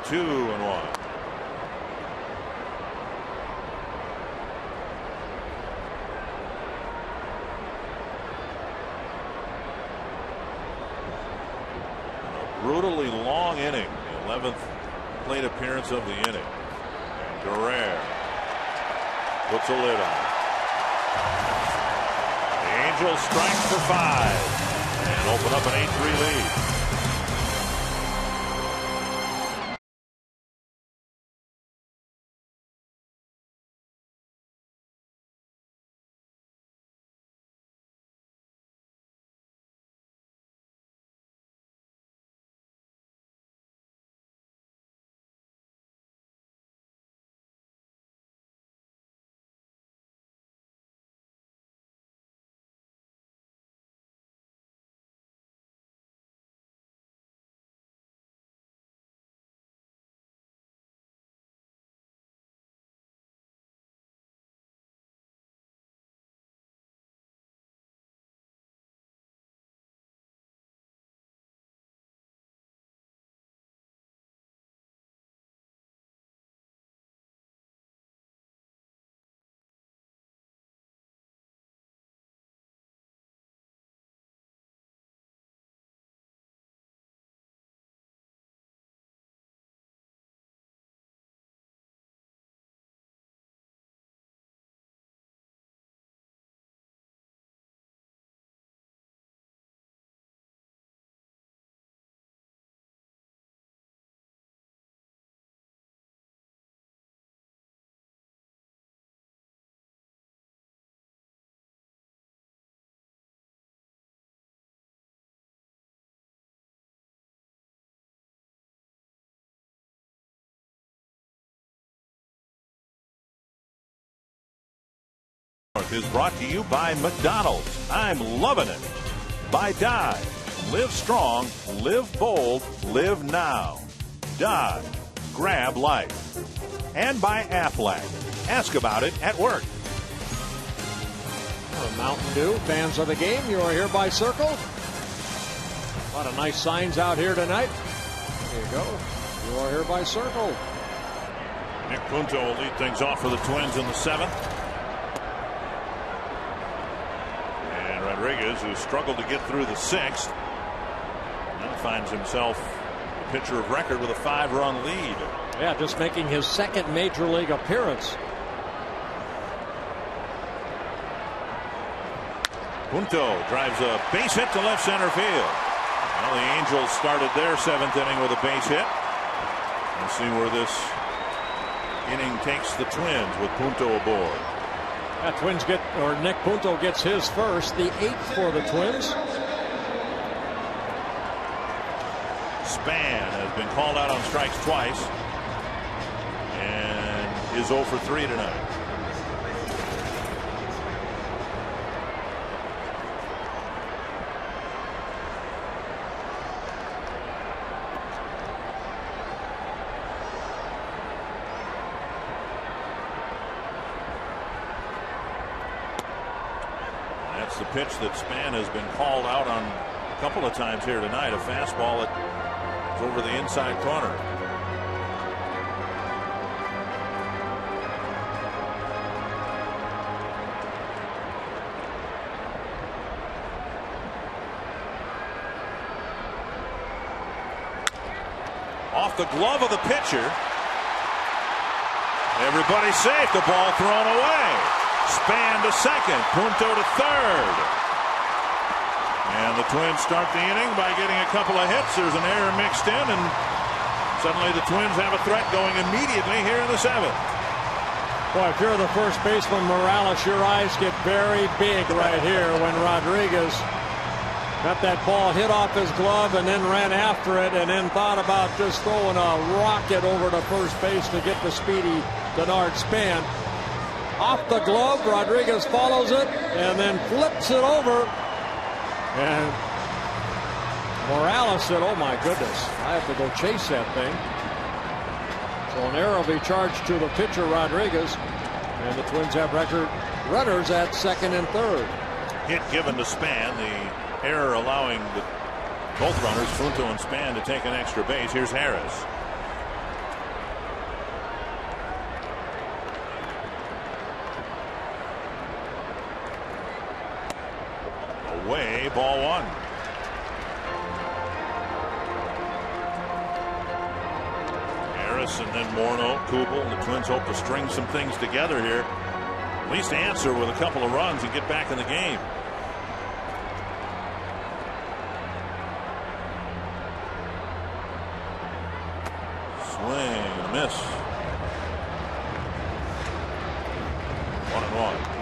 Two and one. Brutally long inning, the 11th plate appearance of the inning. And Guerrero puts a lid on it. The Angels strike for 5 and open up an 8-3 lead. Is brought to you by McDonald's. I'm loving it. By Dive. Live strong, live bold, live now. Dive. Grab life. And by Aflac. Ask about it at work. Mountain Dew, fans of the game, you are here by Circle. A lot of nice signs out here tonight. There you go. You are here by Circle. Nick Punto will lead things off for the Twins in the 7th. And Rodriguez, who struggled to get through the 6th, now finds himself a pitcher of record with a 5-run lead. Yeah, just making his 2nd major league appearance. Punto drives a base hit to left center field. Well, the Angels started their 7th inning with a base hit. Let's see where this inning takes the Twins with Punto aboard. Yeah, Twins get, or Nick Punto gets his first, the 8th for the Twins. Span has been called out on strikes twice and is 0 for 3 tonight. The pitch that Span has been called out on a couple of times here tonight, a fastball that is over the inside corner. Off the glove of the pitcher. Everybody's safe. The ball thrown away. Span to second, Punto to third. And the Twins start the inning by getting a couple of hits. There's an error mixed in, and suddenly the Twins have a threat going immediately here in the 7th. Boy, if you're the first baseman, Morales, your eyes get very big right here when Rodriguez got that ball hit off his glove and then ran after it and then thought about just throwing a rocket over to first base to get the speedy Denard Span. Off the glove, Rodriguez follows it and then flips it over. And Morales said, oh my goodness, I have to go chase that thing. So an error will be charged to the pitcher, Rodriguez. And the Twins have record runners at 2nd and 3rd. Hit given to Span, the error allowing both runners, Punto and Span, to take an extra base. Here's Harris. Away, ball 1. Harris and then Morneau, Kubel, and the Twins hope to string some things together here. At least answer with a couple of runs and get back in the game. Swing and a miss. 1-1.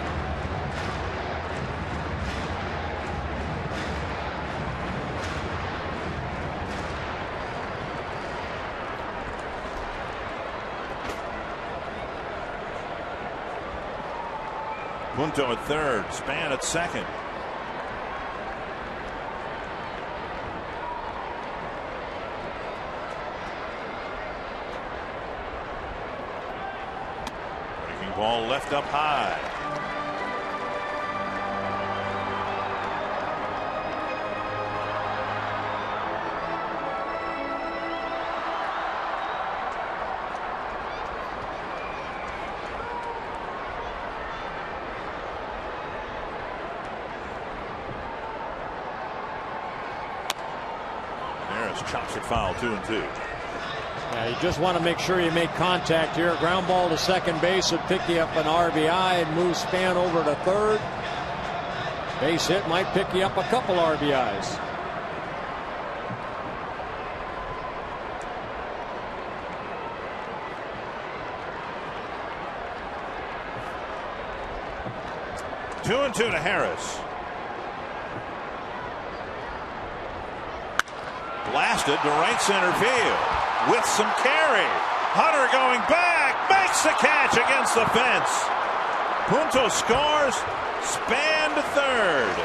Punto at 3rd, Span at 2nd. Breaking ball left up high. Chops it foul, 2-2. Yeah, you just want to make sure you make contact here. Ground ball to second base would pick you up an RBI and move Span over to 3rd. Base hit might pick you up a couple RBIs. Two and 2 to Harris. Blasted to right center field with some carry. Hunter going back, makes the catch against the fence. Punto scores. Span to third.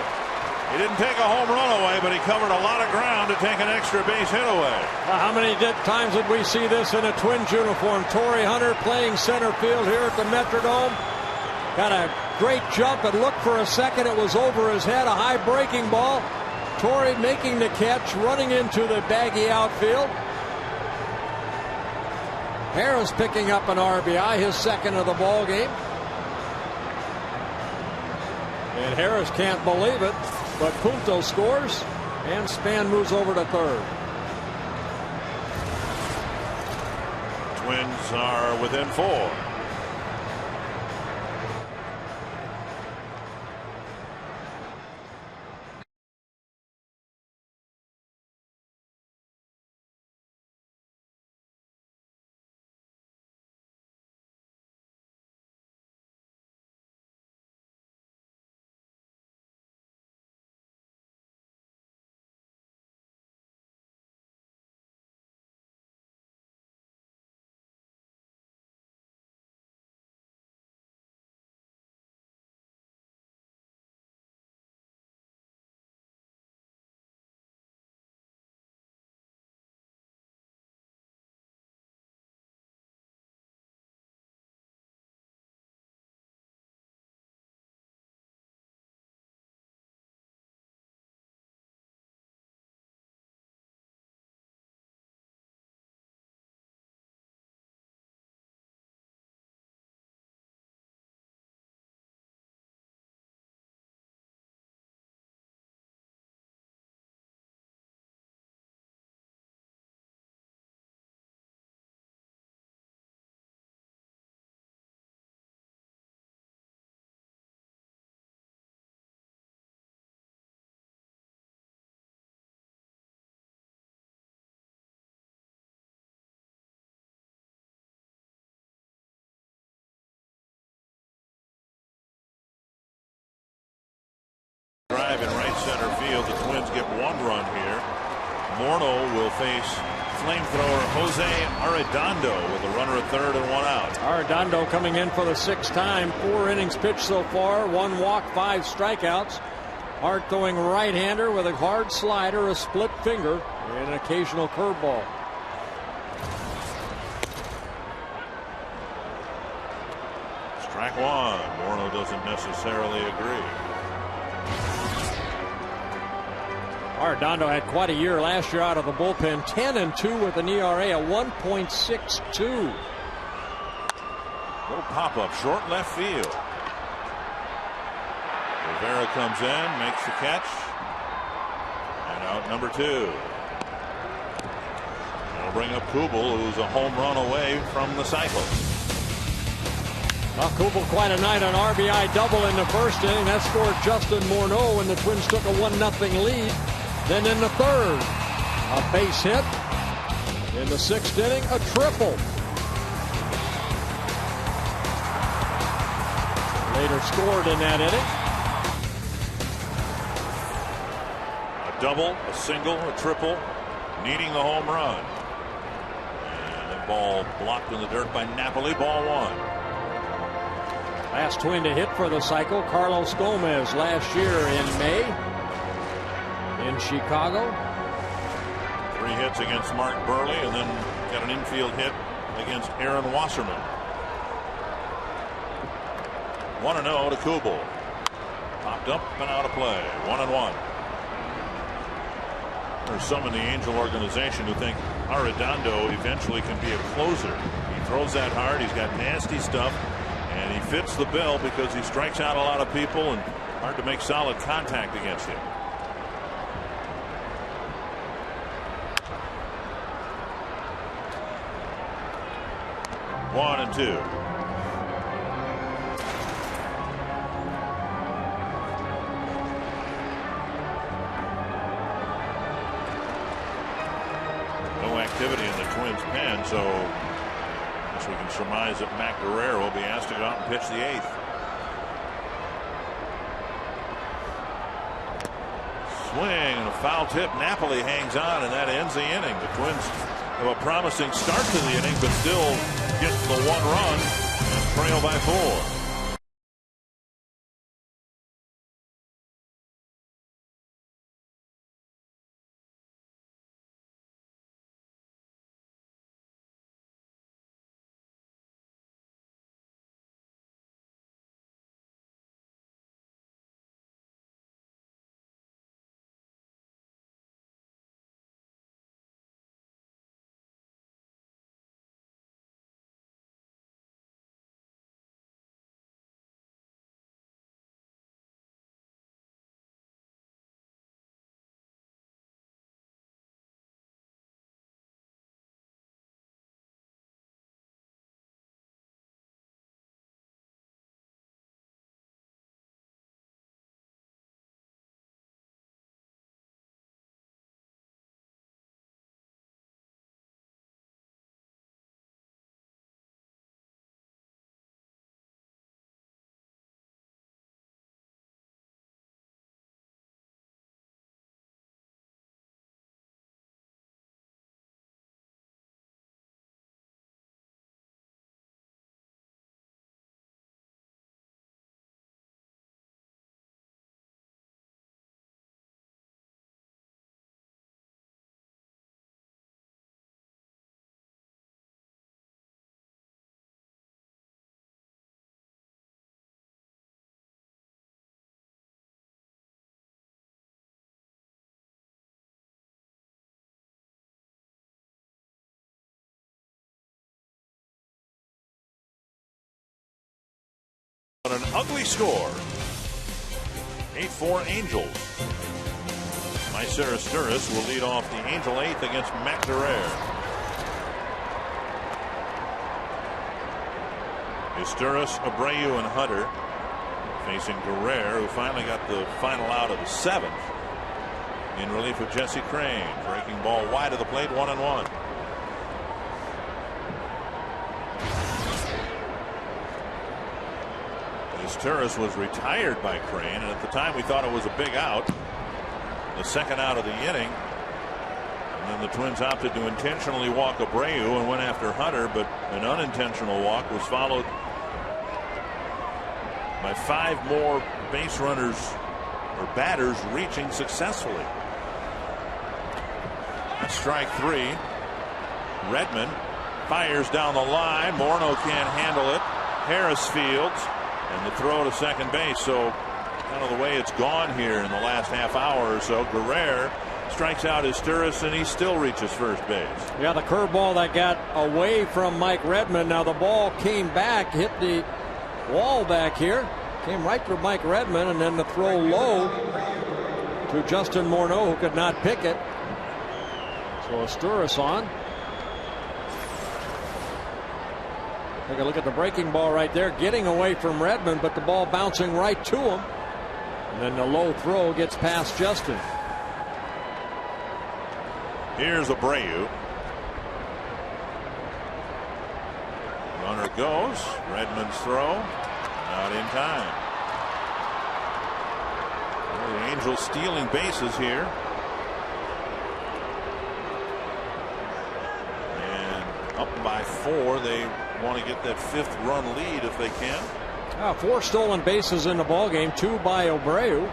He didn't take a home run away, but he covered a lot of ground to take an extra base hit away. Well, how many times did we see this in a Twins uniform? Torrey Hunter playing center field here at the Metrodome. Got a great jump and looked for a second. It was over his head, a high breaking ball. Torrey making the catch, running into the baggy outfield. Harris picking up an RBI, his second of the ball game. And Harris can't believe it, but Punto scores, and Span moves over to third. Twins are within 4. Drive in right center field. The Twins get 1 run here. Morneau will face flamethrower Jose Arredondo with a runner at third and 1 out. Arredondo coming in for the 6th time. 4 innings pitched so far. 1 walk, 5 strikeouts. Hard throwing right-hander with a hard slider, a split finger, and an occasional curveball. Strike 1. Morneau doesn't necessarily agree. Arredondo had quite a year last year out of the bullpen. 10-2 with an ERA of 1.62. Little pop-up, short left field. Rivera comes in, makes the catch. And out number 2. That'll bring up Kubel, who's a home run away from the cycle. Well, Kubel quite a night on RBI double in the first inning. That scored Justin Morneau when the Twins took a 1-0 lead. Then in the third, a base hit. In the 6th inning, a triple. Later scored in that inning. A double, a single, a triple, needing the home run. And the ball blocked in the dirt by Napoli. Ball 1. Last Twin to hit for the cycle, Carlos Gomez, last year in May. In Chicago. 3 hits against Mark Burley, and then got an infield hit against Aaron Wasserman. 1-0 to Kubel. Popped up and out of play. 1-1. There's some in the Angel organization who think Arredondo eventually can be a closer. He throws that hard. He's got nasty stuff, and he fits the bill because he strikes out a lot of people and hard to make solid contact against him. 1-2. No activity in the Twins pen, so I guess we can surmise that Mac Guerrero will be asked to go out and pitch the 8th. Swing and a foul tip. Napoli hangs on, and that ends the inning. The Twins have a promising start to the inning, but still get the 1 run and trail by 4. ugly score. 8-4 Angels. Maicer Izturis will lead off the Angel 8th against Matt Guerrero. Izturis, Abreu, and Hunter facing Guerrero, who finally got the final out of the 7th. In relief of Jesse Crain. Breaking ball wide of the plate, 1-1. Izturis was retired by Crain, and at the time we thought it was a big out. The second out of the inning. And then the Twins opted to intentionally walk Abreu and went after Hunter, but an unintentional walk was followed by 5 more base runners or batters reaching successfully. That's strike 3. Redmond fires down the line. Morneau can't handle it. Harris fields, and the throw to second base. So kind of the way it's gone here in the last half hour or so. Guerrero strikes out Izturis, and he still reaches first base. Yeah, the curveball that got away from Mike Redmond. Now the ball came back, hit the wall back here, came right for Mike Redmond, and then the throw low to Justin Morneau, who could not pick it. So Izturis on. Take a look at the breaking ball right there, getting away from Redmond, but the ball bouncing right to him. And then the low throw gets past Justin. Here's Abreu. Runner goes. Redmond's throw. Not in time. Well, the Angels stealing bases here. And up by 4. They want to get that 5th run lead if they can. 4 stolen bases in the ball game, 2 by Abreu.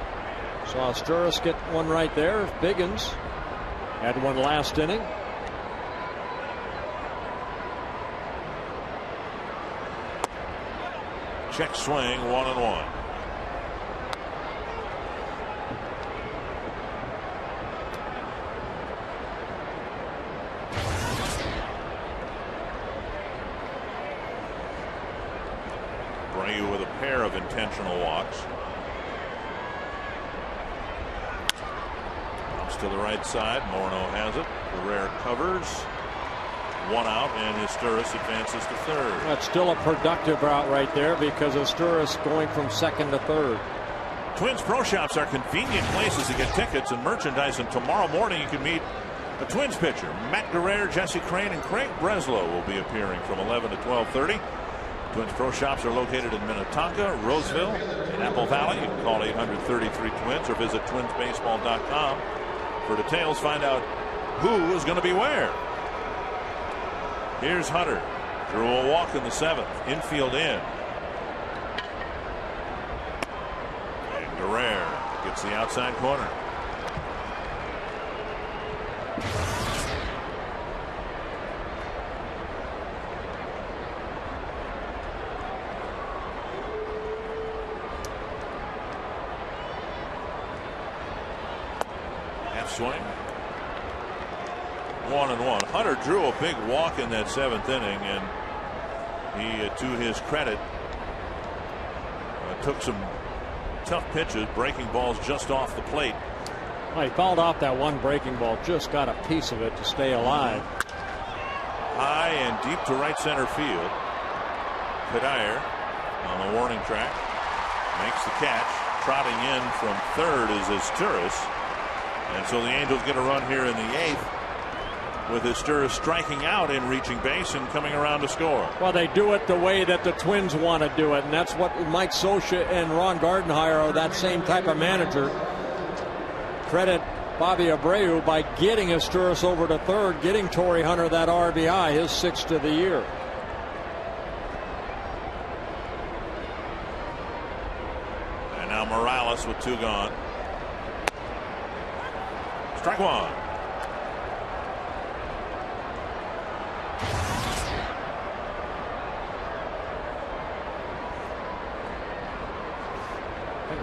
Saw Izturis get one right there. Biggins had one last inning. Check swing, 1-1. Abreu with a pair of intentional walks. Comes to the right side. Morneau has it. Guerrero covers. 1 out, and Izturis advances to third. That's still a productive route right there, because Izturis going from second to third. Twins Pro Shops are convenient places to get tickets and merchandise, and tomorrow morning you can meet a Twins pitcher. Matt Guerrero, Jesse Crain, and Craig Breslow will be appearing from 11 to 12:30. Twins Pro Shops are located in Minnetonka, Roseville, and Apple Valley. You can call 800-33-TWINS or visit twinsbaseball.com for details. Find out who is going to be where. Here's Hunter. Drew a walk in the 7th. Infield in. And Guerrero gets the outside corner. Half swing. 1-1. Hunter drew a big walk in that 7th inning, and he, to his credit, took some tough pitches, breaking balls just off the plate. Well, he fouled off that one breaking ball, just got a piece of it to stay alive. High and deep to right center field. Cuddyer on the warning track makes the catch. Trotting in from third is Izturis, and so the Angels get a run here in the 8th, with Izturis striking out and reaching base and coming around to score. Well, they do it the way that the Twins want to do it, and that's what Mike Scioscia and Ron Gardenhire are, that same type of manager. Credit Bobby Abreu by getting Izturis over to third, getting Torrey Hunter that RBI, his 6th of the year. And now Morales with 2 gone. Strike 1.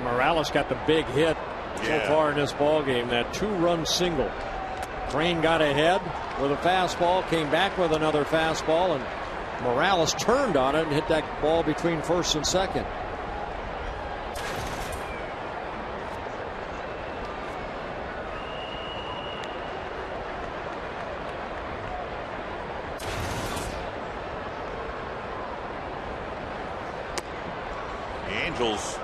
Morales got the big hit so far in this ball game, that 2-run single. Crain got ahead with a fastball, came back with another fastball, and Morales turned on it and hit that ball between first and second. Angels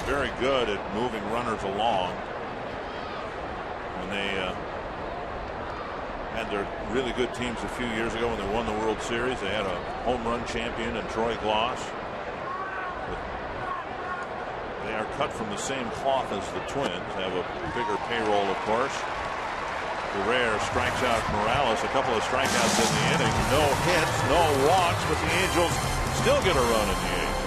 very good at moving runners along. When they had their really good teams a few years ago when they won the World Series, they had a home run champion in Troy Glaus. They are cut from the same cloth as the Twins. They have a bigger payroll, of course. Guerrero strikes out Morales. A couple of strikeouts in the inning. No hits, no walks, but the Angels still get a run in the eighth.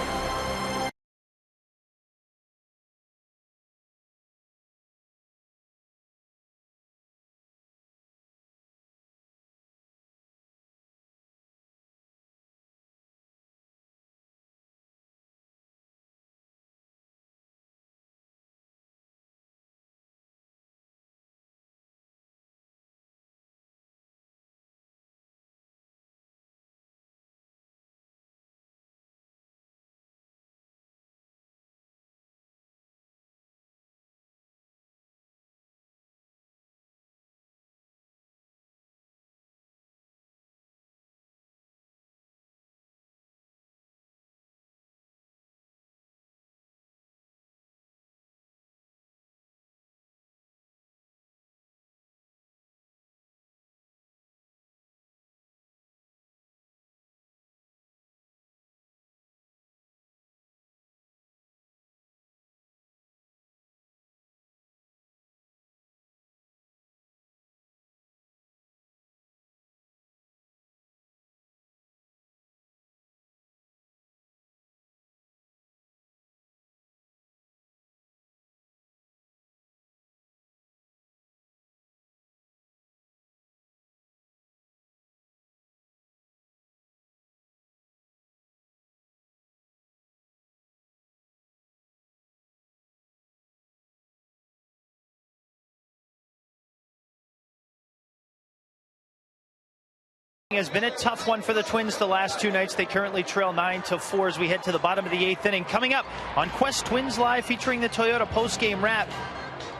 Has been a tough one for the Twins the last two nights. They currently trail 9-4 as we head to the bottom of the eighth inning. Coming up on Quest Twins Live featuring the Toyota postgame wrap.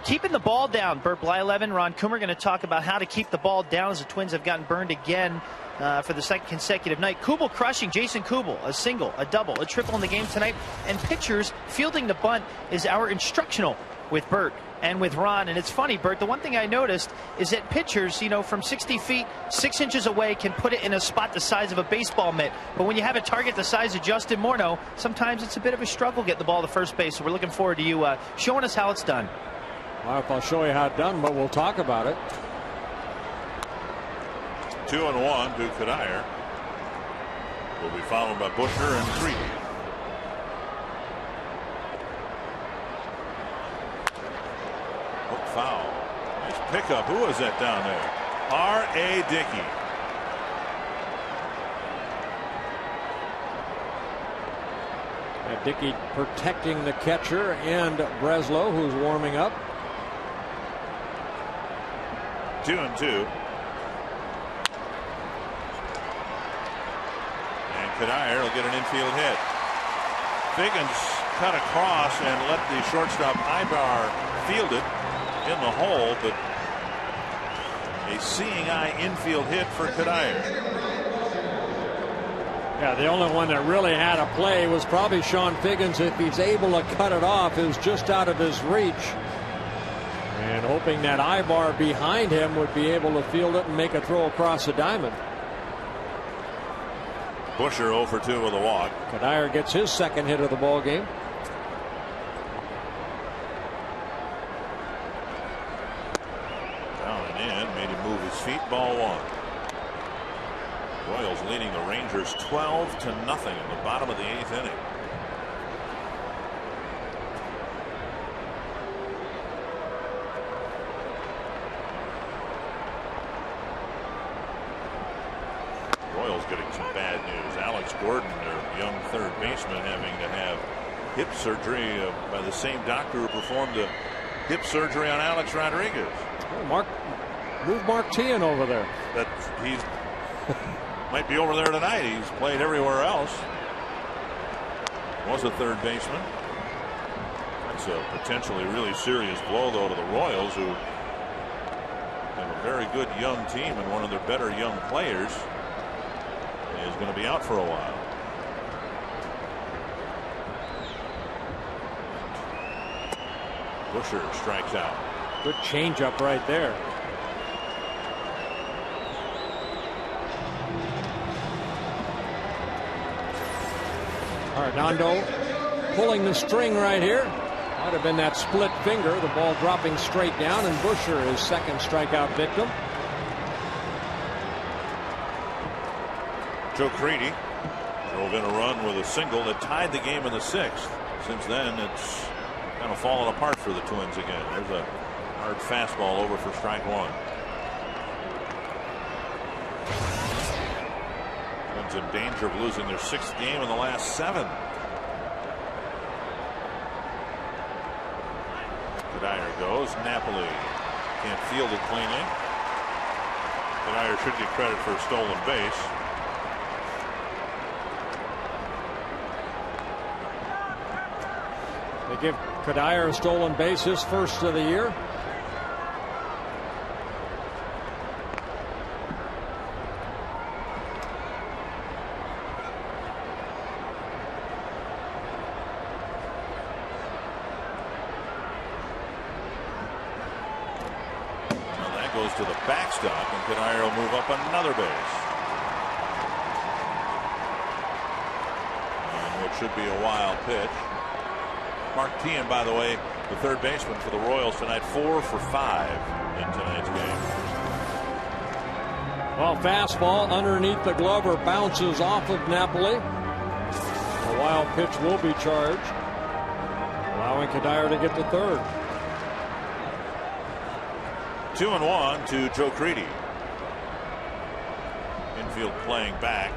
Keeping the ball down. Bert Blyleven, Ron Coomer going to talk about how to keep the ball down as the Twins have gotten burned again for the second consecutive night. Kubel crushing Jason Kubel. A single, a double, a triple in the game tonight. And pitchers fielding the bunt is our instructional with Bert and with Ron. And it's funny, Bert, the one thing I noticed is that pitchers, you know, from 60 feet, 6 inches away can put it in a spot the size of a baseball mitt. But when you have a target the size of Justin Morneau, sometimes it's a bit of a struggle getting the ball to first base. So we're looking forward to you showing us how it's done. Well, I'll show you how it's done, but we'll talk about it. 2-1 to Cuddyer. Will be followed by Bushner and Treat. Foul. Nice pickup. Who was that down there? R.A. Dickey. Dickey protecting the catcher and Breslow, who's warming up. 2-2. And Cuddyer will get an infield hit. Figgins cut across and let the shortstop Ibar field it in the hole, but a seeing eye infield hit for Cuddyer. Yeah, the only one that really had a play was probably Sean Figgins. If he's able to cut it off, it was just out of his reach. And hoping that Ibar behind him would be able to field it and make a throw across the diamond. Busher 0 for 2 with a walk. Cuddyer gets his second hit of the ball game. Feet, ball one. Royals leading the Rangers 12-0 in the bottom of the eighth inning. Royals getting some bad news. Alex Gordon, their young third baseman, having to have hip surgery by the same doctor who performed the hip surgery on Alex Rodriguez. Oh, move Mark Teahen over there. That he's might be over there tonight. He's played everywhere else. Was a third baseman. That's a potentially really serious blow, though, to the Royals, who have a very good young team, and one of their better young players is going to be out for a while. Busher strikes out. Good changeup right there. Arredondo pulling the string right here. Might have been that split finger. The ball dropping straight down, and Busher is second strikeout victim. Joe Crede drove in a run with a single that tied the game in the 6th. Since then, it's kind of fallen apart for the Twins again. There's a hard fastball over for strike one. Twins in danger of losing their 6th game in the last 7. Cuddyer goes. Napoli can't field it cleanly. Cuddyer should get credit for a stolen base. They give Cuddyer a stolen base, his first of the year. Goes to the backstop, and Cuddyer will move up another base. And what should be a wild pitch. Mark Teahen, by the way, the third baseman for the Royals tonight, 4 for 5 in tonight's game. Well, fastball underneath the glove or bounces off of Napoli. A wild pitch will be charged, allowing Cuddyer to get to third. 2-1 to Joe Crede. Infield playing back.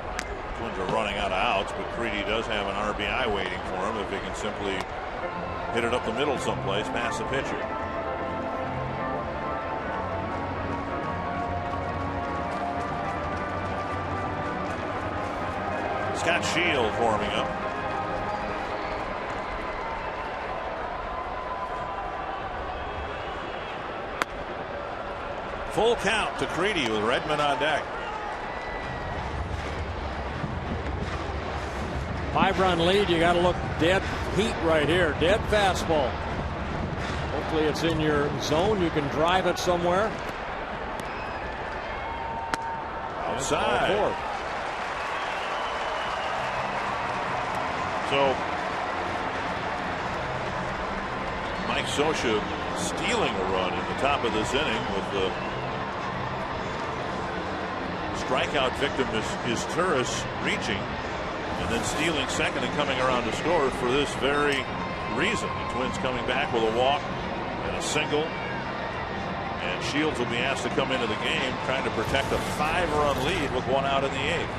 Twins are running out of outs, but Crede does have an RBI waiting for him if he can simply hit it up the middle someplace past the pitcher. Scott Shields warming up. Full count to Crede with Redmond on deck. 5-run lead. You got to look dead heat right here. Dead fastball. Hopefully it's in your zone. You can drive it somewhere. Outside. So Mike Scioscia stealing a run in the top of this inning with the strikeout victim is Turris reaching and then stealing second and coming around to score for this very reason. The Twins coming back with a walk and a single, and Shields will be asked to come into the game trying to protect a 5-run lead with 1 out in the 8th.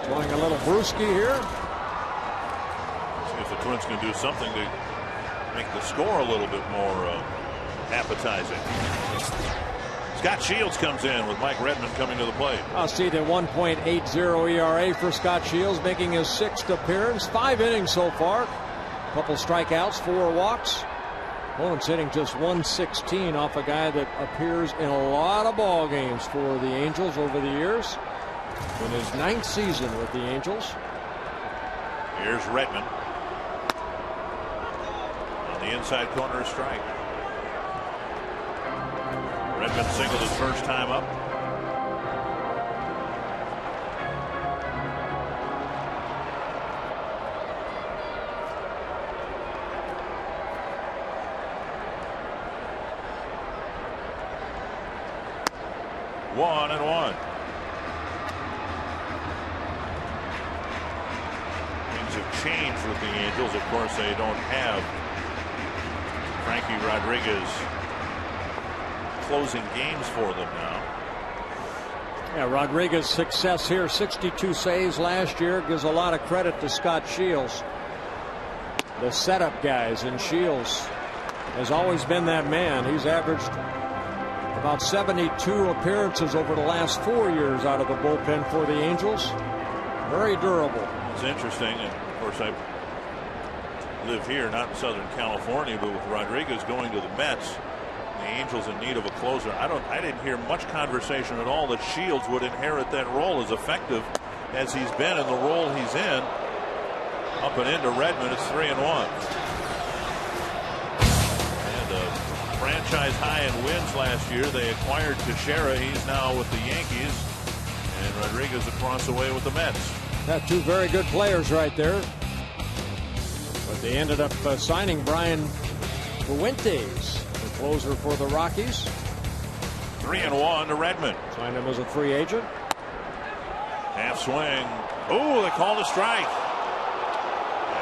Going a little brusky here. See if the Twins can do something to make the score a little bit more appetizing. Scott Shields comes in with Mike Redmond coming to the plate. I'll see the 1.80 ERA for Scott Shields, making his 6th appearance. 5 innings so far. A couple strikeouts, 4 walks. Opponent's hitting just 116 off a guy that appears in a lot of ball games for the Angels over the years. In his 9th season with the Angels. Here's Redmond. On the inside corner, a strike. Redmond singled his first time up. One and one. Things have changed with the Angels. Of course, they don't have Frankie Rodriguez closing games for them now. Yeah, Rodriguez's success here, 62 saves last year, gives a lot of credit to Scott Shields. The setup guys, and Shields has always been that man. He's averaged about 72 appearances over the last 4 years out of the bullpen for the Angels. Very durable. It's interesting, and of course I live here, not in Southern California, but with Rodriguez going to the Mets, the Angels in need of a closer. I didn't hear much conversation at all that Shields would inherit that role, as effective as he's been in the role he's in. Up and into Redmond, it's 3-1. And a franchise high in wins last year. They acquired Teixeira. He's now with the Yankees, and Rodriguez across the way with the Mets. Got 2 very good players right there. But they ended up signing Brian Fuentes, the closer for the Rockies. 3-1 to Redmond. Signed him as a free agent. Half swing. Oh, they called a strike.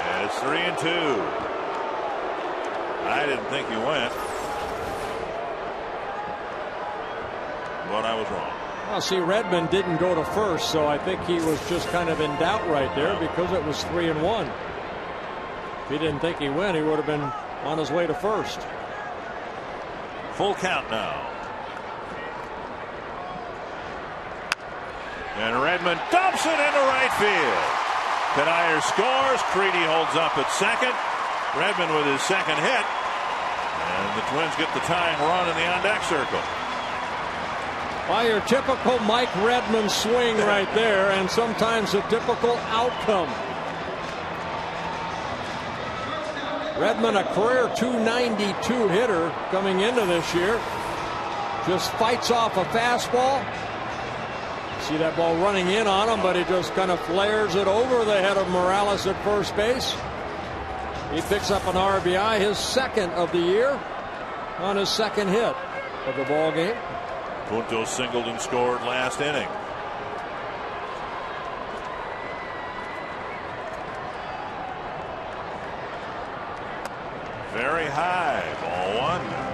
And it's 3-2. I didn't think he went, but I was wrong. Well, see, Redmond didn't go to first, so I think he was just kind of in doubt right there because it was 3-1. If he didn't think he went, he would have been on his way to first. Full count now. And Redmond dumps it into right field. Canayer scores. Creedy holds up at second. Redmond with his second hit. And the Twins get the tying run in the on-deck circle. Well, your typical Mike Redmond swing right there, and sometimes a typical outcome. Redmond, a career .292 hitter coming into this year. Just fights off a fastball. See that ball running in on him, but he just kind of flares it over the head of Morales at first base. He picks up an RBI, his 2nd of the year, on his 2nd hit of the ball game. Punto singled and scored last inning. Very high, ball 1.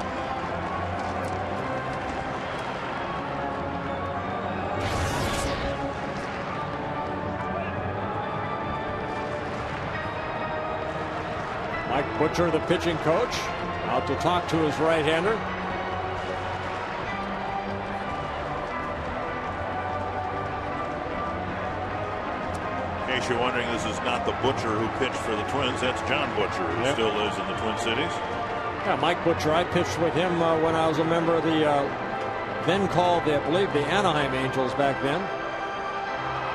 Mike Butcher, the pitching coach, out to talk to his right-hander. In case you're wondering, this is not the Butcher who pitched for the Twins. That's John Butcher, who still lives in the Twin Cities. Yeah, Mike Butcher, I pitched with him when I was a member of the then called, I believe, the Anaheim Angels back then.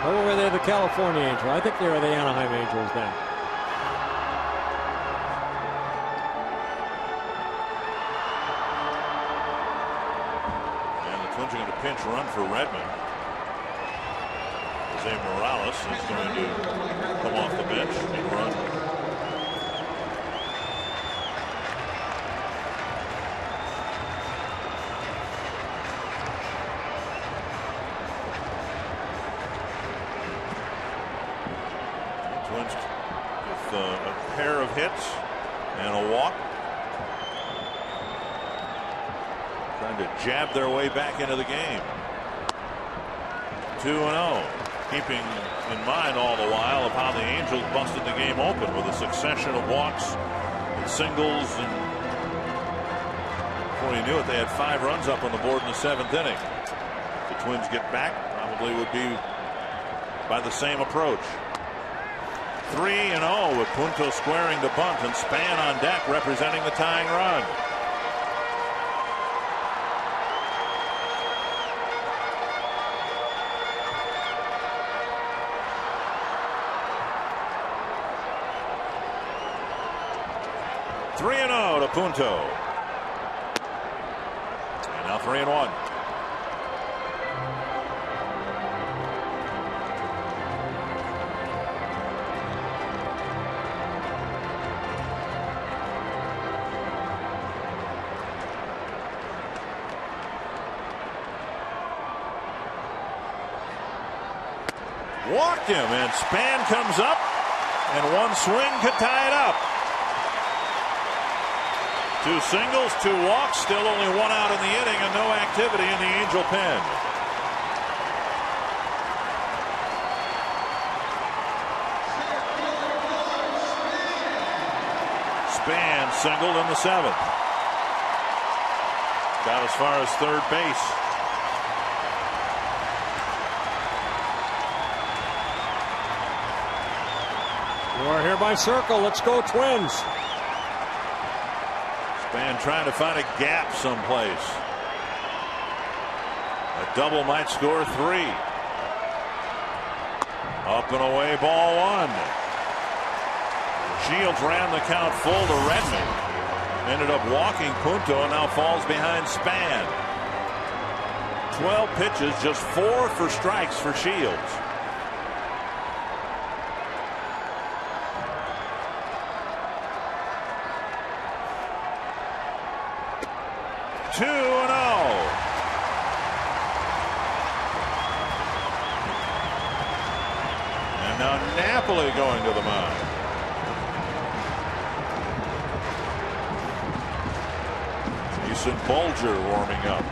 Or were they the California Angels? I think they were the Anaheim Angels then. And the Twins are going to pinch run for Redmond. Jose Morales is going to come off the bench and run. Twins with a pair of hits and a walk, trying to jab their way back into the game. 2-0. Keeping in mind all the while of how the Angels busted the game open with a succession of walks and singles and before you knew it, they had 5 runs up on the board in the 7th inning. If the Twins get back, probably would be by the same approach. 3-0 with Punto squaring to bunt and Span on deck representing the tying run. To Punto. And now 3-1. Walked him, and Span comes up, and one swing could tie it up. 2 singles, 2 walks, still only 1 out in the inning, and no activity in the Angel pen. Span singled in the 7th. Got as far as third base. You are here by circle. Let's go Twins. Span trying to find a gap someplace. A double might score 3. Up and away, ball 1. Shields ran the count full to Redmond. Ended up walking Punto and now falls behind Span. 12 pitches, just 4 for strikes for Shields. Now Napoli going to the mound. Jason Bulger warming up.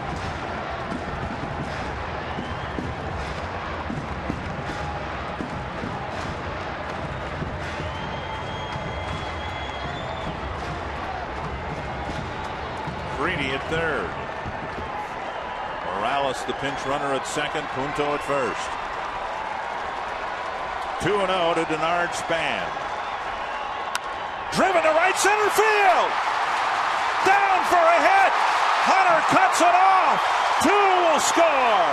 Greedy at third. Morales the pinch runner at second. Punto at first. 2-0 to Denard Span. Driven to right center field. Down for a hit. Hunter cuts it off. 2 will score.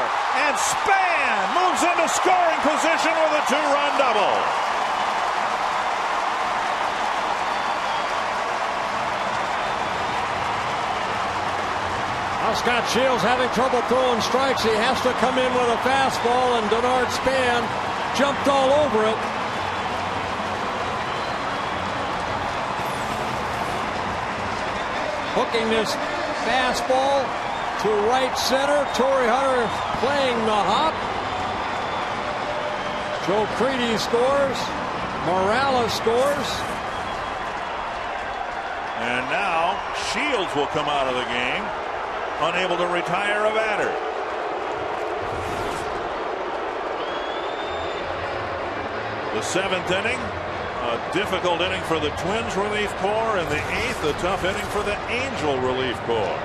And Span moves into scoring position with a 2-run double. Now Scott Shields having trouble throwing strikes. He has to come in with a fastball, and Denard Span jumped all over it. Hooking this fastball to right center. Torrey Hunter playing the hop. Joe Crede scores. Morales scores. And now Shields will come out of the game, unable to retire a batter. The 7th inning, a difficult inning for the Twins relief corps, and the 8th, a tough inning for the Angel relief corps.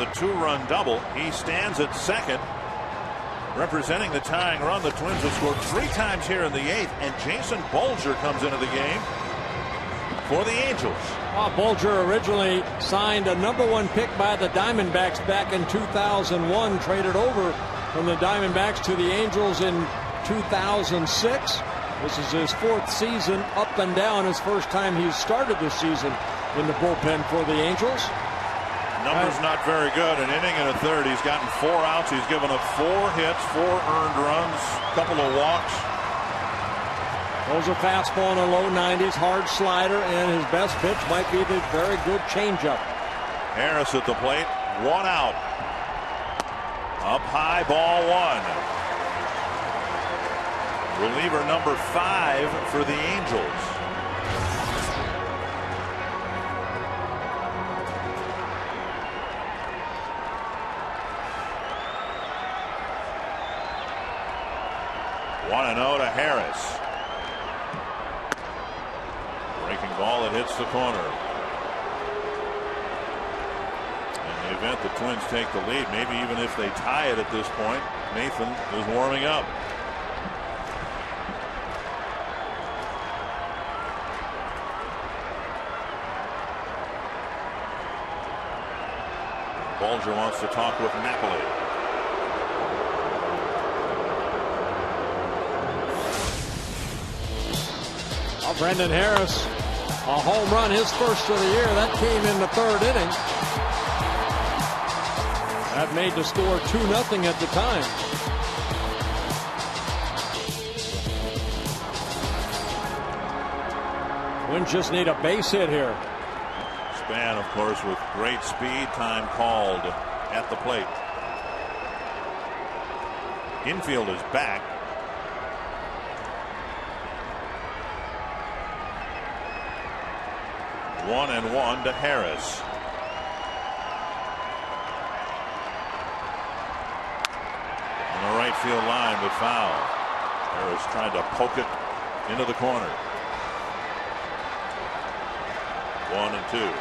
with a 2-run double. He stands at second, representing the tying run. The Twins have scored 3 times here in the 8th, and Jason Bolger comes into the game for the Angels. Bolger originally signed a #1 pick by the Diamondbacks back in 2001, traded over from the Diamondbacks to the Angels in 2006. This is his 4th season up and down. His first time he's started this season in the bullpen for the Angels. Numbers not very good. An inning and a third. He's gotten 4 outs. He's given up 4 hits, 4 earned runs, a couple of walks. Those are fastball in the low 90s, hard slider, and his best pitch might be the very good changeup. Harris at the plate, 1 out. Up high, ball 1. Reliever number 5 for the Angels. One and 0 to Harris. Breaking ball that hits the corner. In the event the Twins take the lead, maybe even if they tie it at this point, Nathan is warming up. Bolger wants to talk with Napoli. Brendan Harris, a home run, his first of the year. That came in the 3rd inning. That made the score 2-0 at the time. Twins just need a base hit here. Span, of course, with great speed. Time called at the plate. Infield is back. 1-1 to Harris. On the right field line, but foul. Harris tried to poke it into the corner. 1-2.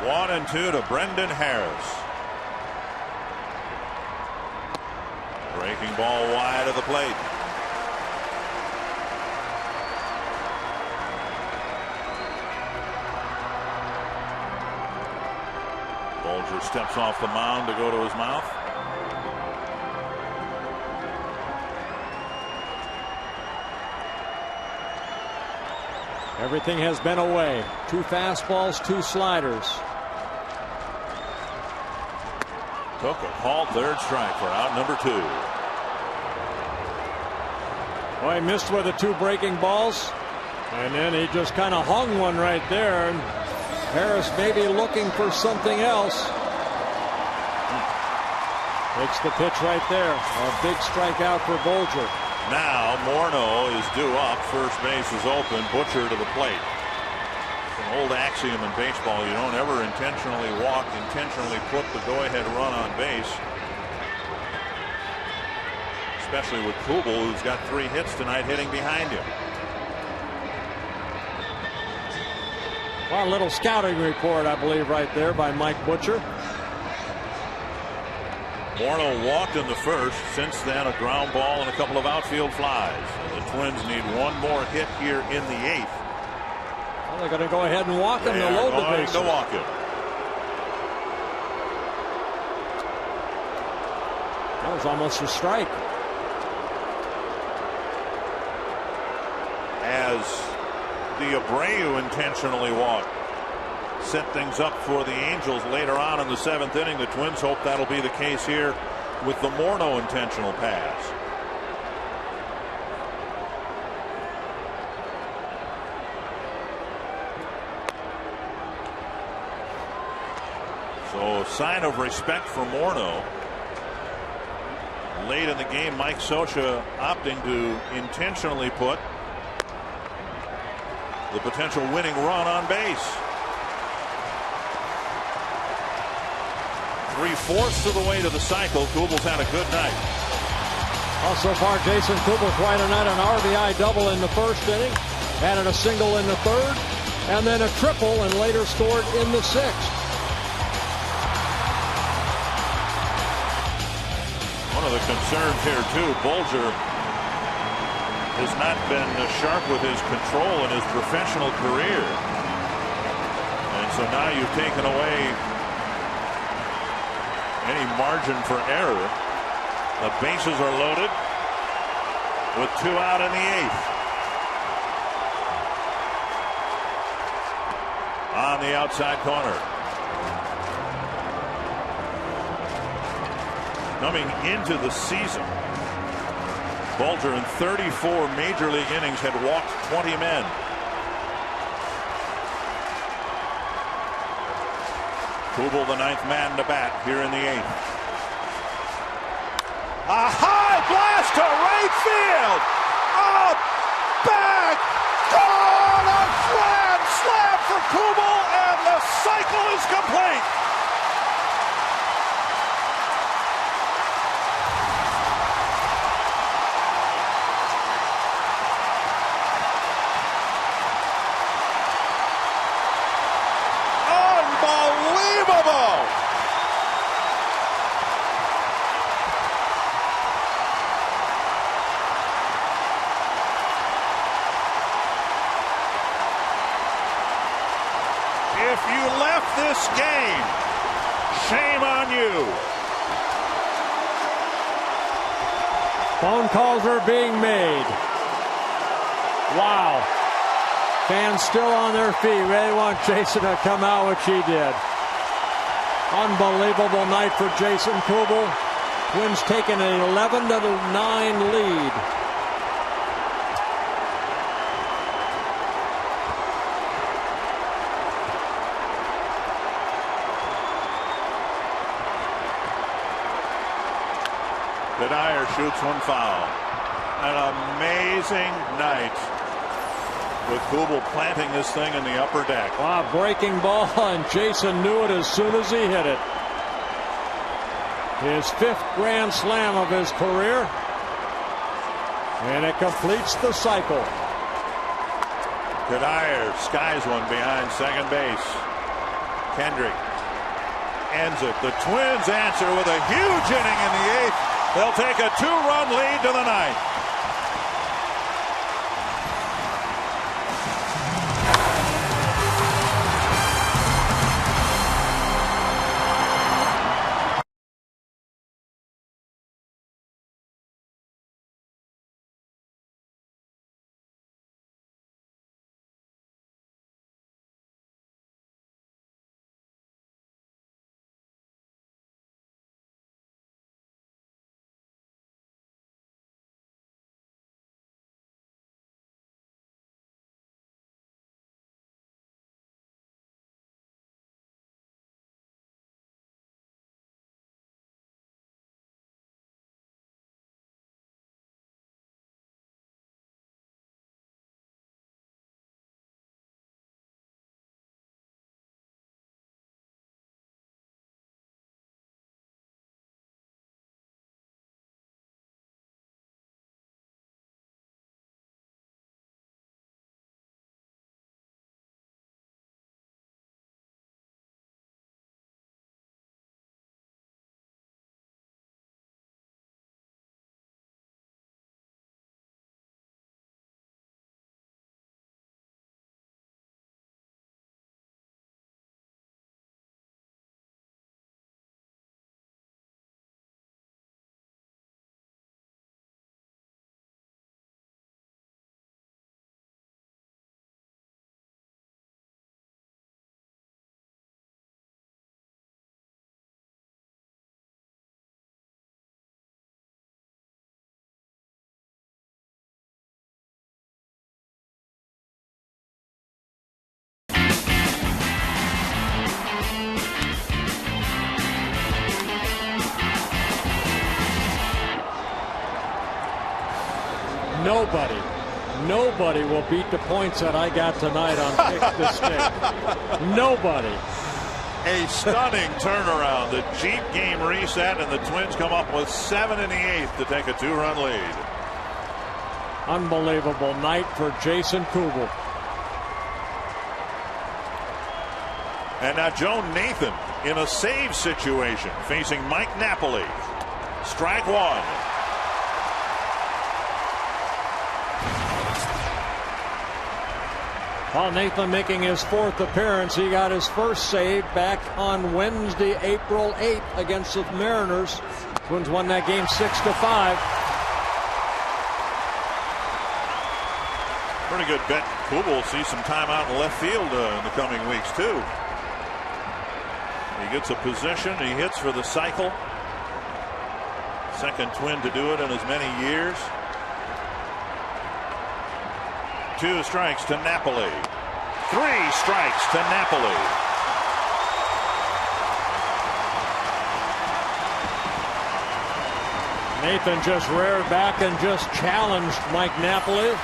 One and 2 to Brendan Harris. Breaking ball wide of the plate. Bolger steps off the mound to go to his mouth. Everything has been away. 2 fastballs, 2 sliders. Took a called 3rd strike for out number 2. Well, he missed with the 2 breaking balls, and then he just kind of hung one right there. And Harris maybe looking for something else. Takes the pitch right there. A big strikeout for Bolger. Now Morneau is due up. First base is open. Butcher to the plate. An old axiom in baseball: you don't ever intentionally walk, intentionally put the go-ahead run on base. Especially with Kubel, who's got 3 hits tonight, hitting behind him. Well, a little scouting report, I believe, right there by Mike Butcher. Morneau walked in the first. Since then, a ground ball and a couple of outfield flies. And the Twins need one more hit here in the 8th. Well, they're going to go ahead and walk him to load the bases. To walk him. That was almost a strike. As the Abreu intentionally walked. Set things up for the Angels later on in the 7th inning. The Twins hope that'll be the case here with the Morneau intentional pass. So a sign of respect for Morneau. Late in the game, Mike Scioscia opting to intentionally put the potential winning run on base. 3/4 of the way to the cycle. Kubel's had a good night. Well, so far, Jason Kubel quite a night. An RBI double in the first inning, added a single in the third, and then a triple, and later scored in the sixth. One of the concerns here, too, Bulger has not been sharp with his control in his professional career. And so now you've taken away any margin for error. The bases are loaded with 2 out in the 8th. On the outside corner. Coming into the season, Bulger in 34 major league innings had walked 20 men. Kubel, the 9th man to bat here in the 8th. A high blast to right field. Up, back, gone! A grand slam for Kubel, and the cycle is complete. Unbelievable! If you left this game, shame on you. Phone calls are being made. Wow. Fans still on their feet. Really want Jason to come out, which he did. Unbelievable night for Jason Kubel. Twins taking an 11-9 lead. Dyer shoots one foul. An amazing night with Kubel planting this thing in the upper deck. Wow, breaking ball, and Jason knew it as soon as he hit it. His 5th grand slam of his career, and it completes the cycle. Dyer skies one behind second base. Kendrick ends it. The Twins answer with a huge inning in the 8th. They'll take a 2-run lead to the 9th. Nobody will beat the points that I got tonight on Pick the Stick. Nobody. A stunning turnaround. The Jeep game reset, and the Twins come up with 7 in the 8th to take a 2-run lead. Unbelievable night for Jason Kubel. And now Joe Nathan in a save situation facing Mike Napoli. Strike one. Paul Nathan making his 4th appearance. He got his first save back on Wednesday, April 8th against the Mariners. Twins won that game 6-5. Pretty good bet. Kubel will see some time out in left field in the coming weeks too. He gets a position. He hits for the cycle. Second Twin to do it in as many years. 2 strikes to Napoli. 3 strikes to Napoli. Nathan just reared back and just challenged Mike Napoli.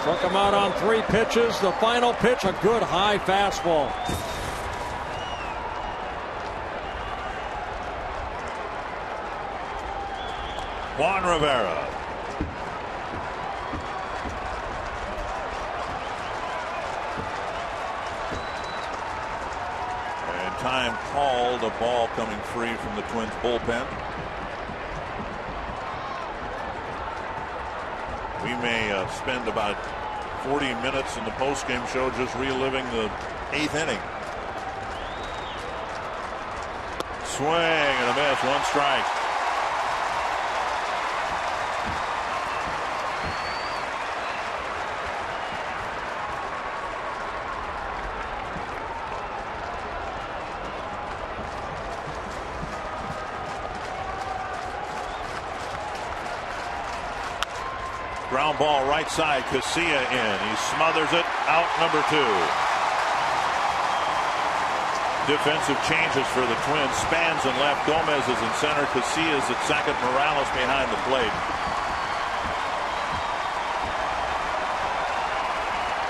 Struck him out on 3 pitches. The final pitch, a good high fastball. Juan Rivera. And time called, a ball coming free from the Twins bullpen. We may spend about 40 minutes in the postgame show just reliving the 8th inning. Swing and a miss, 1 strike. Ground ball right side, Casilla in. He smothers it, out number 2. Defensive changes for the Twins. Spans in left, Gomez is in center, Casillas at second, Morales behind the plate.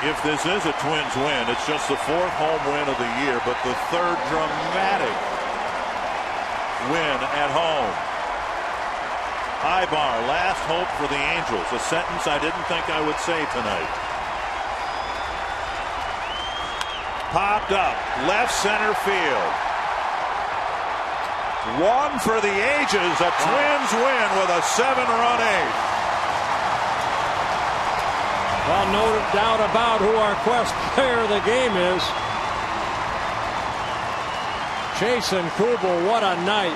If this is a Twins win, it's just the 4th home win of the year, but the 3rd dramatic win at home. Ibar, last hope for the Angels, a sentence I didn't think I would say tonight. Popped up, left center field. 1 for the ages, a Twins win with a 7-run 8th. Well, no doubt about who our Quest player of the game is. Jason Kubel, what a night.